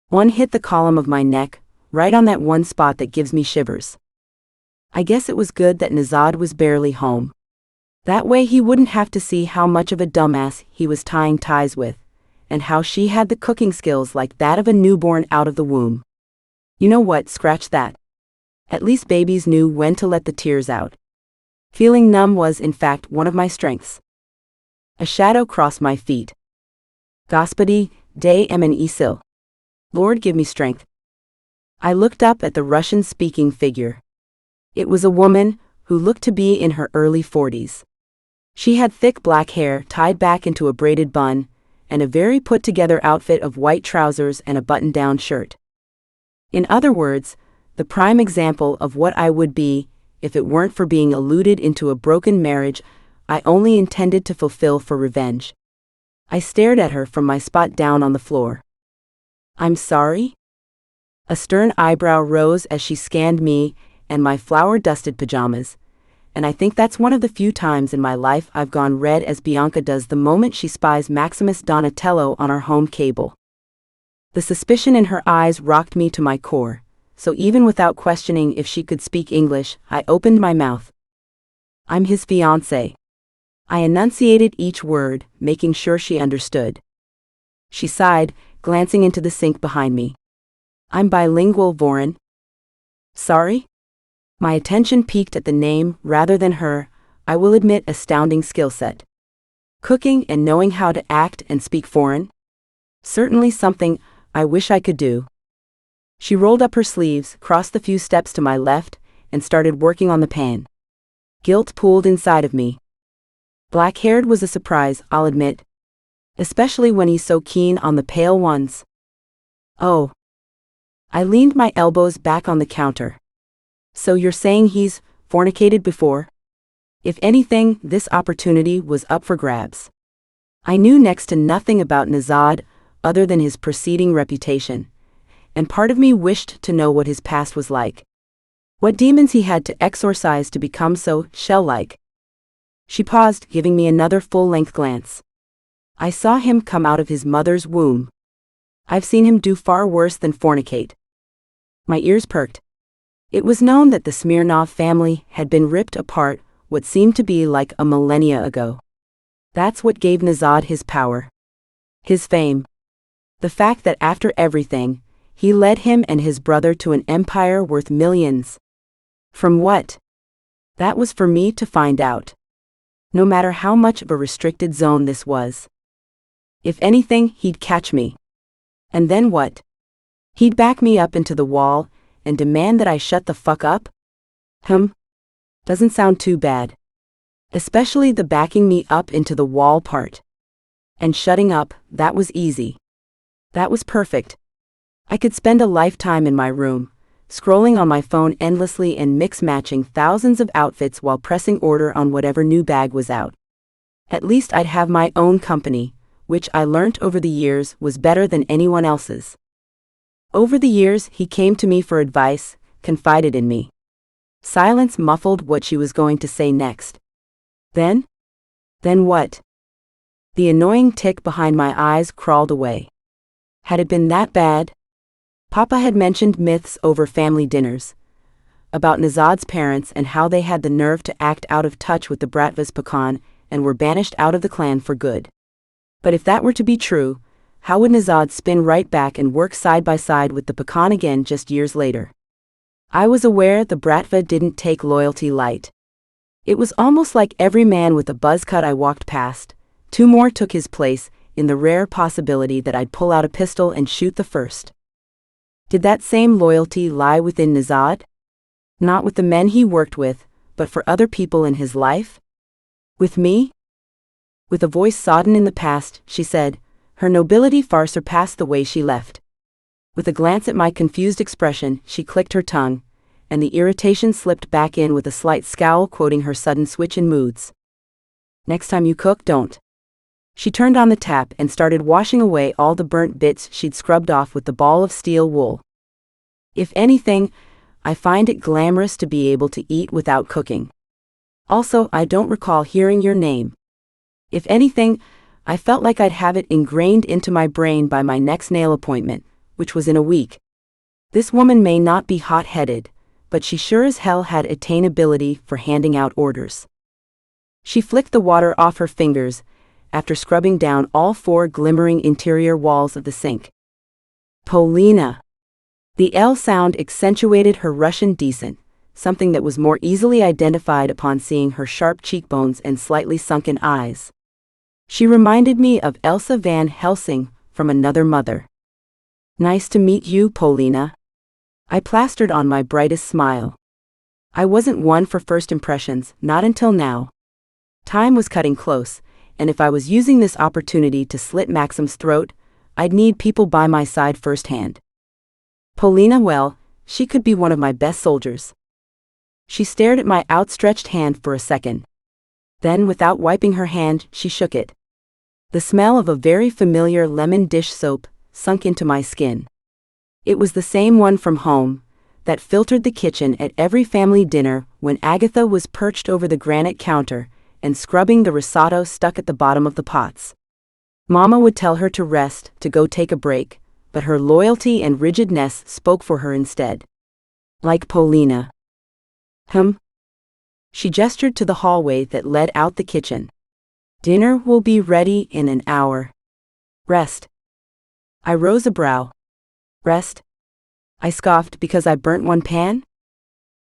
One hit the column of my neck, right on that one spot that gives me shivers. I guess it was good that Nezhad was barely home. That way he wouldn't have to see how much of a dumbass he was tying ties with, and how she had the cooking skills like that of a newborn out of the womb. You know what, scratch that. At least babies knew when to let the tears out. Feeling numb was, in fact, one of my strengths. A shadow crossed my feet. Gospodi, daj mni sil. Lord, give me strength. I looked up at the Russian-speaking figure. It was a woman who looked to be in her early 40s. She had thick black hair tied back into a braided bun, and a very put-together outfit of white trousers and a button-down shirt. In other words, the prime example of what I would be if it weren't for being eluded into a broken marriage I only intended to fulfill for revenge. I stared at her from my spot down on the floor. I'm sorry? A stern eyebrow rose as she scanned me and my flour-dusted pajamas, and I think that's one of the few times in my life I've gone red as Bianca does the moment she spies Maximus Donatello on our home cable. The suspicion in her eyes rocked me to my core, so even without questioning if she could speak English, I opened my mouth. I'm his fiancé. I enunciated each word, making sure she understood. She sighed, glancing into the sink behind me. I'm bilingual, Voron. Sorry? My attention peaked at the name rather than her, I will admit, astounding skill set. Cooking and knowing how to act and speak foreign? Certainly something I wish I could do. She rolled up her sleeves, crossed the few steps to my left, and started working on the pan. Guilt pooled inside of me. Black-haired was a surprise, I'll admit. Especially when he's so keen on the pale ones. I leaned my elbows back on the counter. So you're saying he's fornicated before? If anything, this opportunity was up for grabs. I knew next to nothing about Nezhad other than his preceding reputation, and part of me wished to know what his past was like. What demons he had to exorcise to become so shell-like. She paused, giving me another full-length glance. I saw him come out of his mother's womb. I've seen him do far worse than fornicate. My ears perked. It was known that the Smirnov family had been ripped apart what seemed to be like a millennia ago. That's what gave Nezhad his power. His fame. The fact that after everything, he led him and his brother to an empire worth millions. From what? That was for me to find out. No matter how much of a restricted zone this was. If anything, he'd catch me. And then what? He'd back me up into the wall and demand that I shut the fuck up? Doesn't sound too bad. Especially the backing me up into the wall part. And shutting up, that was easy. That was perfect. I could spend a lifetime in my room, scrolling on my phone endlessly and mix-matching thousands of outfits while pressing order on whatever new bag was out. At least I'd have my own company, which I learnt over the years was better than anyone else's. Over the years, he came to me for advice, confided in me. Silence muffled what she was going to say next. Then what? The annoying tick behind my eyes crawled away. Had it been that bad? Papa had mentioned myths over family dinners. About Nezhad's parents and how they had the nerve to act out of touch with the Bratva's pecan and were banished out of the clan for good. But if that were to be true, how would Nezhad spin right back and work side by side with the pecan again just years later? I was aware the Bratva didn't take loyalty light. It was almost like every man with a buzz cut I walked past, two more took his place, in the rare possibility that I'd pull out a pistol and shoot the first. Did that same loyalty lie within Nezhad? Not with the men he worked with, but for other people in his life? With me? With a voice sodden in the past, she said, her nobility far surpassed the way she left. With a glance at my confused expression, she clicked her tongue, and the irritation slipped back in with a slight scowl, quoting her sudden switch in moods. Next time you cook, don't. She turned on the tap and started washing away all the burnt bits she'd scrubbed off with the ball of steel wool. If anything, I find it glamorous to be able to eat without cooking. Also, I don't recall hearing your name. If anything, I felt like I'd have it ingrained into my brain by my next nail appointment, which was in a week. This woman may not be hot-headed, but she sure as hell had attainability for handing out orders. She flicked the water off her fingers, after scrubbing down all four glimmering interior walls of the sink. Polina. The L sound accentuated her Russian decent, something that was more easily identified upon seeing her sharp cheekbones and slightly sunken eyes. She reminded me of Elsa Van Helsing from Another Mother. Nice to meet you, Polina. I plastered on my brightest smile. I wasn't one for first impressions, not until now. Time was cutting close, and if I was using this opportunity to slit Maksim's throat, I'd need people by my side firsthand. Polina, well, she could be one of my best soldiers. She stared at my outstretched hand for a second. Then, without wiping her hand, she shook it. The smell of a very familiar lemon dish soap sunk into my skin. It was the same one from home, that filtered the kitchen at every family dinner when Agatha was perched over the granite counter and scrubbing the risotto stuck at the bottom of the pots. Mama would tell her to rest, to go take a break, but her loyalty and rigidness spoke for her instead. Like Polina. She gestured to the hallway that led out the kitchen. Dinner will be ready in an hour. Rest. I rose a brow. Rest? I scoffed because I burnt one pan?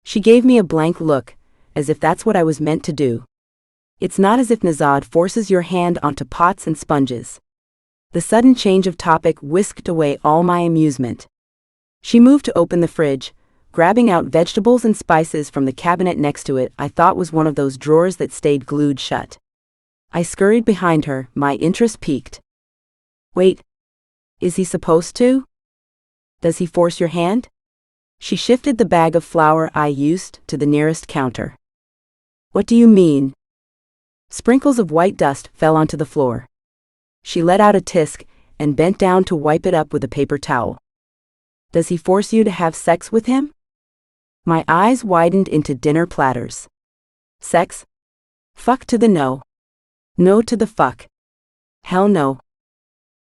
She gave me a blank look, as if that's what I was meant to do. It's not as if Nezhad forces your hand onto pots and sponges. The sudden change of topic whisked away all my amusement. She moved to open the fridge, grabbing out vegetables and spices from the cabinet next to it I thought was one of those drawers that stayed glued shut. I scurried behind her, my interest piqued. Wait. Is he supposed to? Does he force your hand? She shifted the bag of flour I used to the nearest counter. What do you mean? Sprinkles of white dust fell onto the floor. She let out a tisk and bent down to wipe it up with a paper towel. Does he force you to have sex with him? My eyes widened into dinner platters. Sex? Fuck to the no. No to the fuck. Hell no.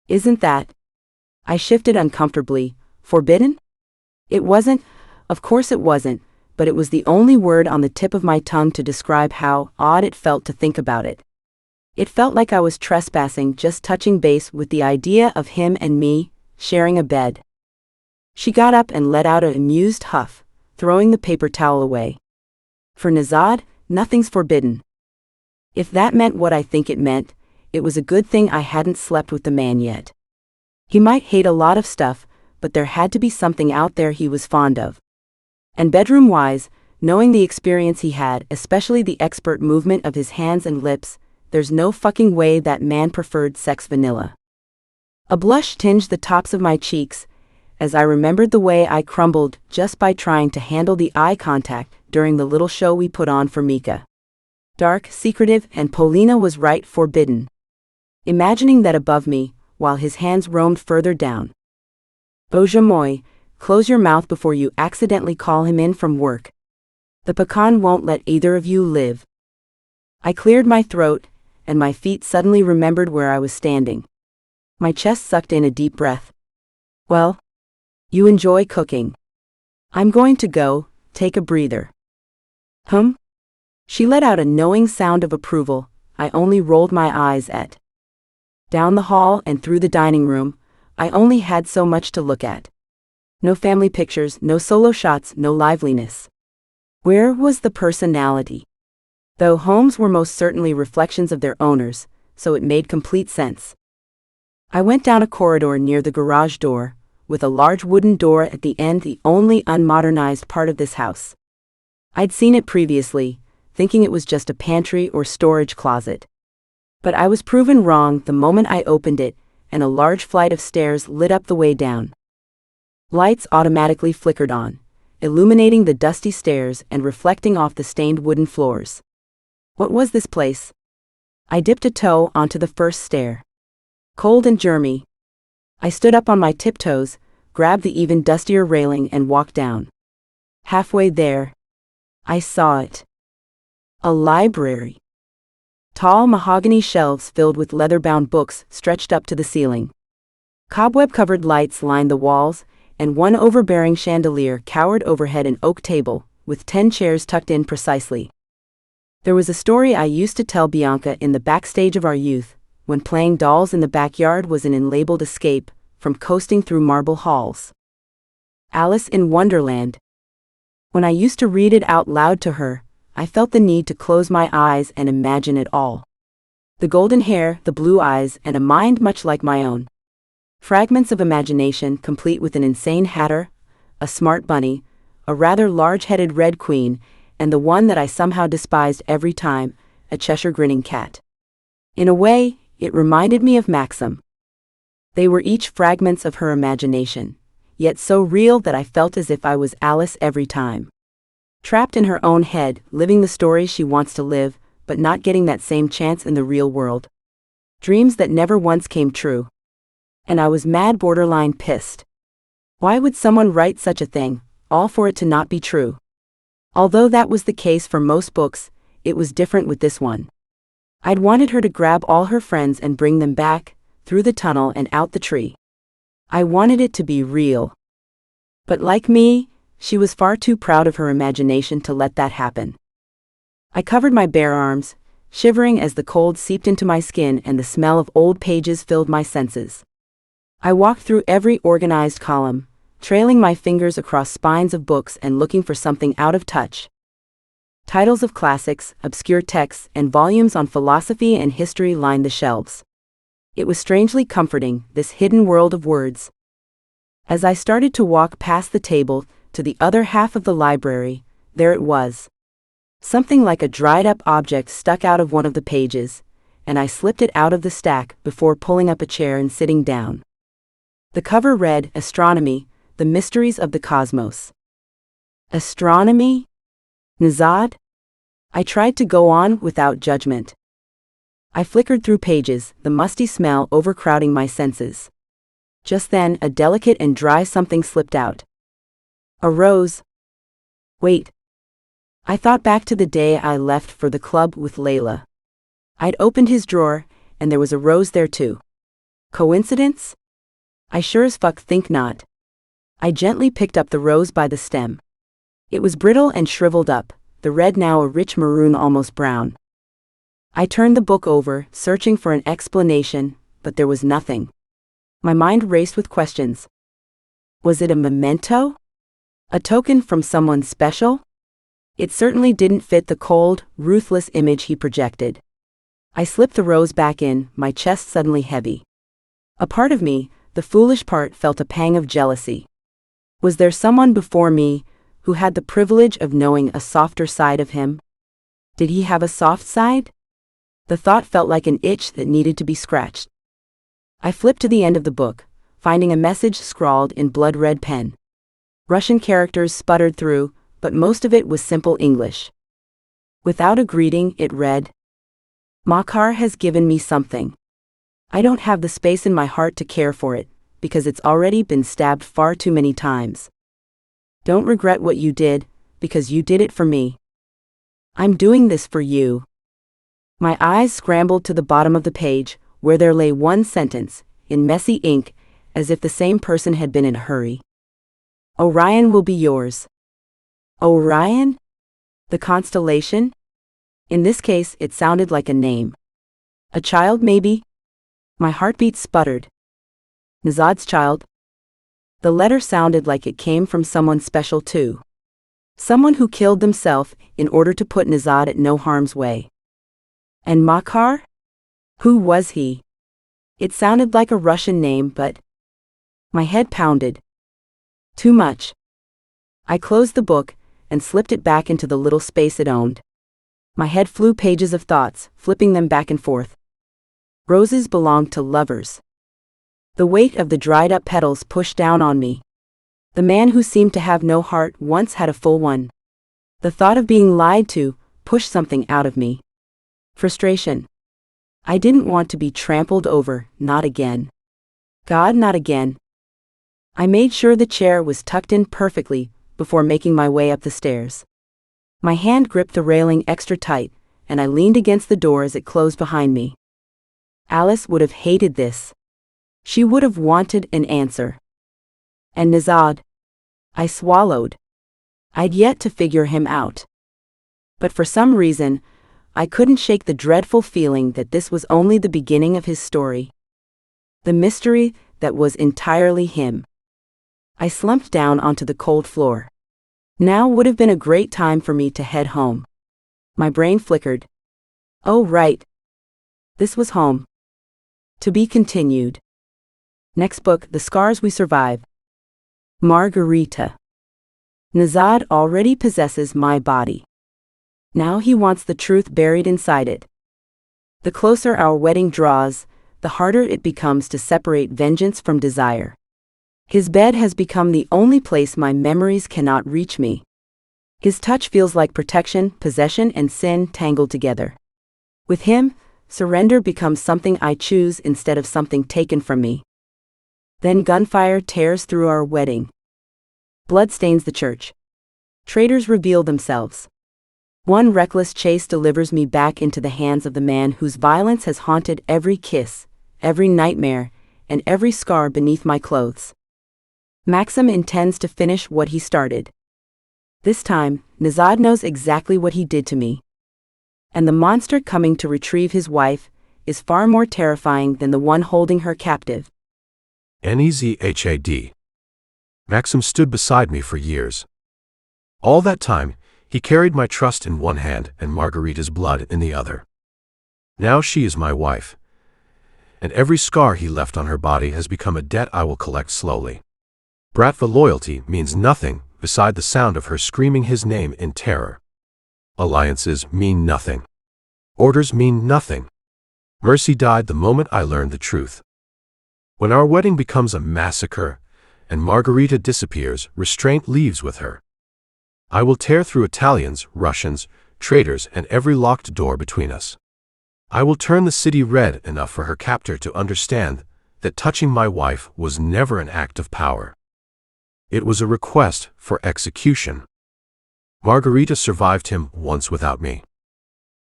Isn't that? I shifted uncomfortably. Forbidden? It wasn't, of course it wasn't, but it was the only word on the tip of my tongue to describe how odd it felt to think about it. It felt like I was trespassing, just touching base with the idea of him and me sharing a bed. She got up and let out an amused huff, throwing the paper towel away. For Nezhad, nothing's forbidden. If that meant what I think it meant, it was a good thing I hadn't slept with the man yet. He might hate a lot of stuff, but there had to be something out there he was fond of. And bedroom-wise, knowing the experience he had, especially the expert movement of his hands and lips, there's no fucking way that man preferred sex vanilla. A blush tinged the tops of my cheeks, as I remembered the way I crumbled just by trying to handle the eye contact during the little show we put on for Mika. Dark, secretive, and Polina was right, forbidden. Imagining that above me, while his hands roamed further down. Bože moi, close your mouth before you accidentally call him in from work. The pecan won't let either of you live. I cleared my throat, and my feet suddenly remembered where I was standing. My chest sucked in a deep breath. Well, you enjoy cooking. I'm going to go, take a breather. She let out a knowing sound of approval. I only rolled my eyes at. Down the hall and through the dining room, I only had so much to look at. No family pictures, no solo shots, no liveliness. Where was the personality? Though homes were most certainly reflections of their owners, so it made complete sense. I went down a corridor near the garage door, with a large wooden door at the end, the only unmodernized part of this house. I'd seen it previously, thinking it was just a pantry or storage closet. But I was proven wrong the moment I opened it, and a large flight of stairs lit up the way down. Lights automatically flickered on, illuminating the dusty stairs and reflecting off the stained wooden floors. What was this place? I dipped a toe onto the first stair. Cold and germy. I stood up on my tiptoes, grabbed the even dustier railing and walked down. Halfway there, I saw it. A library. Tall mahogany shelves filled with leather-bound books stretched up to the ceiling. Cobweb-covered lights lined the walls, and one overbearing chandelier cowered overhead an oak table, with 10 chairs tucked in precisely. There was a story I used to tell Bianca in the backstage of our youth, when playing dolls in the backyard was an unlabeled escape from coasting through marble halls. Alice in Wonderland. When I used to read it out loud to her, I felt the need to close my eyes and imagine it all. The golden hair, the blue eyes, and a mind much like my own. Fragments of imagination complete with an insane hatter, a smart bunny, a rather large-headed red queen, and the one that I somehow despised every time, a Cheshire grinning cat. In a way, it reminded me of Maksim. They were each fragments of her imagination, yet so real that I felt as if I was Alice every time. Trapped in her own head, living the stories she wants to live, but not getting that same chance in the real world. Dreams that never once came true. And I was mad, borderline pissed. Why would someone write such a thing, all for it to not be true? Although that was the case for most books, it was different with this one. I'd wanted her to grab all her friends and bring them back, through the tunnel and out the tree. I wanted it to be real. But like me, she was far too proud of her imagination to let that happen. I covered my bare arms, shivering as the cold seeped into my skin and the smell of old pages filled my senses. I walked through every organized column, trailing my fingers across spines of books and looking for something out of touch. Titles of classics, obscure texts, and volumes on philosophy and history lined the shelves. It was strangely comforting, this hidden world of words. As I started to walk past the table, to the other half of the library, there it was. Something like a dried-up object stuck out of one of the pages, and I slipped it out of the stack before pulling up a chair and sitting down. The cover read, Astronomy, the Mysteries of the Cosmos. Astronomy? Nezhad? I tried to go on without judgment. I flickered through pages, the musty smell overcrowding my senses. Just then, a delicate and dry something slipped out. A rose. Wait. I thought back to the day I left for the club with Layla. I'd opened his drawer, and there was a rose there too. Coincidence? I sure as fuck think not. I gently picked up the rose by the stem. It was brittle and shriveled up, the red now a rich maroon, almost brown. I turned the book over, searching for an explanation, but there was nothing. My mind raced with questions. Was it a memento? A token from someone special? It certainly didn't fit the cold, ruthless image he projected. I slipped the rose back in, my chest suddenly heavy. A part of me, the foolish part, felt a pang of jealousy. Was there someone before me who had the privilege of knowing a softer side of him? Did he have a soft side? The thought felt like an itch that needed to be scratched. I flipped to the end of the book, finding a message scrawled in blood-red pen. Russian characters sputtered through, but most of it was simple English. Without a greeting, it read, "Makar has given me something. I don't have the space in my heart to care for it, because it's already been stabbed far too many times. Don't regret what you did, because you did it for me. I'm doing this for you." My eyes scrambled to the bottom of the page, where there lay one sentence, in messy ink, as if the same person had been in a hurry. "Orion will be yours." Orion? The constellation? In this case, it sounded like a name. A child, maybe? My heartbeat sputtered. Nezhad's child? The letter sounded like it came from someone special too. Someone who killed themselves in order to put Nezhad at no harm's way. And Makar? Who was he? It sounded like a Russian name, but... My head pounded. Too much. I closed the book and slipped it back into the little space it owned. My head flew pages of thoughts, flipping them back and forth. Roses belonged to lovers. The weight of the dried-up petals pushed down on me. The man who seemed to have no heart once had a full one. The thought of being lied to pushed something out of me. Frustration. I didn't want to be trampled over, not again. God, not again. I made sure the chair was tucked in perfectly before making my way up the stairs. My hand gripped the railing extra tight, and I leaned against the door as it closed behind me. Alice would have hated this. She would have wanted an answer. And Nezhad. I swallowed. I'd yet to figure him out. But for some reason, I couldn't shake the dreadful feeling that this was only the beginning of his story. The mystery that was entirely him. I slumped down onto the cold floor. Now would have been a great time for me to head home. My brain flickered. Oh, right. This was home. To be continued. Next book, The Scars We Survive. Margherita. Nezhad already possesses my body. Now he wants the truth buried inside it. The closer our wedding draws, the harder it becomes to separate vengeance from desire. His bed has become the only place my memories cannot reach me. His touch feels like protection, possession, and sin tangled together. With him, surrender becomes something I choose instead of something taken from me. Then gunfire tears through our wedding. Blood stains the church. Traitors reveal themselves. One reckless chase delivers me back into the hands of the man whose violence has haunted every kiss, every nightmare, and every scar beneath my clothes. Maksim intends to finish what he started. This time, Nezhad knows exactly what he did to me. And the monster coming to retrieve his wife is far more terrifying than the one holding her captive. Nezhad. Maksim stood beside me for years. All that time, he carried my trust in one hand and Margherita's blood in the other. Now she is my wife. And every scar he left on her body has become a debt I will collect slowly. Bratva loyalty means nothing beside the sound of her screaming his name in terror. Alliances mean nothing. Orders mean nothing. Mercy died the moment I learned the truth. When our wedding becomes a massacre and Margherita disappears, restraint leaves with her. I will tear through Italians, Russians, traitors, and every locked door between us. I will turn the city red enough for her captor to understand that touching my wife was never an act of power. It was a request for execution. Margherita survived him once without me.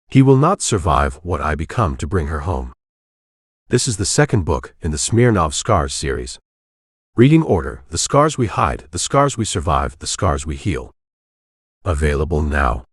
He will not survive what I become to bring her home. This is the second book in the Smirnov Scars series. Reading order: The Scars We Hide, The Scars We Survive, The Scars We Heal. Available now.